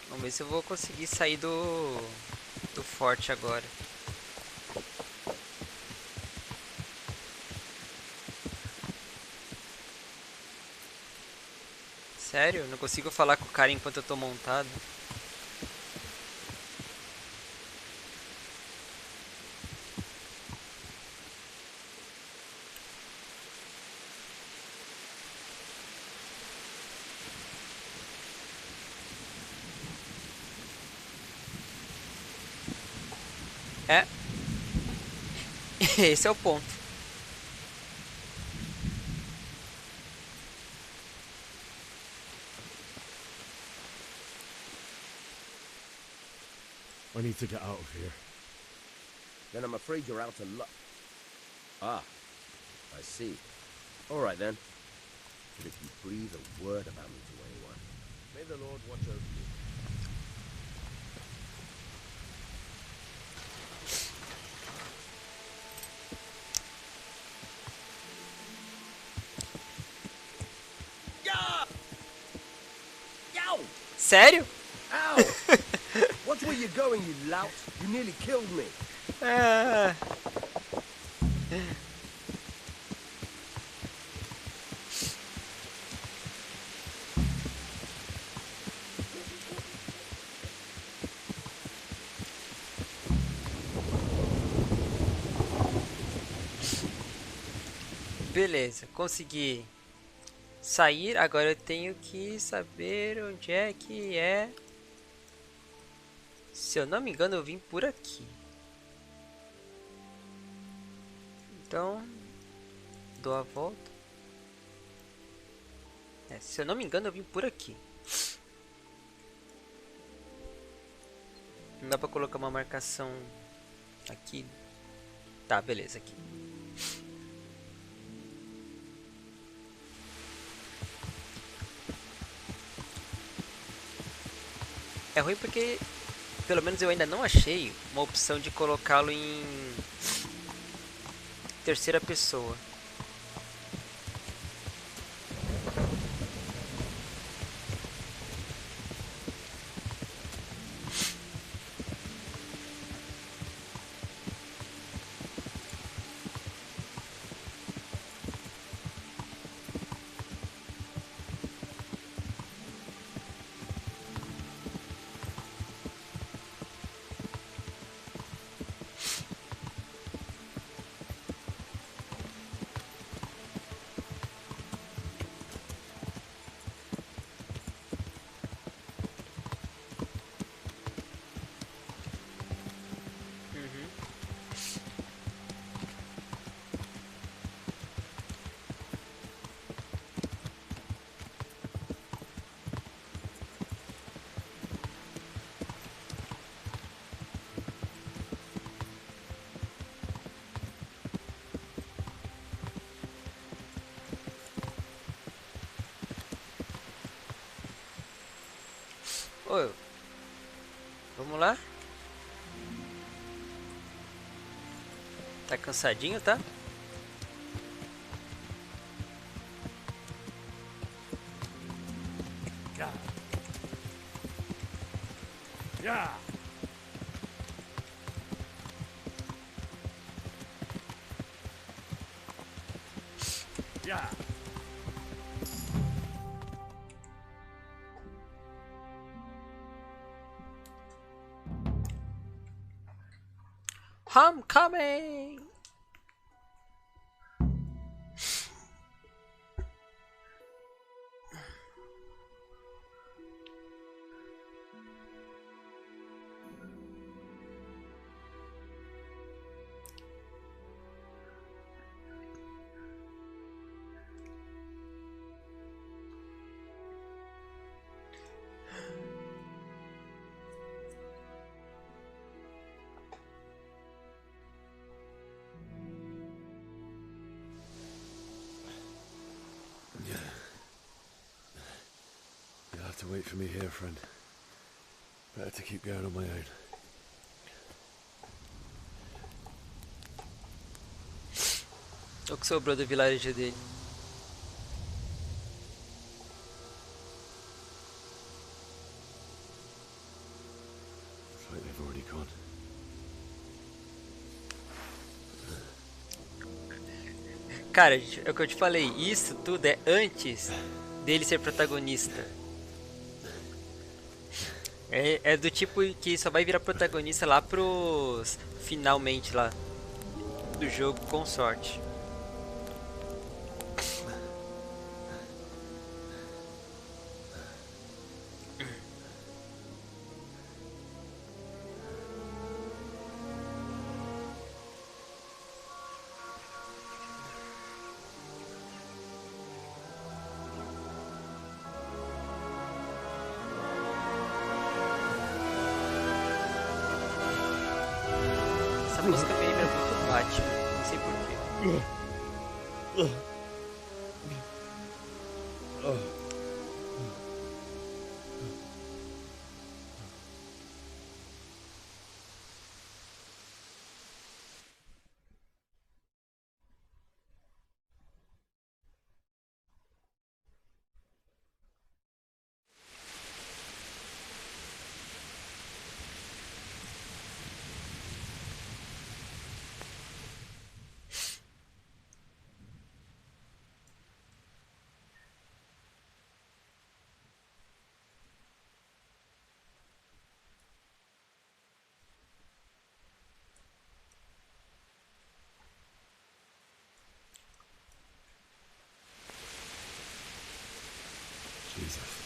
Vamos ver se eu vou conseguir sair do forte agora. Sério? Não consigo falar com o cara enquanto eu tô montado. É. Esse é o ponto. I need to get out of here. Then I'm afraid you're out of luck. Ah, I see. All right then. But if you breathe a word about me to anyone, may the Lord watch over you. Yow! Sério? Ow! Watch where you're going, you lout. You nearly killed me. Ah. Beleza, consegui sair. Agora eu tenho que saber onde é que é. Se eu não me engano, eu vim por aqui. Então, dou a volta. Se eu não me engano, eu vim por aqui. Não dá pra colocar uma marcação aqui. Tá, beleza, aqui. É ruim porque, pelo menos eu ainda não achei uma opção de colocá-lo em terceira pessoa. Oi, vamos lá? Tá cansadinho, tá? Yeah. Yeah. Homecoming! You'll have to wait for me here, friend. Better to keep going on my own. O que sobrou do vilarejo dele? Looks like they've already gone. Cara, é o que eu te falei. Isso tudo é antes dele ser protagonista. É do tipo que só vai virar protagonista lá pros finalmente lá do jogo, com sorte. música me lembra muito Batman, não sei porquê. Jesus.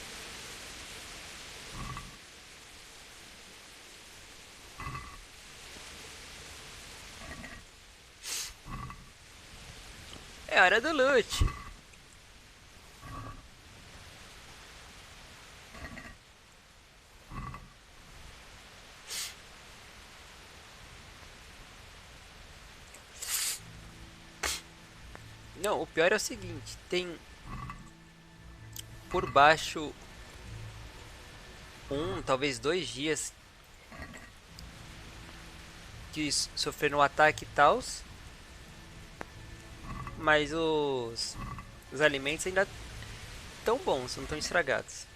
É hora do loot. Não, o pior é o seguinte, tem por baixo talvez 2 dias que sofreram um ataque e tal, mas os alimentos ainda tão bons, não estão estragados.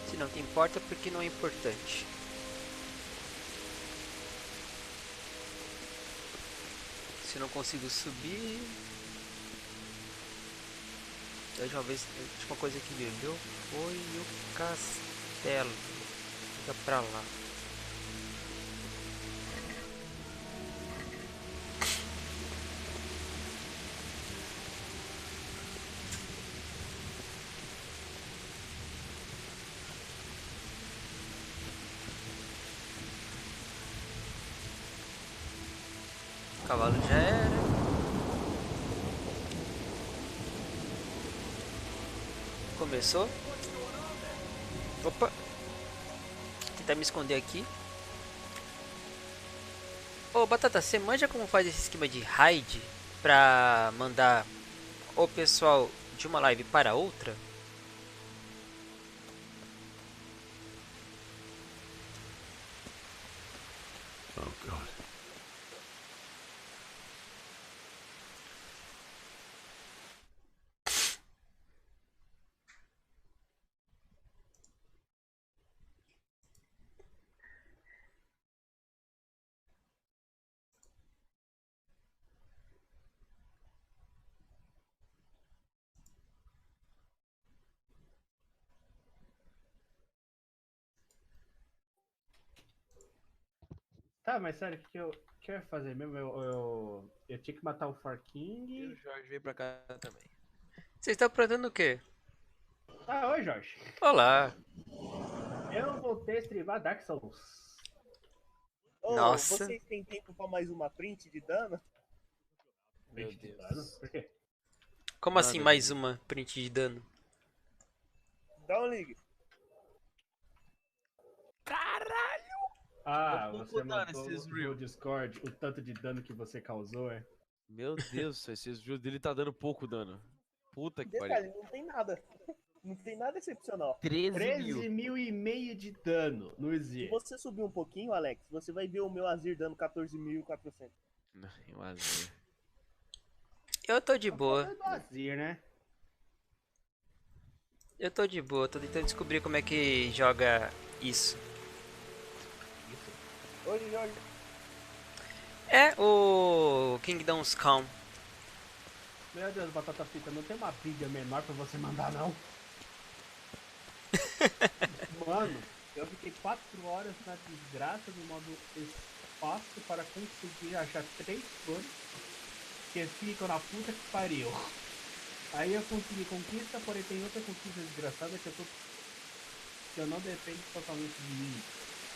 Se não te importa, porque não é importante. Se eu não consigo subir... Da última vez, a última coisa que bebeu foi o castelo. Fica pra lá. O cavalo já era. Começou. Opa. Vou tentar me esconder aqui. Ô Batata, você manja como faz esse esquema de raid pra mandar o pessoal de uma live para outra? Oh God. Tá, mas sério, o que eu ia fazer mesmo? Eu tinha que matar o Farking. E o Jorge veio pra cá também. Você está aprontando o quê? Ah, oi, Jorge. Olá. Eu voltei a streamar Dark Souls. Ô, Nossa. vocês têm tempo pra mais uma print de dano? Print de dano? Por quê? Como assim mais uma print de dano? Dá um ligue. Caralho! Ah, Eu tô você contando mandou esses no reels. Discord o tanto de dano que você causou, é? Meu Deus, esses reels dele tá dando pouco dano. Puta que Detalhe, pariu. não tem nada. Não tem nada excepcional. 13 mil e meio de dano no Se Exir. você subir um pouquinho, Alex, você vai ver o meu Azir dando 14.400. O Azir. Eu tô de boa. Do Azir, né? Eu tô de boa, tô tentando descobrir como é que joga isso. Oi, olha. É o Kingdom's Come. Meu Deus, batata frita, não tem uma pilha menor pra você mandar, não? Mano, eu fiquei 4 horas na desgraça do modo espaço para conseguir achar 3 cores que ficam na puta que pariu. Aí eu consegui conquista, porém tem outra conquista desgraçada que eu não depende totalmente de mim.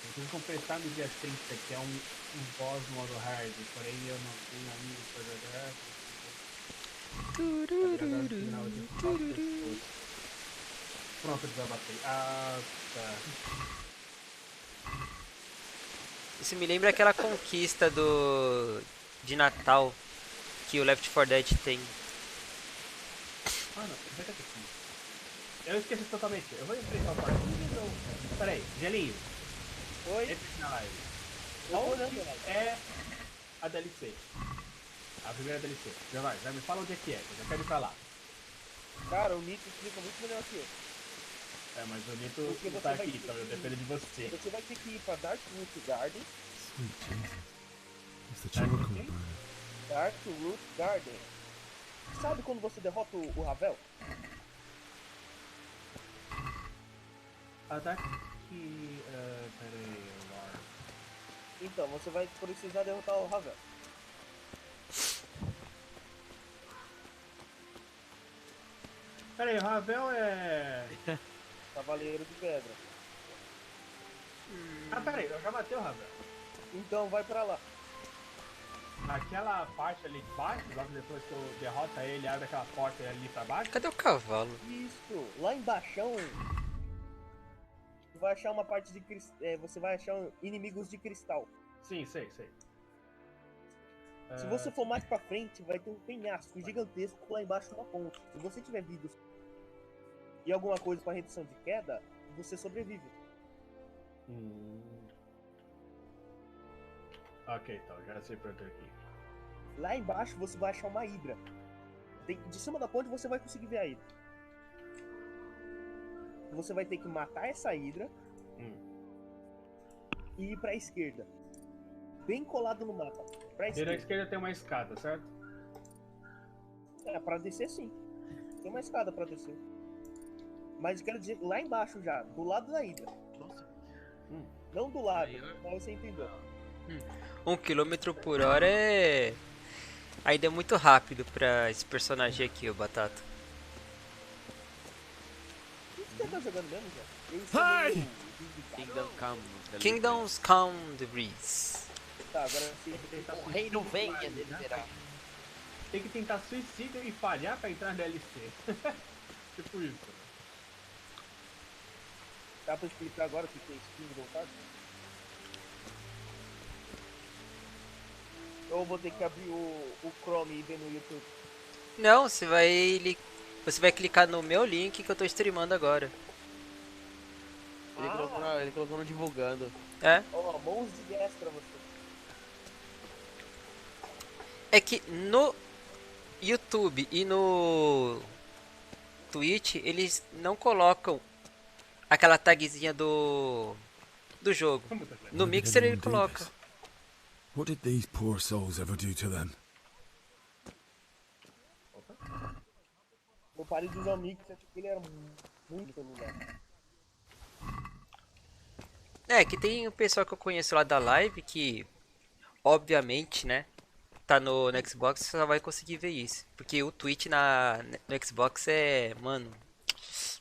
Eu preciso completar no dia 30, que é um boss no modo hard, porém eu não tenho amigos pra jogar. Pronto, desabafei. Ah, tá. Isso me lembra aquela conquista de Natal que o Left 4 Dead tem. Mano, fica aqui. Eu esqueci totalmente. Eu vou enfrentar o parquinho ou... Pera aí, Gelinho. Oi? Entra na live. Eu tô olhando, Onde é a DLC? A primeira DLC. Já me fala onde é que é, eu já quero ir pra lá. Cara, o Nito explica muito melhor que eu. É, mas o Nito Porque não você tá vai aqui, ter então eu que- dependo de você. Você vai ter que ir pra Darkroot Garden. Sweet Jesus. It's the charcoal burner. Darkroot Garden. Sabe quando você derrota o Ravel? A Dark... pera aí, Lord. Então, você vai precisar derrotar o Ravel. Pera aí, o Ravel é... Cavaleiro de Pedra. Ah, pera aí, eu já matei o Ravel. Então vai pra lá. Aquela parte ali de baixo, logo depois que eu derrota ele, abre aquela porta ali pra baixo. Cadê o cavalo? Isso, lá embaixo você vai achar uma parte de você vai achar inimigos de cristal. Sim, sei. Se você for mais pra frente, vai ter um penhasco gigantesco lá embaixo na ponte. Se você tiver vidas e alguma coisa pra redução de queda, você sobrevive. Ok, então, já sei pra onde eu aqui. Lá embaixo você vai achar uma hidra. De cima da ponte você vai conseguir ver a hidra. Você vai ter que matar essa hidra e ir pra esquerda. Bem colado no mapa. Pra Vira esquerda. à esquerda tem uma escada, certo? É, pra descer sim. Tem uma escada pra descer. Mas eu quero dizer, lá embaixo já, do lado da hidra. Não do lado, mas você entendeu. 1 km por hora é... ainda é muito rápido pra esse personagem aqui, o Batata. O que você tá jogando mesmo, já? Kingdom's Come the Breeze. Tá, agora sim. O rei não vem, a desesperado. Tem que tentar suicídio e falhar pra entrar na DLC. Tipo isso. Dá pra explicar agora o que é esse Kingdom Come? Ou eu vou ter que abrir o Chrome e ver no YouTube? Não, você vai clicar no meu link que eu tô streamando agora. Ele colocou no divulgando. É? Ó, mãos de guess pra você. É que no YouTube e no Twitch eles não colocam aquela tagzinha do jogo. No Mixer ele coloca. What did these poor souls ever do to them? Eu parei de usar o Mixer porque ele era muito celular. É, que tem o pessoal que eu conheço lá da live que, obviamente, né, tá no Xbox, você só vai conseguir ver isso. Porque o Twitch no Xbox é, mano,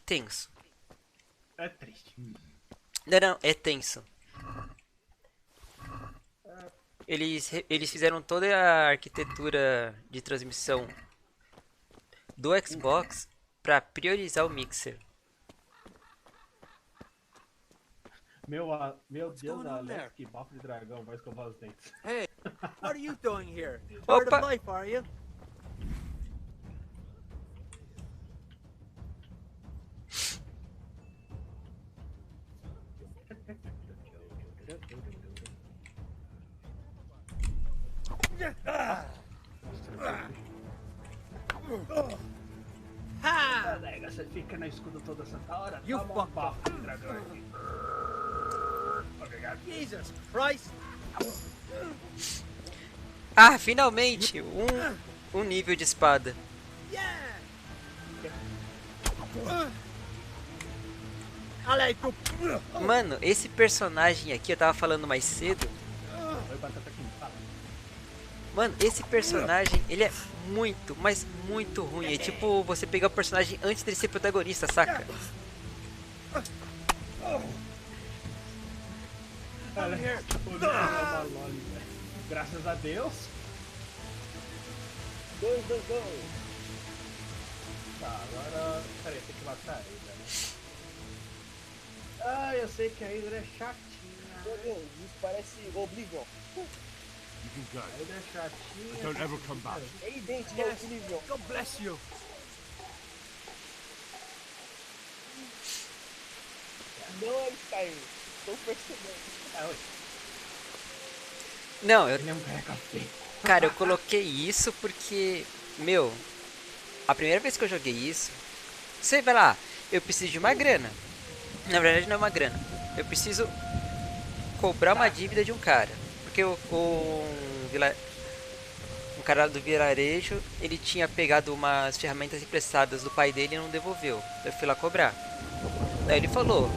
tenso. É triste. Não, é tenso. Eles fizeram toda a arquitetura de transmissão do Xbox pra priorizar o Mixer. Meu Deus, Alex, que bafo de dragão, vai escovar os dentes. Hey, what are you doing here? Part of life, are you? Ha! Nega, você fica no escudo toda santa hora. You Toma um fucked bafo de dragão aqui. Obrigado. Jesus Christ! Ah, finalmente! Um nível de espada. Mano, esse personagem aqui, eu tava falando mais cedo. Mano, esse personagem, ele é muito, mas muito ruim. É tipo você pegar o personagem antes dele ser protagonista, saca? Graças a Deus. 2. Tá, agora. Peraí, tem que matar ele, né? Ah, eu sei que a Hydra é chatinha. Meu Deus, isso parece Oblivion. You can go. A Hydra é chatinha. Don't ever come back. É idêntico ao Oblivion. God bless you. Não é Skyrim. Tô percebendo. Não, Ele é um café. Cara, eu coloquei isso porque, meu, a primeira vez que eu joguei isso, você vai lá, eu preciso de uma grana. Na verdade não é uma grana. Eu preciso cobrar uma dívida de um cara. Porque um cara do vilarejo, ele tinha pegado umas ferramentas emprestadas do pai dele e não devolveu. Eu fui lá cobrar. Daí ele falou.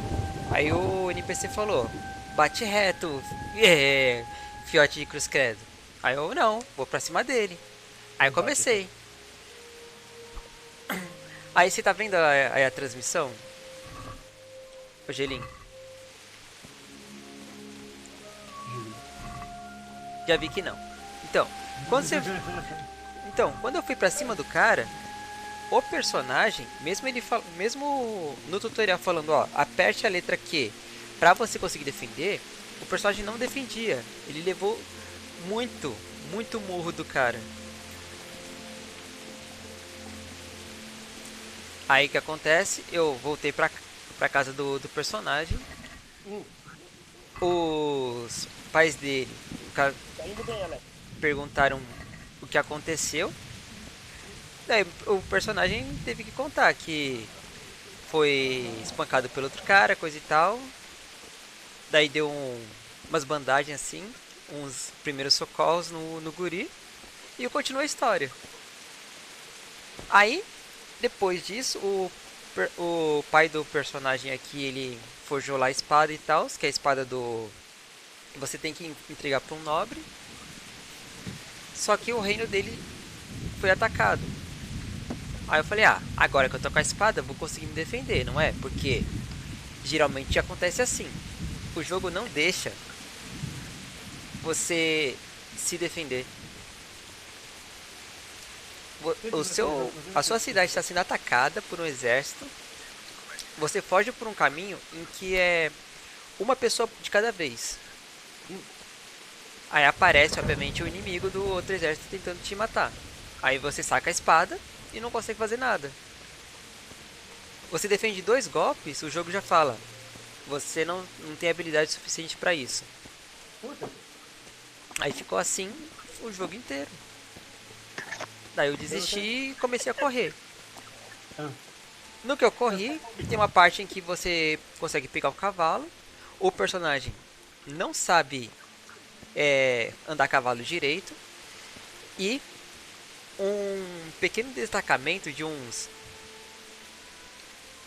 Aí o NPC falou, bate reto, fiote de cruz credo. Aí eu não, vou pra cima dele. Aí eu comecei. Aí você tá vendo a transmissão? Ô Gelinho. Já vi que não. Então, quando eu fui pra cima do cara, o personagem, mesmo no tutorial falando, ó, aperte a letra Q pra você conseguir defender, o personagem não defendia. Ele levou muito murro do cara. Aí o que acontece? Eu voltei pra casa do personagem. Os pais dele perguntaram o que aconteceu. Daí o personagem teve que contar que foi espancado pelo outro cara, coisa e tal. Daí deu umas bandagens assim, uns primeiros socorros no guri. E eu continuo a história. Aí, depois disso, o pai do personagem aqui, ele forjou lá a espada e tal, que é a espada do... você tem que entregar para um nobre. Só que o reino dele foi atacado. Aí eu falei, agora que eu tô com a espada, eu vou conseguir me defender, não é? Porque geralmente acontece assim. O jogo não deixa você se defender. A sua cidade está sendo atacada por um exército. Você foge por um caminho em que é uma pessoa de cada vez. Aí aparece, obviamente, o inimigo do outro exército tentando te matar. Aí você saca a espada e não consegue fazer nada. Você defende 2 golpes, o jogo já fala: você não tem habilidade suficiente para isso. Aí ficou assim o jogo inteiro. Daí eu desisti e comecei a correr. No que eu corri, tem uma parte em que você consegue pegar o cavalo. O personagem não sabe andar a cavalo direito. E um pequeno destacamento de uns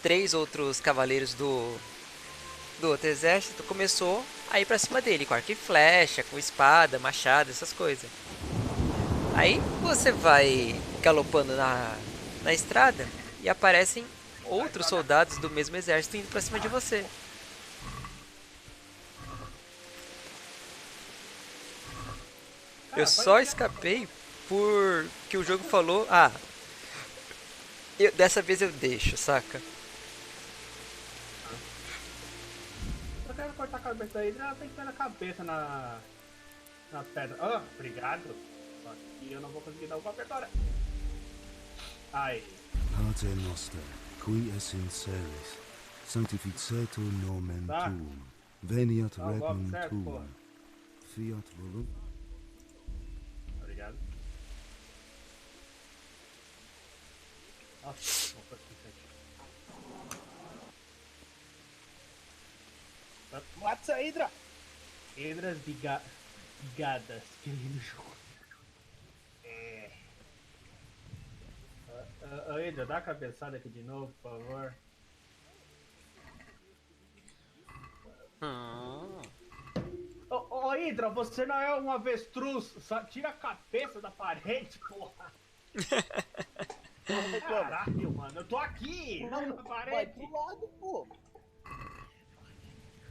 3 outros cavaleiros do outro exército começou a ir pra cima dele, com arco e flecha, com espada, machado, essas coisas. Aí você vai galopando na estrada e aparecem outros soldados do mesmo exército indo pra cima de você. Eu só escapei porque o jogo falou, dessa vez eu deixo, saca? Eu quero cortar a cabeça da Hydra, ela tem que ter a cabeça na pedra. Obrigado. Só que eu não vou conseguir dar o golpe agora. Ai. Pater noster, qui es in celis, sanctificetur nomen tuum, veniat regnum tuum, fiat voluntas. Obrigado. Nossa. Mata essa Hidra! Hidras bigadas, que lindo jogo. É. Hidra, dá a cabeçada aqui de novo, por favor. Ô, Hidra, você não é um avestruz. Só tira a cabeça da parede, porra. Caralho, mano, eu tô aqui, não na parede. Vai pro lado, pô.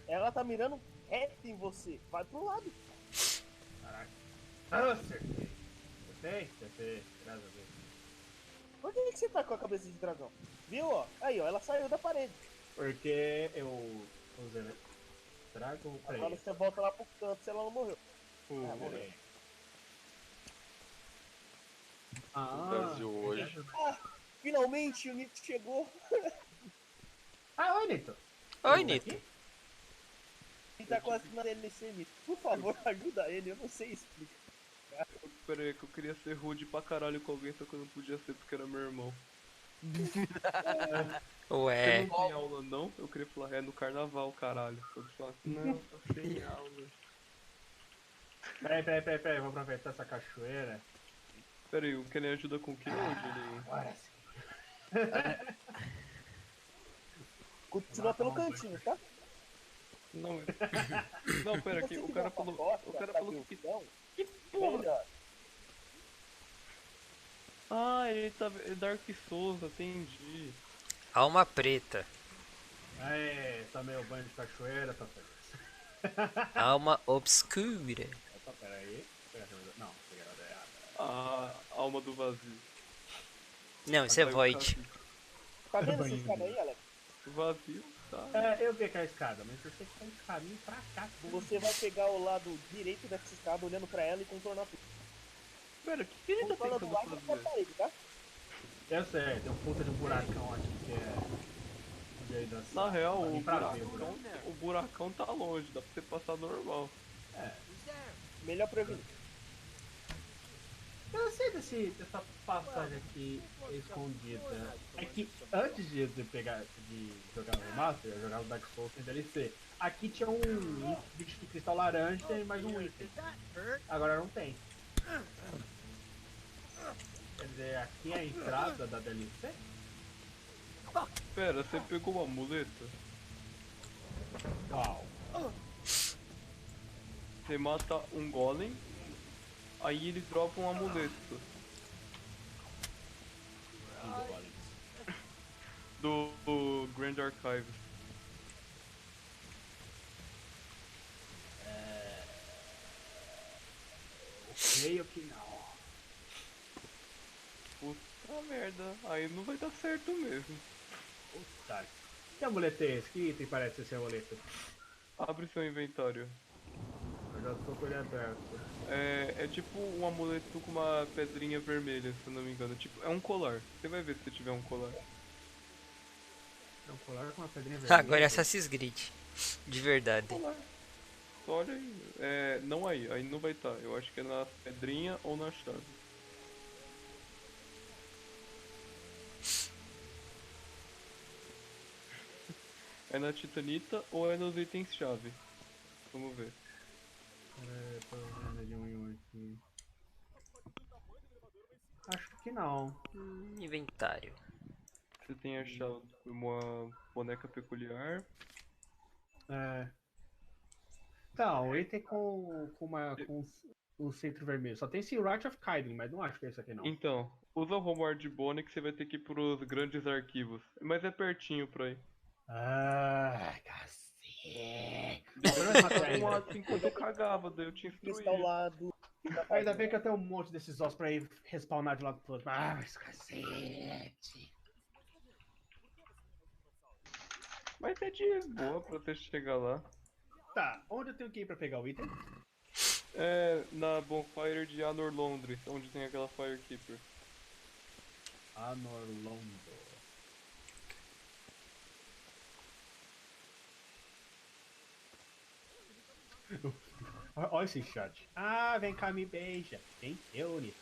Ela tá mirando reto em você. Vai pro lado. Caraca. Ah, acertei. Acertei. Graças a Deus. Por que você tá com a cabeça de dragão? Viu, ó? Aí, ó, ela saiu da parede. Porque eu usei, né? Dragon. Agora você volta lá pro canto se ela não morreu. Morreu. Hoje. Finalmente o Nito chegou. Oi, Nito. Oi, Nito. Ele tá quase na DLC, Nito. Por favor, ajuda ele, eu não sei explicar. Pera aí, que eu queria ser rude pra caralho com alguém, só que eu não podia ser porque era meu irmão. Ué. Você não tem aula não? Eu queria falar, é no carnaval, caralho. Eu falar, não, tá sem aula. Peraí, vou aproveitar essa cachoeira. Pera aí, o Kenny ajuda com o que hoje? Ele... Agora sim. Continua pelo cantinho, tá? Não, não, pera aqui, o cara falou que... Que porra! Ah, ele tá... Dark Souls, entendi. Alma preta. Tá meio banho de cachoeira, tá feliz. Alma obscura. Opa, peraí. Não, peguei a errada. A alma do vazio. Não, isso é void. Tá vendo essa escada aí, Alex? Vazio, tá. Eu vi que é a escada, mas você tem um caminho pra cá. Você vai pegar o lado direito dessa escada, olhando pra ela e contornar tudo. Pera, o que ele tá tentando fazer? Parede, tá? Eu sei, tem um puta de um buracão aqui que é... Na real, o buracão tá longe, dá pra você passar normal. Melhor prevenir. Eu sei dessa passagem aqui escondida. É que antes de jogar o Remaster, eu jogava o Dark Souls sem DLC. Aqui tinha um bicho de cristal laranja e mais um item. Agora não tem. Quer dizer, aqui é a entrada da DLC? Pera, você pegou o amuleto? Qual? Você mata um golem, aí ele dropa um amuleto. Do Grand Archive. Creio que não. Puta merda, aí não vai dar certo mesmo. Puta. Que amuleto é esse? Que item parece esse amuleto? Abre seu inventário. Eu já tô com ele aberto. É tipo um amuleto com uma pedrinha vermelha, se eu não me engano. Tipo, é um colar. Você vai ver se você tiver um colar. É um colar com uma pedrinha vermelha? Agora é Assassin's Creed. De verdade. Colar. Só olha aí. Não aí não vai estar. Eu acho que é na pedrinha ou na chave. É na titanita ou é nos itens chave? Vamos ver. Tô vendo de um aqui. Acho que não. Inventário. Você tem achado uma boneca peculiar. Então, o item com o centro vermelho. Só tem esse Right of Kyden, mas não acho que é esse aqui não. Então, usa o Homeward Bone que você vai ter que ir pros grandes arquivos. Mas é pertinho pra ir. Cacete. Um ato enquanto eu cagava, daí eu te instruí. Ainda bem que eu tenho um monte desses ossos pra ir respawnar de lado pro outro. Mas cacete. Mas é de boa pra você chegar lá. Tá, onde eu tenho que ir pra pegar o item? É na Bonfire de Anor Londres, onde tem aquela Firekeeper. Anor Londo. Olha esse chat. Vem cá, me beija. Vem eu, Nito.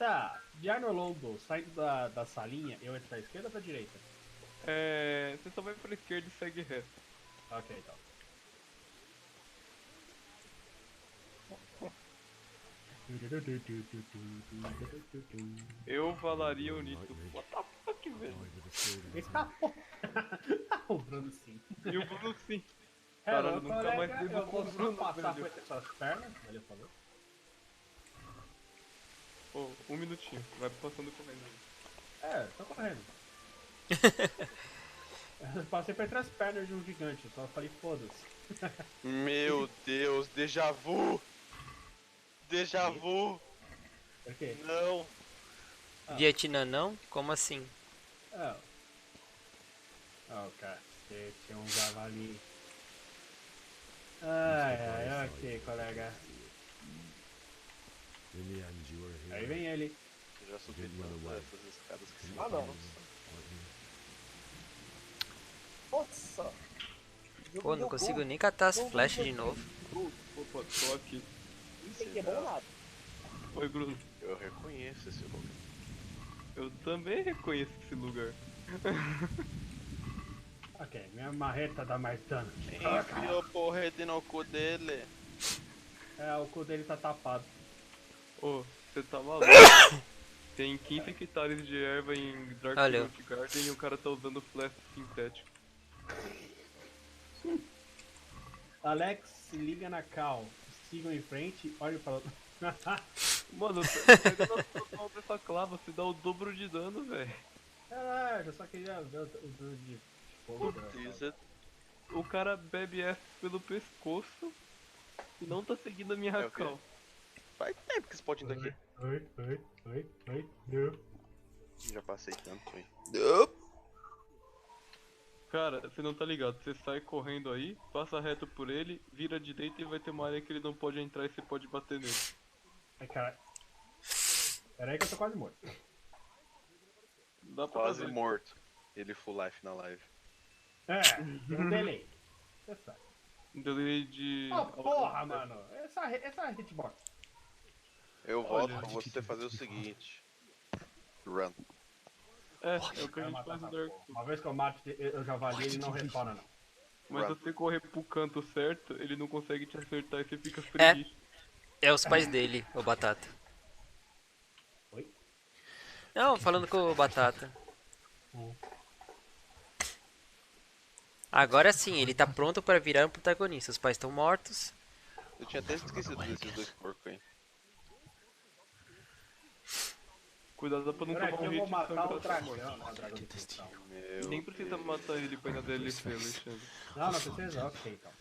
Tá, de Arnolondo, saindo da salinha, eu entro pra esquerda ou pra direita? Você só vai pra esquerda e segue reto. Ok, então. Eu falaria o Nito. What the fuck, velho? Escapou. O Bruno sim. E o Bruno sim. Caralho, nunca mais devo eu com o vou Bruno, passar por velho. entre suas pernas, ele falou. Ô, um minutinho, vai passando correndo. Tô correndo. Eu passei por entre as pernas de um gigante, só falei foda-se. Meu Deus, déjà vu! Déjà vu! Por quê? Não! Vietnã não? Como assim? Cacete, é um javali. Ai, ok, colega. Aí vem ele. Eu já subi essas escadas que se Não. Nossa! Pô, não consigo nem catar as flechas de novo. Opa, tô aqui. Isso aqui é bom nada. Oi, Bruno. Eu reconheço esse lugar. Eu também reconheço esse lugar. Ok, minha marreta dá mais dano. Enfiou porrete no cu dele. O cu dele tá tapado. Ô, você tá maluco? Tem 15 hectares de erva em Dark Root Garden e o cara tá usando flash sintético. Alex, se liga na cal. Sigam em frente, olhem pra... Mano, pega na sua dessa clava, você dá o dobro de dano, velho. Caralho, eu só queria ver o dano de fogo. O cara bebe essa pelo pescoço e não tá seguindo a minha cal. Faz tempo que esse potinho tá aqui. Oi. Já passei tanto, hein. Cara, você não tá ligado, você sai correndo aí, passa reto por ele, vira à direita e vai ter uma área que ele não pode entrar e você pode bater nele. Ai, caralho. Pera aí que eu tô quase morto. Dá pra Quase fazer. morto. Ele full life na live. Um delay. Você sabe. Delay de... Porra, mano. Essa hitbox. Eu volto pra você fazer o seguinte. Run. É o que a gente faz no Dark. Uma vez que eu mato, eu já valei, ele não respawna não. Mas se você correr pro canto certo, ele não consegue te acertar e você fica feliz. É os pais dele, o Batata. Oi? Não, falando com o Batata. Agora sim, ele tá pronto para virar um protagonista. Os pais estão mortos. Eu tinha até esquecido desses dois porcos aí. Cuidado pra não Agora tomar um aqui eu hit vou de matar o sangue. dragão de cristal. Nem precisa matar ele pra ir na DLC, Alexandre. Não precisa, ok então.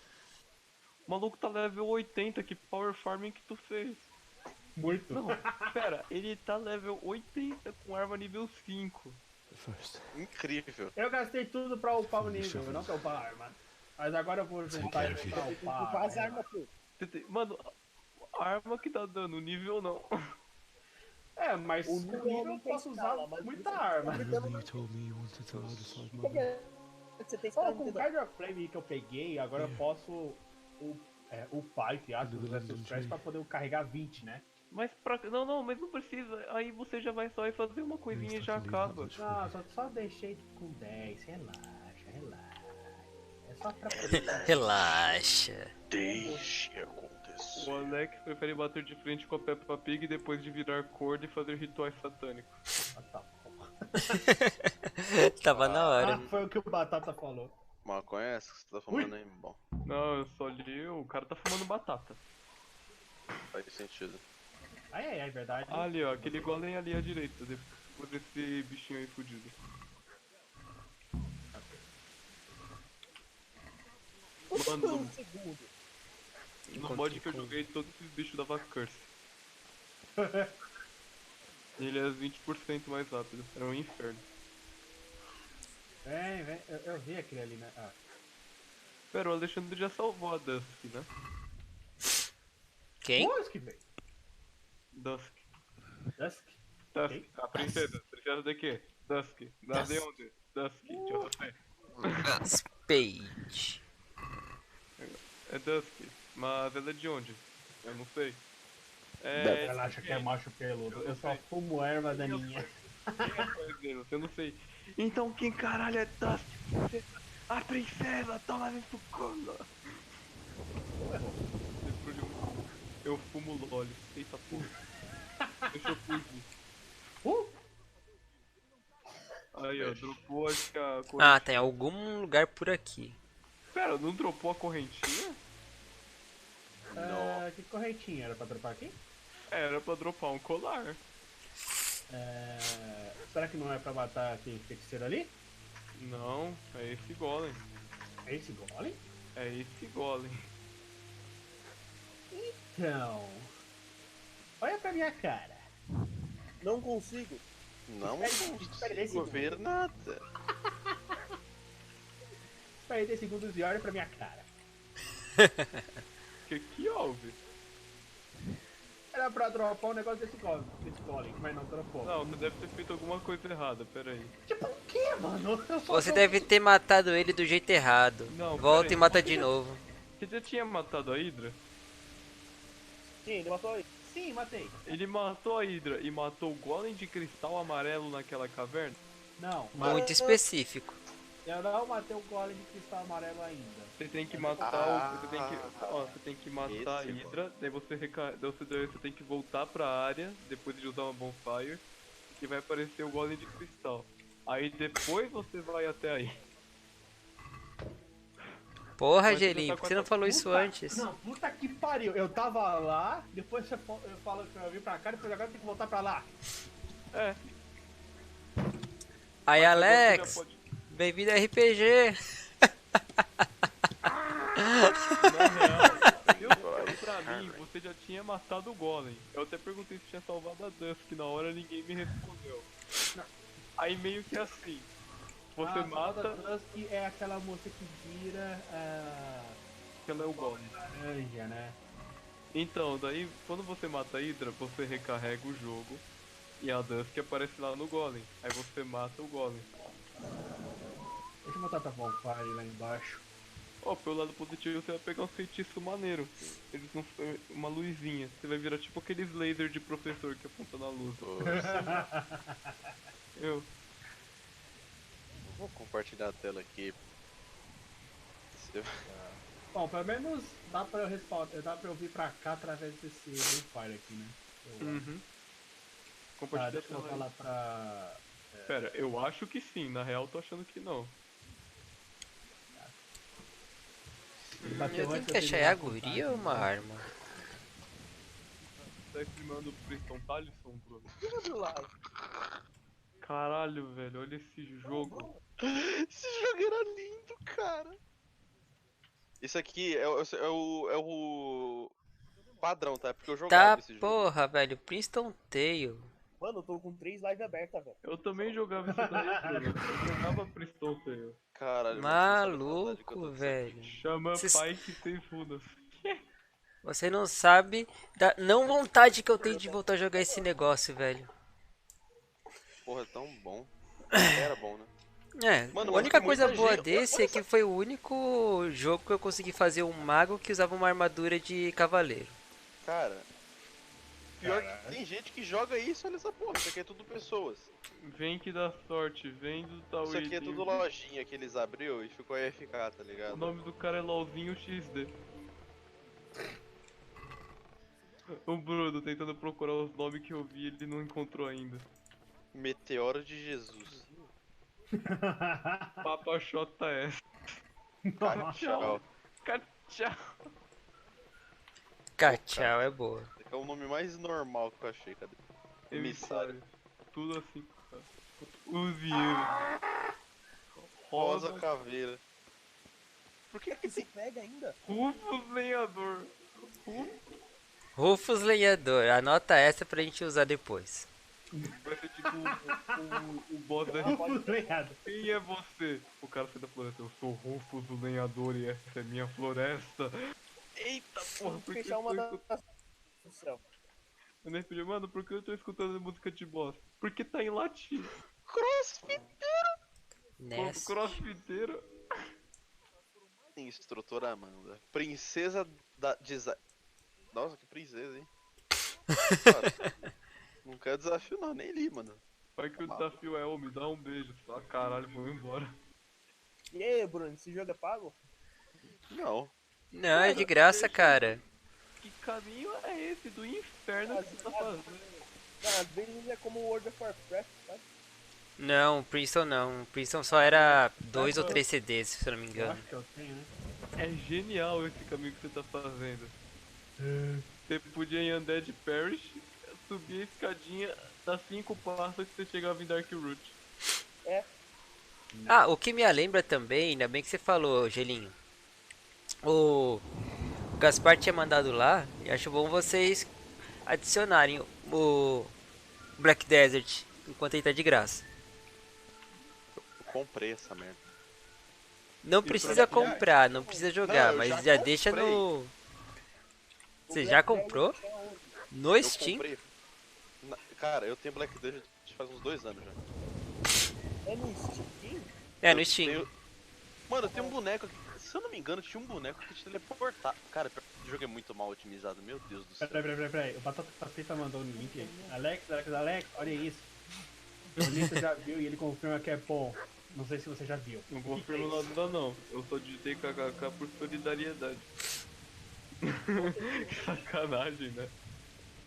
O maluco tá level 80, que power farming que tu fez? Muito. Não, pera, ele tá level 80 com arma nível 5. Incrível. Eu gastei tudo pra upar o nível, não pra upar a arma. Mas agora eu vou juntar e pra upar as armas, pô. Mano, a arma que tá dando, o nível não. Mas o nível eu posso usar muita arma. Você tem Só com o Guardian Flame que eu peguei, agora eu posso upar, entre aspas, usar seus trash pra poder carregar 20, né? Mas mas não precisa. Aí você já vai só ir fazer uma coisinha e já acaba. Não, só deixei com 10, relaxa. É só pra... Relaxa. Deixe acontecer. O Alex prefere bater de frente com a Peppa Pig depois de virar corda e fazer rituais satânicos. Tava na hora. Foi o que o Batata falou. Maconha é essa que você tá fumando aí? Bom. Não, eu só li, o cara tá fumando batata. Faz sentido. É verdade. Ali, ó, aquele golem ali à direita, depois desse bichinho aí fudido. Mano, no mod que eu joguei, todos esses bichos davam curse. Ele é 20% mais rápido, era um inferno. Vem, eu vi aquele ali, né? Pera, o Alexandre já salvou a Dusk, né? Quem? Dusk, velho. Dusk. Quem? A princesa. Princesa de quê? Dusk. Da de onde? Dusk, eu não sei. Spade. É Dusk. Mas ela é de onde? Eu não sei. Ela acha que é macho peludo. Eu só fumo erva daninha. Eu não sei. Então quem caralho é Dust? A princesa, toma nesse colo. Eu fumo LOL. Eita porra. Deixa eu fugir. Aí, ó, dropou acho que a correntinha. Ah, tem algum lugar por aqui. Pera, não dropou a correntinha? Que correntinha? Era pra dropar aqui? Era pra dropar um colar. Será que não é pra matar aquele feiticeiro ali? Não, é esse golem. É esse golem? É esse golem. Então... Olha pra minha cara. Não consigo. Não consigo ver nada. Espera aí 10 segundos e olha pra minha cara. Que houve? Era pra dropar um negócio desse golem, mas não dropou. Não, você deve ter feito alguma coisa errada, pera aí. Tipo o que, mano? Você deve ter matado ele do jeito errado. Não, volta e mata de novo. Você já tinha matado a Hydra? Sim, ele matou aí. Sim, matei. Ele matou a Hydra e matou o golem de cristal amarelo naquela caverna? Não. Muito específico. Eu não matei o golem de cristal amarelo ainda. Você tem que matar você tem que matar a Hydra, daí você tem que voltar pra área, depois de usar uma bonfire, e vai aparecer o golem de cristal. Aí depois você vai até aí. Porra, Gelinho, por que você não falou isso antes? Não, puta que pariu. Eu tava lá, depois você falou que eu vim pra cá, depois agora tem que voltar pra lá. É. Aí, Alex, bem-vindo a RPG. Na real, pra mim, você já tinha matado o golem. Eu até perguntei se tinha salvado a Dusk, na hora ninguém me respondeu. Aí meio que assim, você mata... A Dusk é aquela moça que vira... Que ela é o golem. Laranja, né? Então, daí quando você mata a Hydra, você recarrega o jogo e a Dusk aparece lá no golem. Aí você mata o golem. Deixa eu botar tua bonfire lá embaixo. Ó, pelo lado positivo você vai pegar um feitiço maneiro. Eles não uma luzinha. Você vai virar tipo aqueles lasers de professor que aponta na luz. Eu. Vou compartilhar a tela aqui. Bom, pelo menos dá pra eu vir pra cá através desse bonfire aqui, né? Compartilha deixa eu falar pra... Pera, eu acho que sim, na real tô achando que não. Eu tenho que achar a guria ou uma arma? Tá streamando o Priston Talisson, Bruno? Caralho, velho, olha esse jogo. Esse jogo era lindo, cara. Isso aqui é o padrão, tá? Porque eu jogava esse jogo. Porra, velho, Princeton Tale. Mano, eu tô com 3 lives abertas, velho. Eu também jogava isso daí, Bruno. Eu jogava Priston Tale. Caralho, maluco, velho. Chama Pike sem runas. Você não sabe da não vontade que eu tenho de voltar a jogar esse negócio, velho. Porra, é tão bom. Era bom, né? Mano, a única coisa boa desse é que foi o único jogo que eu consegui fazer um mago que usava uma armadura de cavaleiro. Cara, pior que tem gente que joga isso, olha essa porra, isso aqui é tudo pessoas. Vem que dá sorte, vem do tal. Isso aqui é tudo lojinha que eles abriu e ficou AFK, tá ligado? O nome do cara é LOLzinho XD. O Bruno tentando procurar os nomes que eu vi, ele não encontrou ainda. Meteoro de Jesus. Papa JS. Cachau. Cachau. Cachau é boa. É o nome mais normal que eu achei, cadê? Emissário. Tudo assim. Uzieiro. Rosa Caveira. Por que você pega ainda? Rufus Lenhador. Rufus Lenhador. Anota essa pra gente usar depois. Vai ser tipo o boss da Rufus Lenhador. Quem é você? O cara sai da floresta. Eu sou Rufus o Lenhador e essa é minha floresta. Eita porra, por que eu tô escutando... Mano, por que eu tô escutando música de boss? Porque tá em latim. Crossfiteiro! Crossfiteiro. Instrutora Amanda. Princesa da design. Nossa, que princesa, hein? Não quero desafio não, nem li, mano. Vai que o desafio é, me dá um beijo. Só caralho, vou embora. E aí, Bruno, esse jogo é pago? Não. Não, é de graça, cara. Que caminho é esse do inferno que você tá fazendo? Às vezes é como o World of Warcraft, sabe? Não, Princeton não. Princeton só era 2 ou 3 CDs, se eu não me engano. Acho que eu tenho, né? É genial esse caminho que você tá fazendo. Você podia ir em Undead Parish, subir a escadinha, dar 5 passos que você chegava em Darkroot. É. Ah, o que me lembra também, ainda bem que você falou, Gelinho. O Gaspar tinha mandado lá, e acho bom vocês adicionarem o Black Desert enquanto ele tá de graça. Eu comprei essa merda. Não precisa comprar, não precisa jogar, mas já deixa no... Você já comprou? No Steam? Comprei. Cara, eu tenho Black Desert faz uns 2 anos já. É no Steam? É, no Steam. Mano, tem um boneco aqui. Se eu não me engano, tinha um boneco que te teleportar. Cara, o jogo é muito mal otimizado, meu Deus do céu. Peraí. O Batata Frita mandou um link aí. Alex, olha isso. O Lito já viu e ele confirma que é bom. Não sei se você já viu. Não confirmo nada não. Eu só digitei kkk por solidariedade. Sacanagem, né?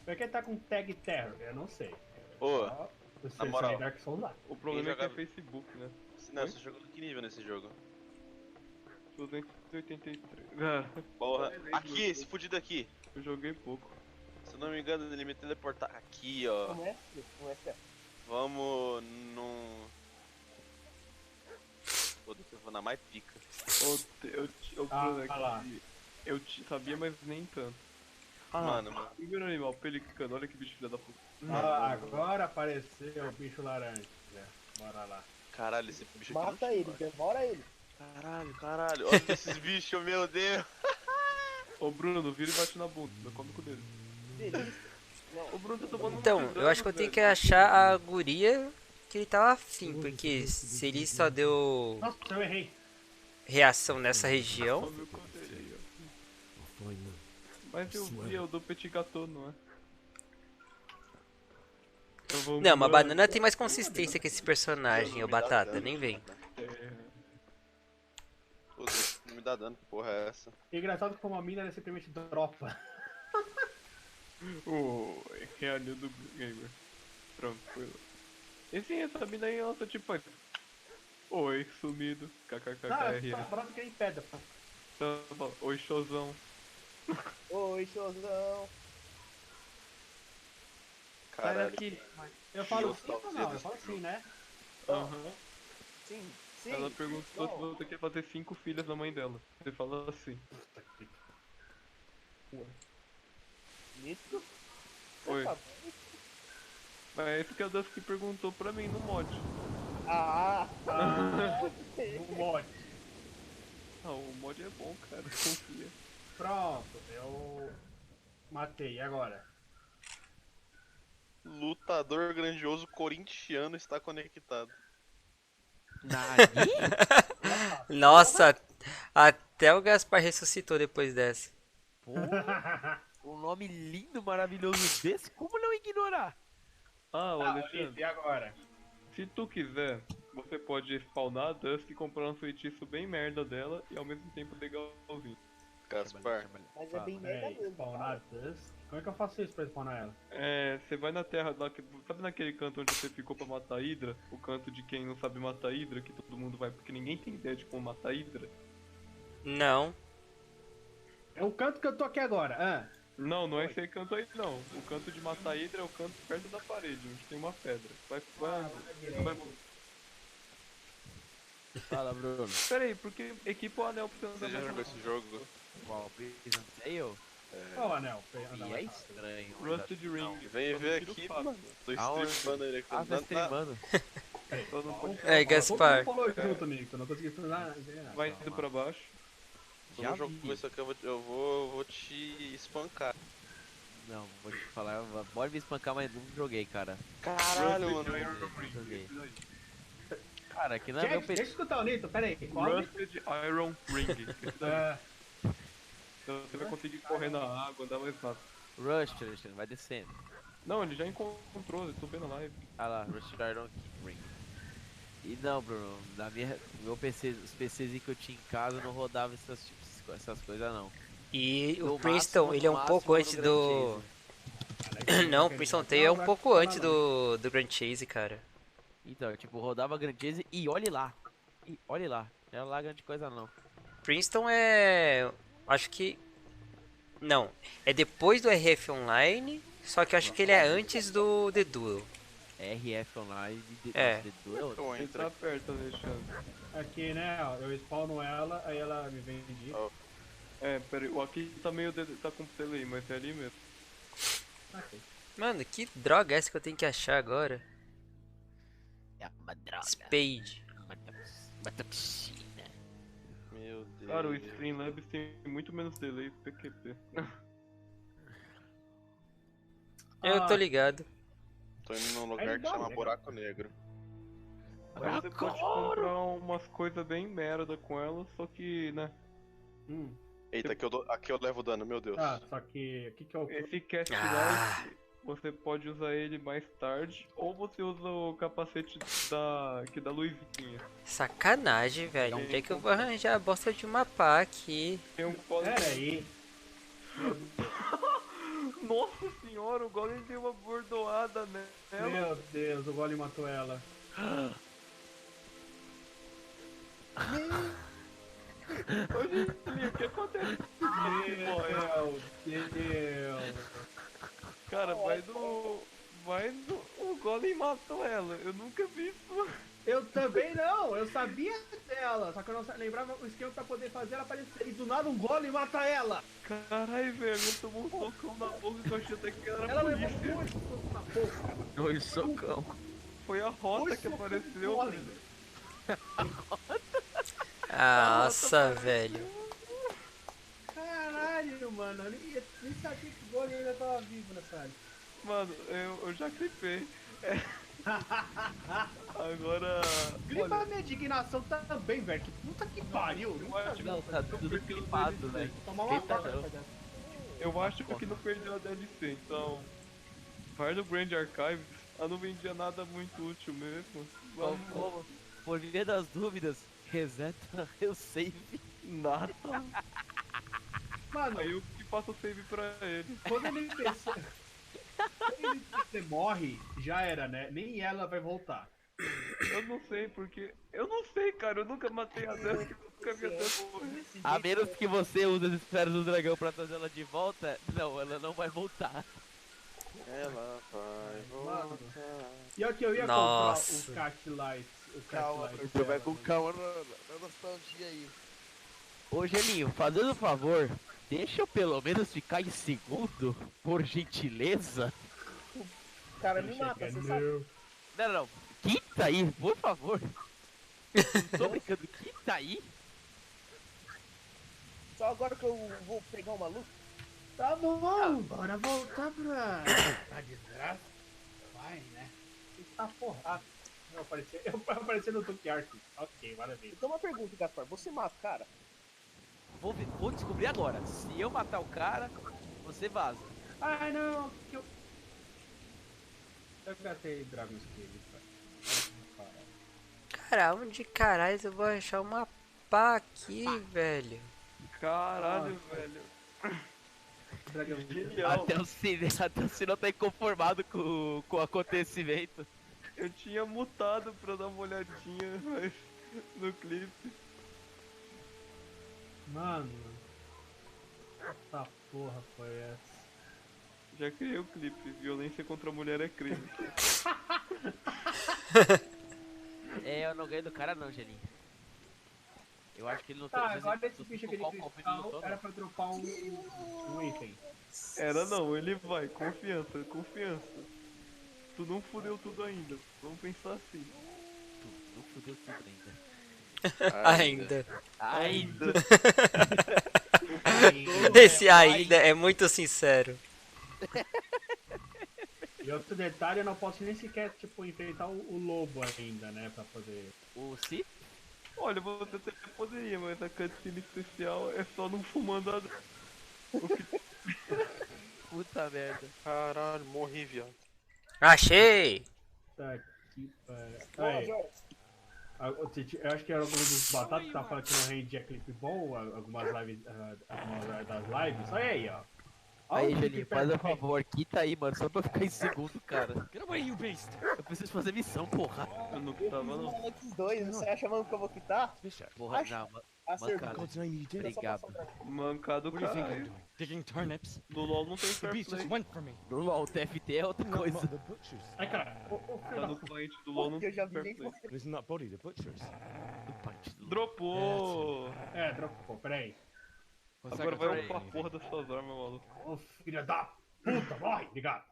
Por que tá com tag terror? Eu não sei. Ô, na moral, Dark Souls lá. O problema é que é Facebook, né? Não, você jogou que nível nesse jogo? 283. Porra. Aqui, esse fudido aqui. Eu joguei pouco. Se eu não me engano, ele me teleportar. Aqui, ó. Como é? Vamos num... Foda-se, eu vou na mais pica. Eu sabia, mas nem tanto. Mano. Primeiro animal, pelicano, olha que bicho filha da puta. Agora apareceu o bicho laranja. Bora lá. Caralho, esse bicho aqui. Mata ele, devora ele. Caralho. Olha esses bichos, meu Deus. Ô Bruno, vira e bate na bunda, come com o dedo. O Bruno tá tomando Então, eu acho que eu tenho que achar a guria que ele tava afim, porque se ele só deu Nossa, eu errei. reação nessa região. Mas eu vi, eu dou petit gâteau, não é? Não, uma banana tem mais consistência que esse personagem, o Batata, nem vem. Pô, não me dá dano, que porra é essa? É engraçado como a mina simplesmente dropa. Realinho do gamer. Pronto, foi lá. E sim, essa mina aí, ela tá tipo... Oi, sumido. KKKR. Brota que é em pedra. Oi, showzão. Oi, showzão. Sai daqui. Eu falo sim ou não? Eu falo sim, né? Aham. Sim. Ela perguntou se você quer fazer 5 filhas da mãe dela. Você fala assim. Nisso? Oi. Mas é isso que a Dusky perguntou pra mim no mod. No mod. O mod é bom, cara. Confia. Pronto, eu matei. E agora? Lutador grandioso corintiano está conectado. Nossa, até o Gaspar ressuscitou depois dessa. Porra, um nome lindo, maravilhoso desse, como não ignorar? Alexandre, e agora? Se tu quiser, você pode spawnar a Dusk e comprar um feitiço bem merda dela e ao mesmo tempo legalzinho. Gaspar. Mas é bem merda mesmo. Spawnar Dusk? Como é que eu faço isso pra spawnar ela? Você vai na terra lá, sabe naquele canto onde você ficou pra matar a Hydra? O canto de quem não sabe matar a Hydra, que todo mundo vai porque ninguém tem ideia de como matar a Hydra? Não. É o canto que eu tô aqui agora. Não, não é esse canto aí não. O canto de matar a Hydra é o canto perto da parede, onde tem uma pedra. Vai. Fala, Bruno. Pera aí, porque equipa o anel pra você andar. Você já jogou esse jogo? Qual? Prison Tale? Qual anel? E é estranho. Rusted Ring. Vem ver aqui, mano. Tô streamando ele aqui. Ah, tá streamando. É, Gaspar. Não consegui falar. Vai indo pra baixo. Já jogou isso aqui, eu vou te espancar. Não, vou te falar, pode me espancar, mas não joguei, cara. Caralho, mano. Joguei. Cara, aqui não é meu PC. Deixa eu escutar o Nito, pera aí. Rusted Iron Ring. Então você vai conseguir correr na água, andar mais rápido. Rush, Alexandre, vai descendo. Não, ele já encontrou, eu tô vendo a live. Ah lá, Rush Iron Ring. E não, Bruno, meu PC, os PCs que eu tinha em casa não rodava essas coisas não. E o No Princeton, máximo, ele é no um pouco máximo, antes no Grand do... Chase. Não, o Princeton Tail é um pouco antes do Grand Chase, cara. Então, tipo, rodava Grand Chase e olhe lá. E olhe lá. Não era lá grande coisa não. Princeton é... Acho que... Não, é depois do RF Online, só que eu acho que ele é antes do The Duel. RF Online de É. The Duel. Ele tá perto, Alexandre. Aqui, né, ó, eu spawno ela, aí ela me vende. Oh. É, peraí, o aqui tá meio... tá com delay, mas é ali mesmo. Okay. Mano, que droga é essa que eu tenho que achar agora? É uma droga. Spade. Uma piscina. Meu Deus. Cara, o Streamlabs tem muito menos delay que o PQP. Eu tô ligado. Tô indo num lugar que chama Buraco Negro. Aí você pode comprar umas coisas bem merda com ela, só que, né? Eita, aqui eu levo dano, meu Deus. Ah, só que... que é o... Esse Cast Light, você pode usar ele mais tarde, ou você usa o capacete que dá luzinha. Sacanagem, velho. Onde é que eu vou arranjar a bosta de uma pá aqui? Tem um Pera aí. Nossa senhora, o Golem deu uma bordoada nela. Meu Deus, o Golem matou ela. Ô, o que acontece? Meu Deus. Cara, o Golem matou ela. Eu nunca vi isso. Eu também não, eu sabia dela, só que eu não lembrava o esquema pra poder fazer ela aparecer. E do nada um Golem mata ela. Caralho, velho, eu tomou um socão na boca que eu achei até que era Ela polícia. levou dois socos na boca. Dois socão. Foi a rota que apareceu. Nossa, velho. Caralho, mano, eu nem sabia que o Golem ainda tava vivo nessa área. Mano, eu já clipei. Agora. Clipa a minha indignação também, velho. Que puta que pariu. Não, tá tudo clipado, velho. Tomar uma Clipa faca não. pra dentro. Eu acho que não perdeu a DLC, então. Vai no Grand Archives, ela não vendia nada muito útil mesmo. Como? Por via das dúvidas, reseta o save. Nada. Mano, aí eu que faço o save pra ele. Quando ele pensa. Quando você morre, já era, né? Nem ela vai voltar. Eu não sei, porque. Eu não sei, cara, eu nunca matei a dela, eu nunca vi a dela morrer. A menos que você use as esferas do dragão pra trazer ela de volta, não, ela não vai voltar. Ela vai voltar. E aqui eu ia comprar o Cat Light. Calma, você vai com calma na nostalgia aí. Ô Gelinho, fazendo um favor, deixa eu pelo menos ficar em segundo, por gentileza. O cara me mata, você sabe. Não. Quita aí, por favor. Não tô brincando, quita aí. Só agora que eu vou pegar uma luz. Tá bom, bora voltar pra... Tá desgraça. Vai, né? Tá porrada. Eu apareci no Duke Ark. Ok, maravilha. Então uma pergunta, Gaspar. Você mata o cara? Vou descobrir agora. Se eu matar o cara, você vaza. Ah, não. Que eu gastei Dragon Skill. Cara, onde caralho eu vou achar uma pá aqui, velho? Caralho, velho. Até o Sinal tá inconformado com o acontecimento. Eu tinha mutado pra dar uma olhadinha mas, no clipe. Mano. Essa porra foi essa? Já criei o clipe. Violência contra a mulher é crime. Eu não ganhei do cara não, Gelinho. Eu acho que ele não tá, agora esse bicho aqui de cristal era pra dropar um item. Era não, ele vai, confiança. Tu não fudeu tudo ainda, vamos pensar assim. Tu não fudeu tudo ainda. Ainda. Esse ainda é muito sincero. E outro detalhe, eu não posso nem sequer, tipo, enfrentar o lobo ainda, né, pra poder... O Sith? Olha, você até poderia, mas a cutscene especial é só não fumando a... Puta merda. Caralho, morri, viado. Achei! Tá aqui, para. Eu acho que era algum dos batatas que tava falando que não rendia clipe bom, algumas lives, algumas das lives. Olha aí, ó. Olha Aí, o Juninho, faz um favor, quita aí, mano, só pra eu ficar em segundo, cara. Get away, you beast! Eu preciso fazer missão, porra. Eu não tava, não. Esses dois, você acha mesmo que eu vou quitar? Porra, Acho. não, Acertou. mancada. Obrigado. Mancado, What do you think I'm caralho. doing? Digging turnips? No LoL não tem The fair beast just play. went for me. No LoL, TFT é outra coisa. Ai, cara. Tá no point do LoL não Porque eu já tem vi fair nem play. Isn't that body the butcher's? Dropou! Dropou, peraí. Agora vai upar a porra das suas armas, maluco. Ô, filha da puta, morre, obrigado.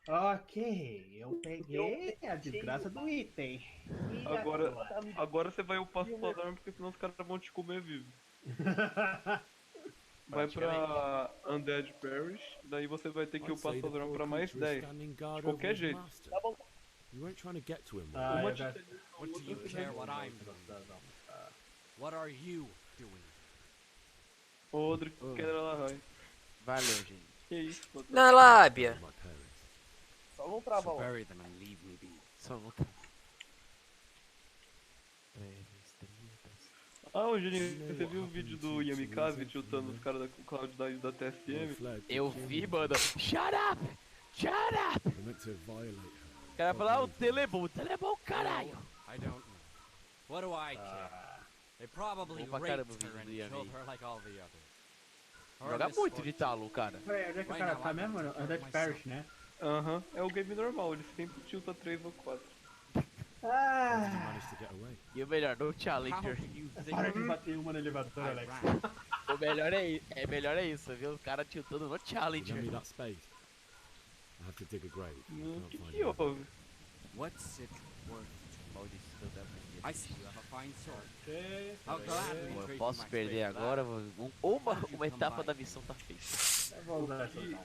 Ok, eu peguei a desgraça do item. Agora você vai upar suas armas, porque senão os caras vão te comer vivo. Vai pra Undead Parish, daí você vai ter que upar suas armas pra mais 10. De qualquer jeito. Tá bom. You weren't trying to get to him, Ah, right? What do you care what I'm doing? What are you doing? Outro que era lá, vai. Valeu, gente. Que isso, pô. Na lábia. Só vamos travar So lá. bury them and leave me be. Só não. Ah, ô Juninho, você viu o vídeo do Yamikaze tiltando os caras da Cloud9 da TSM? Eu vi, mano. Shut up! Shut up! I meant to violate her. O cara fala, o Telebol, caralho. I don't know. What do I care? They probably Bom pra raped caramba o her vídeo and do Yami. killed her like all the others. Or Joga this muito sort. de talo, cara. Peraí, onde é que o cara tá mesmo? Undead Parish, né? Aham, é o game normal, ele sempre tilta 3 ou 4. Managed to get away. E o melhor, no Challenger. Para de bater uma no elevador, Alex. O melhor é isso, viu? O cara tiltando no Challenger. Give me that spade. I have to dig a grave. I can't find Que houve? What's it worth? Maldito da I see you have a fine sword. I'll gladly Eu trade posso you my perder spade agora, for that. uma etapa da missão tá feita. Vou usar essa não.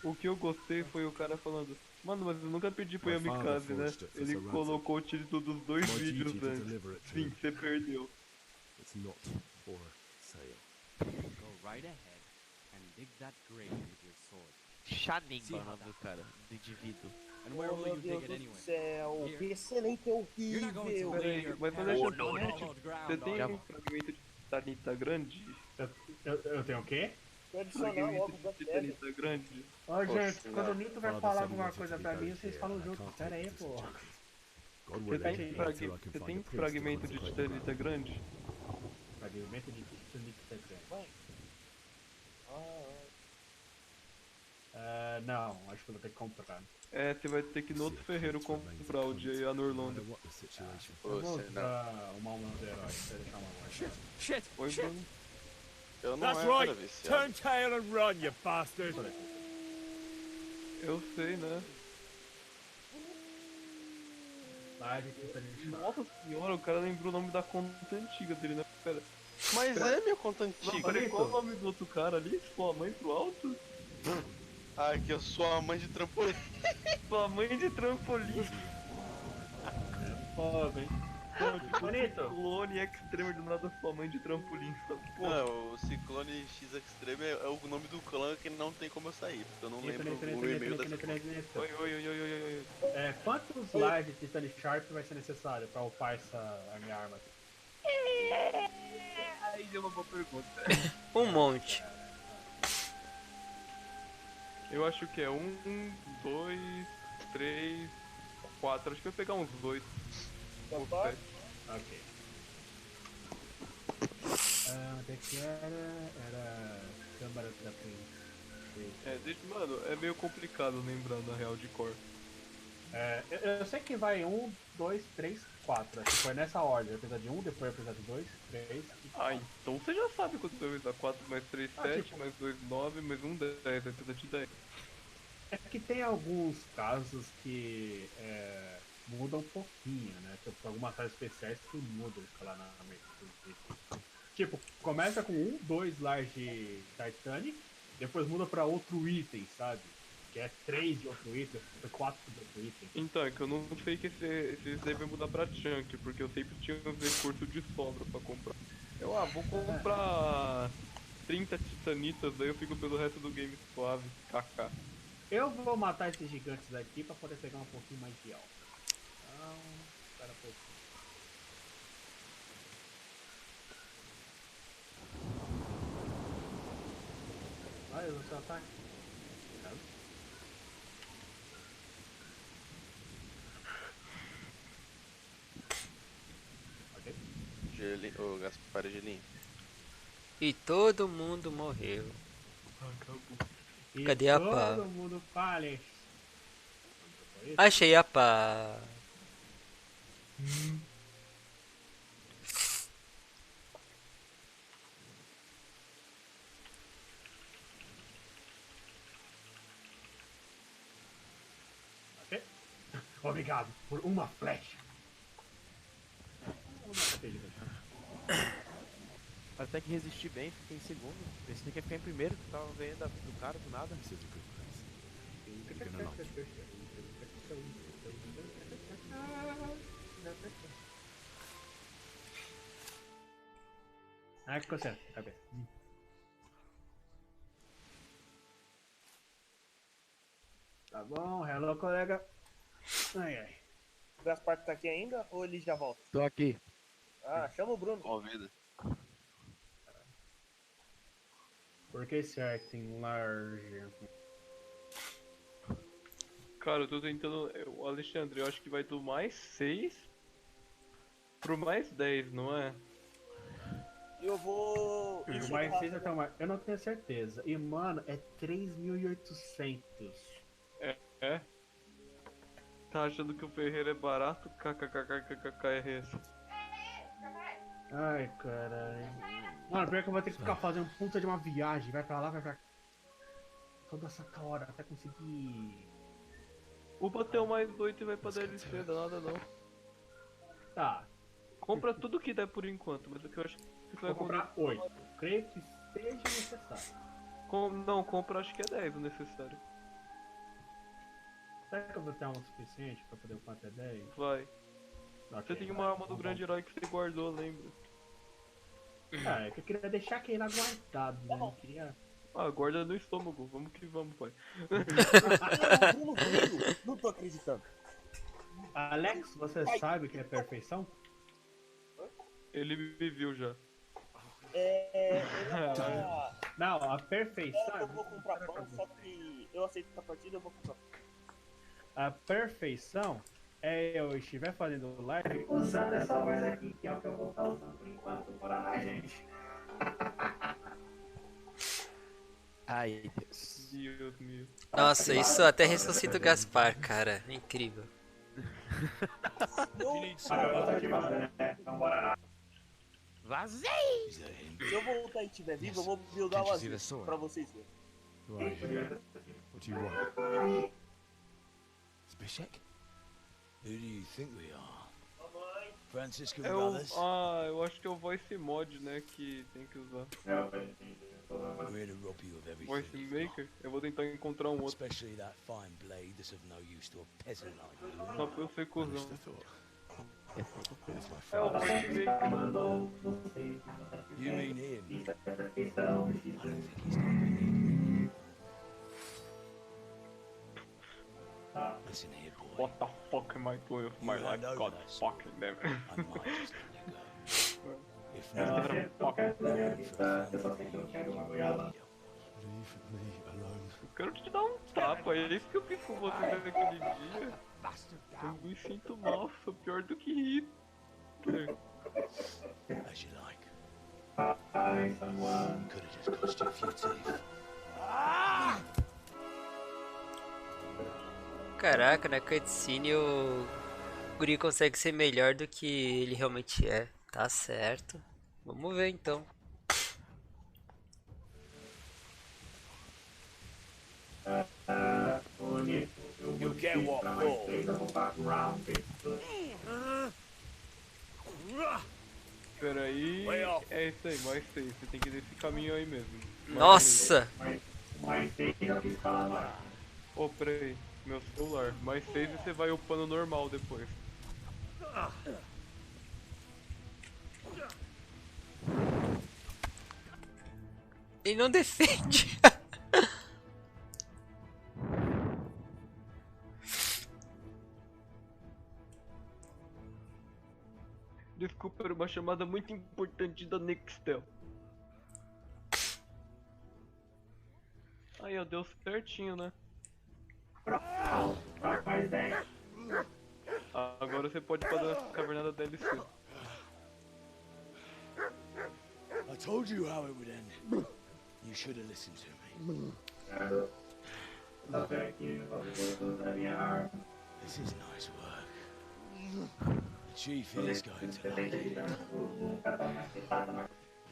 O que eu gostei foi o cara falando, mano, mas eu nunca pedi pro Yamikaze, né? Ele colocou o título dos dois vídeos antes. Sim, você perdeu. It's not for sale. Go right ahead and dig that grave with your sword. Shaninga é o nome do cara, do indivíduo. And where will Meu you dig Deus it do anyway? céu, Here. que excelente, You're not going to horrível. lay your Mas parents deixa eu on falar, hallowed ground, você tem are um you? fragmento de titanita grande? Eu tenho o quê? Vou adicionar Fragmento logo de o titanita grande? Ó, gente, Poxa, quando o não. Nito vai Father falar said he alguma wanted coisa to pra be mim, buried vocês here, falam and I junto. can't Pera take aí, this pô. chance. God Você willing, tem, later I can você find tem a priest to fragmento de consecrate the titanita ground. grande? Fragmento de Titanic grande. Não, acho que eu vou ter que comprar. É, você vai ter que ir no outro ferreiro comprar o de Anorlando. What the situation. Eu vou Você não. usar uma alma do herói pra deixar uma guarda. Shit! Oi, Shit! Bruno. Eu não That's era right! viciado. Turn tail and run, you bastard! Eu sei, né? Live Titanic. Nossa senhora, o cara lembrou o nome da conta antiga dele, né? Pera. Mas é minha conta Não, antiga. peraí, qual o nome do outro cara ali? Sua mãe pro alto? Ah, que eu sou a mãe de trampolim. Sua mãe de trampolim. Foda, hein? Bonito. Clone Extreme do nada, sua mãe de trampolim. Pô, Não, o Ciclone X Extreme é o nome do clã que não tem como eu sair, porque eu não lembro o e-mail dessa conta. Oi, oi, oi, oi, oi, oi. Quantos lives de Titanic Sharp vai ser necessário pra upar a minha arma aqui? Aí deu uma boa pergunta. Um monte. Eu acho que é 1, 2, 3, 4. Acho que vai pegar uns 8. Tá? Ok. Onde é que era? Era Câmara da Princesa. Mano, é meio complicado lembrar na real de cor. Eu sei que vai 1, 2, 3, 4. Acho que foi nessa ordem. Vai precisar de 1, depois vai precisar de 2, 3 e 4. Ah, então você já sabe quanto vai precisar. 4 mais 3, 7, tipo- mais 2, 9, mais 1, 10. Vai precisar de 10. É que tem alguns casos que mudam um pouquinho, né? Tipo, algumas áreas especiais que mudam lá na mente. Tipo, começa com 1, 2 large Titanic, depois muda pra outro item, sabe? Que é 3 de outro item, depois 4 de outro item. Então, é que eu não sei que esses daí vai mudar pra Chunk, porque eu sempre tinha uns recursos de sobra pra comprar. Vou comprar 30 titanitas, daí eu fico pelo resto do game suave, kk. Eu vou matar esses gigantes daqui pra poder pegar um pouquinho mais de alta. Então, espera um pouquinho. Vai, usa o seu ataque. Ok. Ô, Gaspar e Gelinho. E todo mundo morreu. Acabou. E Cadê a pá? todo mundo faleceu. Achei a pá. Ok. Obrigado por uma flecha. Até que resistir bem, fiquei em segundo. Pensei que ia ficar em primeiro, que tava ganhando a vida do cara do nada. Ah, que coceira, cabeça. Tá bom, hello, colega. Ai, ai. O Gaspar tá aqui ainda ou ele já volta? Tô aqui. Ah, chama o Bruno. Convida. Por que esse acting large? Cara, eu tô tentando. Alexandre, eu acho que vai do mais 6 pro mais 10, não é? Eu vou. O mais 6 até o mais. Eu não tenho certeza. E, mano, é 3.800. É? Tá achando que o Ferreira é barato? KKKKKKRS. Ai, caralho. Mano, pior que eu vou ter que ficar fazendo puta de uma viagem. Vai pra lá, vai pra cá. Toda essa hora até conseguir. O bateu mais 8 e vai pra DLC, dá nada não. Tá. Compra tudo que der por enquanto, mas o que eu acho que você vai Vou comprar 8. Creio que seja necessário. Não, compra acho que é 10 o necessário. Será que eu vou ter alma suficiente pra poder o quanto é 10? Vai. Okay, Você tem uma arma do grande herói que você guardou, lembra? Ah, é que eu queria deixar aquele lá guardado, né? Não queria. Ah, guarda no estômago, vamos que vamos, pai. Bruno comigo? Não tô acreditando. Alex, você sabe o que é perfeição? Ele me viu já. Não, a perfeição. Eu vou comprar pão, só que eu aceito essa partida, eu vou comprar pão. A perfeição é eu estiver fazendo live usando essa voz aqui, que é o que eu vou estar usando por enquanto para a gente. Ai, Deus. Deus meu. Nossa, isso até ressuscita o Gaspar, cara. Incrível. Vazei! Se eu voltar e estiver vivo, eu vou buildar o azul pra vocês verem. Right. What do you want? Zbyszek? Who do you think we are? Franciscan Brothers? Eu acho que é o voice mod, né, que tem que usar. We're here to rob you of everything. Voice maker? Eu vou tentar encontrar um outro. Especially that fine blade that's of no use to a peasant like you. Só pra eu ser cuzão. That's my É o father. voice maker. You mean him? I don't think he's gonna be needed. Listen here, boy. What the fuck am I doing with my life? God fucking damn it. I might just let you go. If not, leave me alone. Eu quero te dar um tapa, é isso que eu fiz com você naquele dia. Eu me sinto mal, sou pior do que Hitler. As you like. Could have just cost you a few teeth. Caraca, na cutscene o guri consegue ser melhor do que ele realmente é. Tá certo. Vamos ver então. You get what for? Peraí. É isso aí, mais 6. Você tem que ir nesse caminho aí mesmo. Nossa! Oh, peraí. Meu celular. Mais 6 e você vai upando normal depois. Ele não defende. Desculpa, era uma chamada muito importante da Nextel. Aí, ó, deu certinho, né? Agora você pode fazer a caverna da DLC. I told you how it would end. You should have listened to me. This is nice work. The chief is going to like it.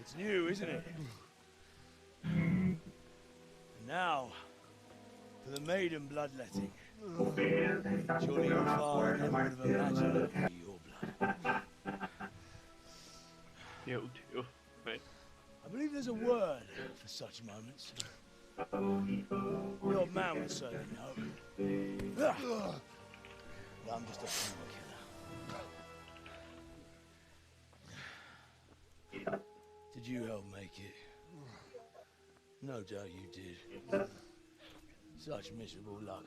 It's new, isn't it? And now, for the maiden bloodletting. Surely your father never would have imagined it would be your blood. Meu Deus, velho. I believe there's a word for such moments. The old man would certainly know. But I'm just a human killer. Did you help make it? No doubt you did. Such miserable luck.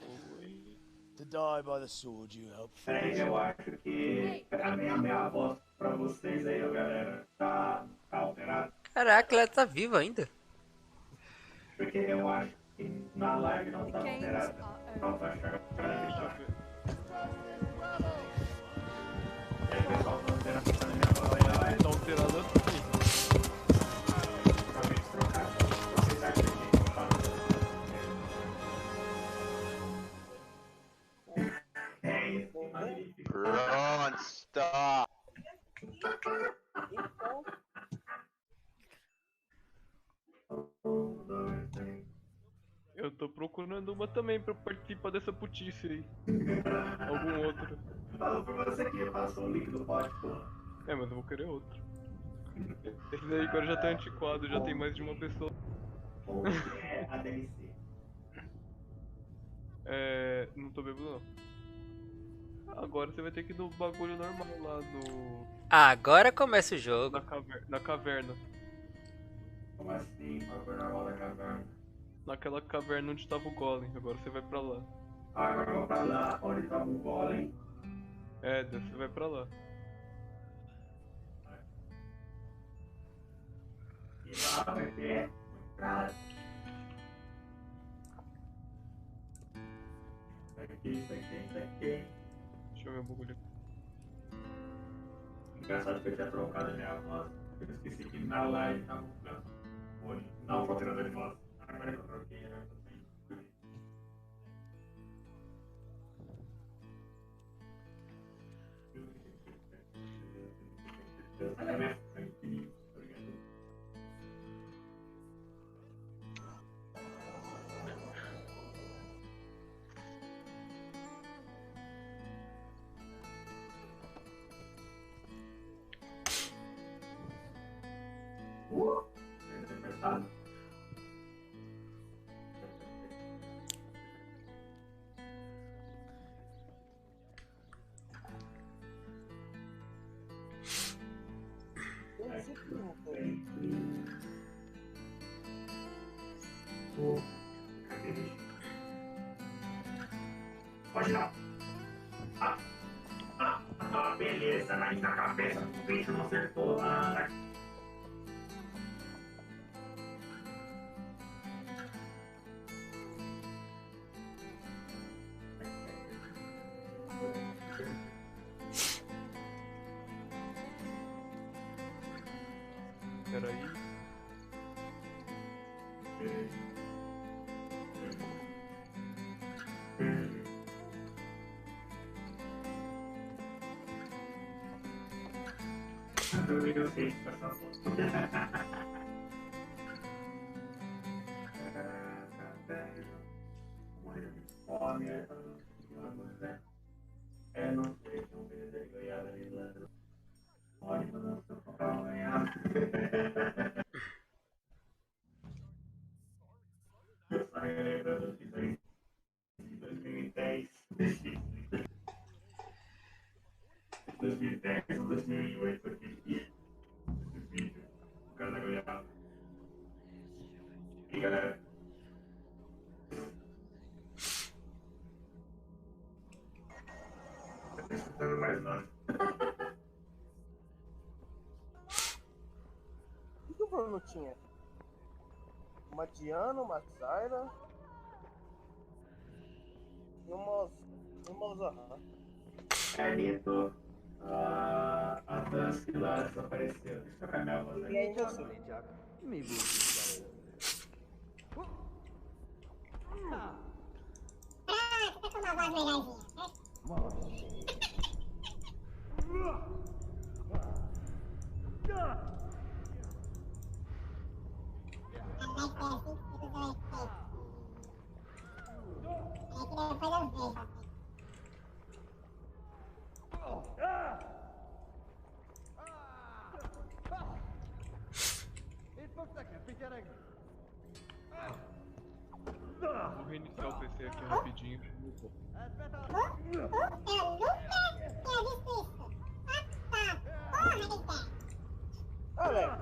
To die by the sword you helped fight. Eu acho que a minha voz pra vocês aí, galera, tá alterada. Caraca, ela tá viva ainda. Porque eu acho que na live não tá alterada. Não tá enxergando. E aí, pessoal, tá alterado pra minha voz aí, ó. Tá alterado assim. Vocês acham que Run, stop. Eu tô procurando uma também pra participar dessa putice aí. Algum outro. falou pra você que passou o link do bot, pô. É, mas eu vou querer outro. Esse daí agora já tá antiquado, já tem mais de uma pessoa. É a DLC. É. Não tô bêbado não. Agora você vai ter que ir no bagulho normal lá no. Agora começa o jogo. Na caverna. Como assim? Bagulho normal da caverna. Naquela caverna onde tava o golem, agora você vai pra lá. Agora eu vou pra lá, onde tava o golem. É, daí você vai pra lá. E lá vai ter. Cara. Isso aqui. Deixa eu ver o bagulho. Engraçado que eu tinha trocado a minha voz. Eu esqueci que na live tava hoje. Não, vou tirar de voz. Agora eu troquei, né? Pode não. Beleza, aí na cabeça do bicho não acertou nada. Peraí. Eu sei que essa foto. É, não sei, não vejo ele ganhar ali lá. Olha, não sei como vai ganhar. Eu só lembrando de 2010. 2010, 2008 aqui. Esse vídeo, o cara ganhava. Silver não tinha? Uma Diana, uma Zyra. E uma Zaha. Carlito, a Dusky lá desapareceu. Deixa eu tocar minha voz aqui. E aí você? Me busque, Tá com uma voz melhorzinha, né? Vou reiniciar o PC aqui rapidinho. Olha,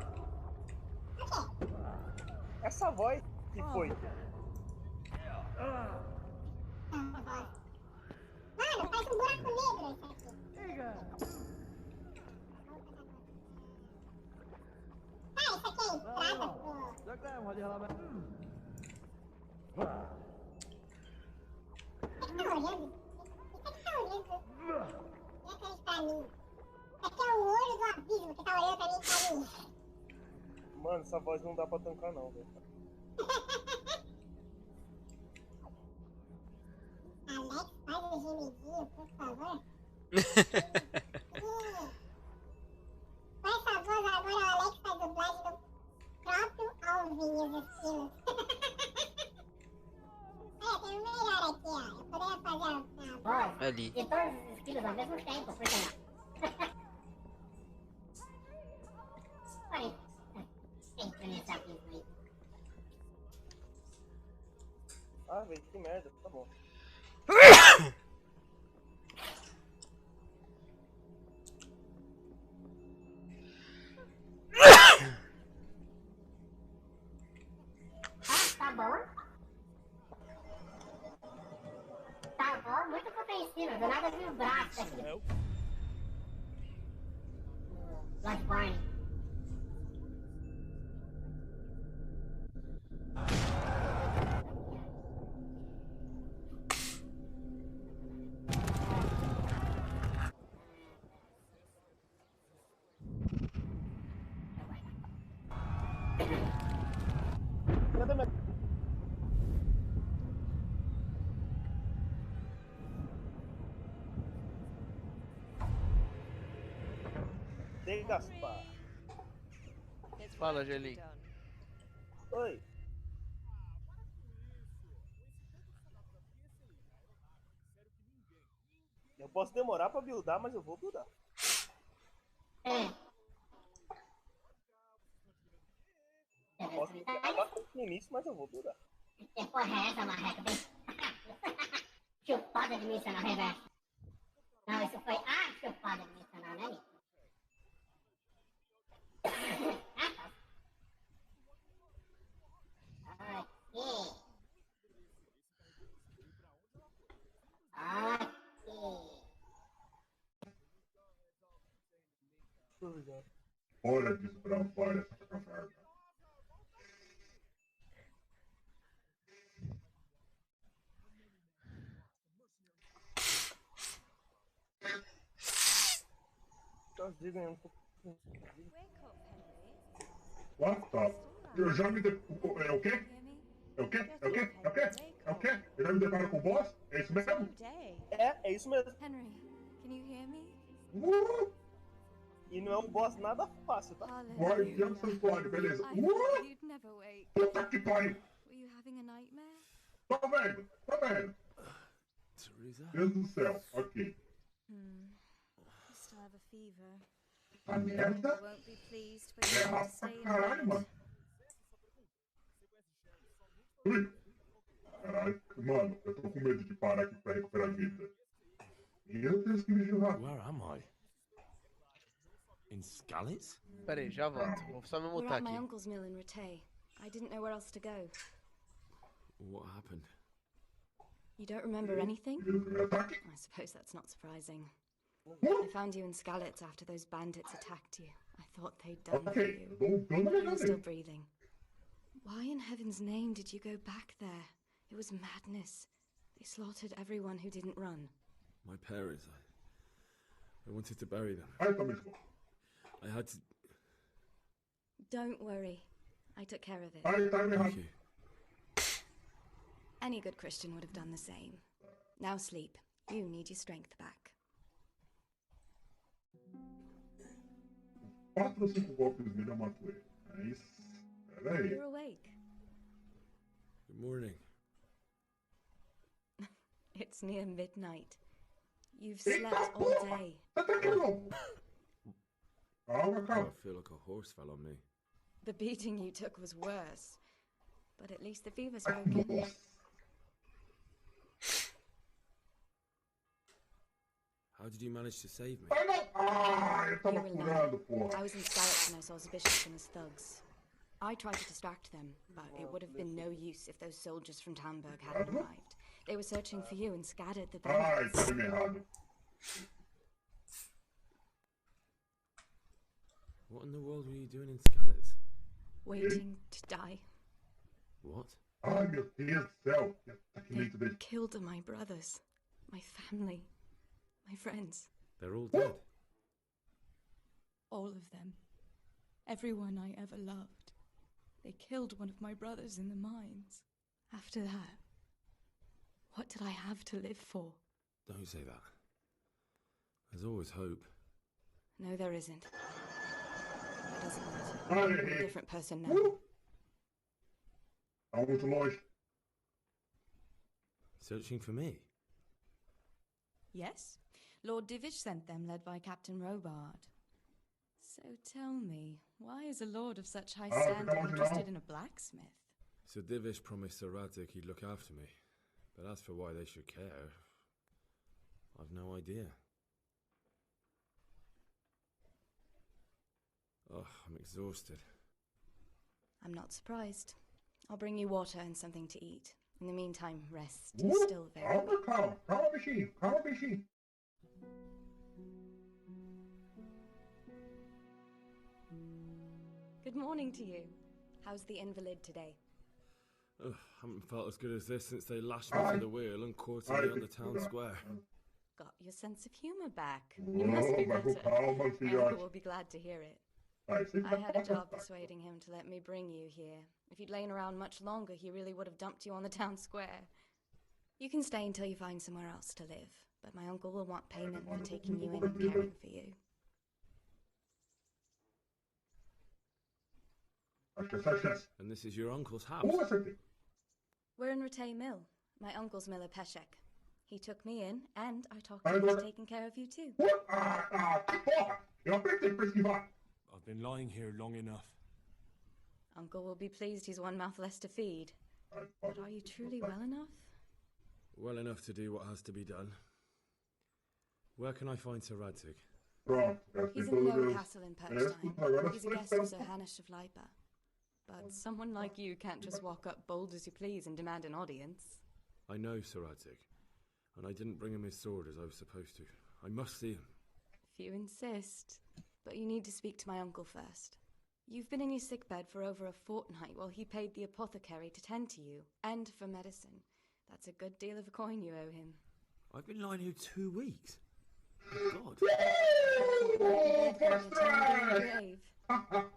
essa voz que foi? Mano, parece um buraco negro isso aqui. Ah, isso aqui é entrada pro... Você que tá olhando? Você que tá olhando? Olha pra mim. Isso aqui é o olho do abismo que tá olhando pra mim. Mano, essa voz não dá pra tancar não, velho. Alex, faz o gemidinho, por favor. Com essa voz agora, o Alex faz dublagem do próprio Alvinho dos Quilos. É, tem um melhor aqui, ó. Eu poderia fazer a voz Ali. de todos os esquilos ao mesmo tempo, por que não? Olha, sincronizar com isso aí. Ah, velho, que merda, tá bom. Tá bom? Tá bom, muito compreensível. Do nada eu vi o braço aqui. Bloodborne. Cadê minha... Tem Gaspar. Fala, Gelinho. Oi. Eu posso demorar pra buildar, mas eu vou buildar. Posso me acabar no início, mas eu vou buildar. Que porra é essa, marreca? Chupada de missa na reversa. Não, isso foi a chupada de missa, não, né, Nico? Olha que desbravada essa caverna. Basta. Eu já me deparo. É o quê? É o quê? É o quê? É o quê? É o quê? Eu já me deparo com o boss? É isso mesmo? É isso mesmo. Henry, can you hear me? E não é um boss nada fácil, tá? Guardião Santuário, beleza. You'd never wake. Puta que pariu. Were you having a nightmare? Tá vendo? Tá vendo? Teresa? Deus do céu, ok. You still have a fever. A merda? You won't be pleased, but you É have to rápido stay pra in caralho, bed. mano. Ui. Caralho, mano, eu tô com medo de parar aqui pra recuperar a vida. E eu tenho que vigiar. Where am I? In Skalitz? Pera aí, já volto. Vou só me We're mutar at my aqui. uncle's mill in Rattay. I didn't know where else to go. What happened? You don't remember anything? I suppose that's not surprising. I found you in Skalitz after those bandits attacked you. I thought they'd done for Okay, you. don't But you were let still me. breathing. Why in heaven's name did you go back there? It was madness. They slaughtered everyone who didn't run. My parents, I wanted to bury them. Aí tá mesmo. I had to... Don't worry. I took care of it. Aí tá errado. Thank you. Any good Christian would have done the same. Now sleep. You need your strength back. 4 ou 5 golpes nele eu mato ele. É isso. Pera aí. You're awake. Good morning. It's near midnight. You've slept all day. Calma, I calma. feel like a horse fell on me. The beating you took was worse. But at least the fever's broken. How did you manage to save me? Ah, eu tava You were curado, lying. porra. I was in Skyrim when I saw Bishop and his thugs. I tried to distract them, but it would have been no use if those soldiers from Tamburg hadn't arrived. They were searching for you and scattered the Ai, bandits. tá errado. What in the world were you doing in Skalitz? Waiting to die. What? Ai, meu Deus do céu. Tá que They leito dele. killed my brothers, my family, my friends. They're all dead. All of them. Everyone I ever loved. They killed one of my brothers in the mines. After that, what did I have to live for? Don't say that. There's always hope. No, there isn't. It doesn't matter. Ai, I'm a different person now. Tá muito longe. Searching for me? Yes. Lord Divish sent them, led by Captain Robard. So tell me, why is a lord of such high standing interested in a blacksmith? Sir Divish promised Sir Radzig he'd look after me. But as for why they should care, I've no idea. Oh, I'm exhausted. I'm not surprised. I'll bring you water and something to eat. In the meantime, rest is still very Calma, calma. Calma, bichinho. Calma, bichinho. Good morning to you. How's the invalid today? Ugh, haven't felt as good as this since they lashed me to the wheel and quartered me on the town square. Got your sense of humor back. You must be better. My uncle will be glad to hear it. I had a job persuading him to let me bring you here. If you'd lain around much longer, he really would have dumped you on the town square. You can stay until you find somewhere else to live, but my uncle will want payment for taking you in and caring for you. And this is your uncle's house? We're in Ratay Mill, my uncle's miller Peshek. He took me in, and I talked him into taking care of you too. I've been lying here long enough. Uncle will be pleased he's one mouth less to feed. But are you truly well enough? Well enough to do what has to be done. Where can I find Sir Radzig? He's in the old castle in Perchtime. He's a guest of Sir Hanush of Leipa. But someone like you can't just walk up bold as you please and demand an audience. I know Sir Radzig, and I didn't bring him his sword as I was supposed to. I must see him. If you insist. But you need to speak to my uncle first. You've been in your sickbed for over a fortnight while he paid the apothecary to tend to you, and for medicine. That's a good deal of a coin you owe him. I've been lying here 2 weeks. God.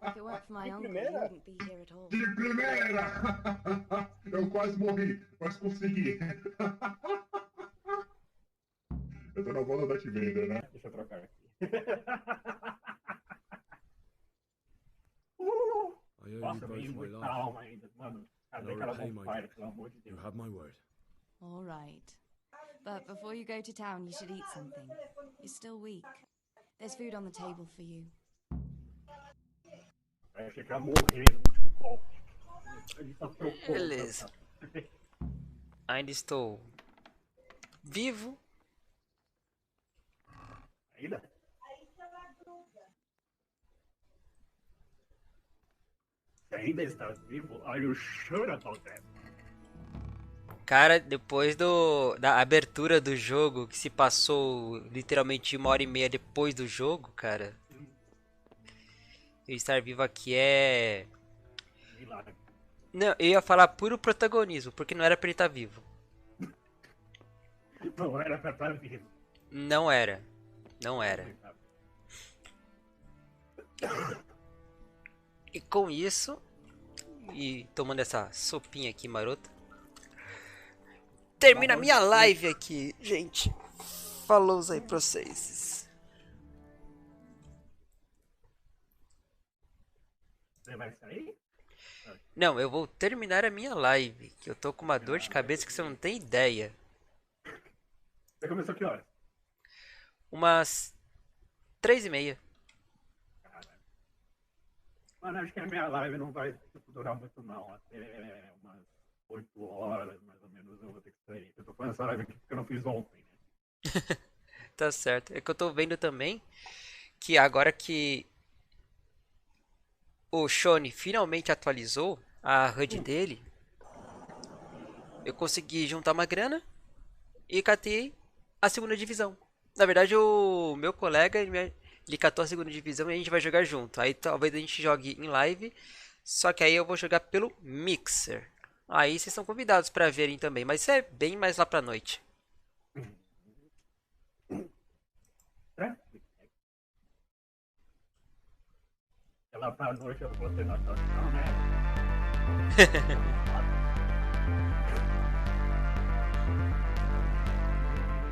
If it weren't for my uncle, you wouldn't be here at all. De primeira! Eu quase morri, mas consegui. Eu tô na volta da Tivenda, né? Deixa eu trocar aqui. I owe you both my life. Calma ainda, mano. Cadê aquela bonfire, pelo amor de Deus? You have my word. All right. But before you go to town, you should eat something. You're still weak. There's food on the table for you. Vai ficar morrendo no último golpe. Ele tá trocando. Beleza. Ainda estou vivo. Ainda? Ainda está vivo? Are you sure about that? Cara, depois da abertura do jogo, que se passou literalmente 1h30 depois do jogo, cara. Eu estar vivo aqui é... Milagre. Não, eu ia falar puro protagonismo, porque não era pra ele estar vivo. Não era pra estar vivo. Não era. Não era. E com isso, e tomando essa sopinha aqui marota, termina a minha live aqui, gente. Falou aí pra vocês. Você vai sair? Não, eu vou terminar a minha live, que eu tô com uma dor de cabeça que você não tem ideia. Você começou que horas? Umas 3h30. Mano, acho que a minha live não vai durar muito não. Até umas 8 horas, mais ou menos, eu vou ter que sair. Eu tô fazendo essa live aqui porque eu não fiz ontem, né? Tá certo. É que eu tô vendo também que agora que o Shone finalmente atualizou a HUD dele, eu consegui juntar uma grana e catei a segunda divisão. Na verdade, o meu colega, ele catou a segunda divisão e a gente vai jogar junto. Aí talvez a gente jogue em live, só que aí eu vou jogar pelo Mixer. Aí vocês são convidados para verem também, mas isso é bem mais lá pra noite. Lá pra noite eu vou ter noção, né?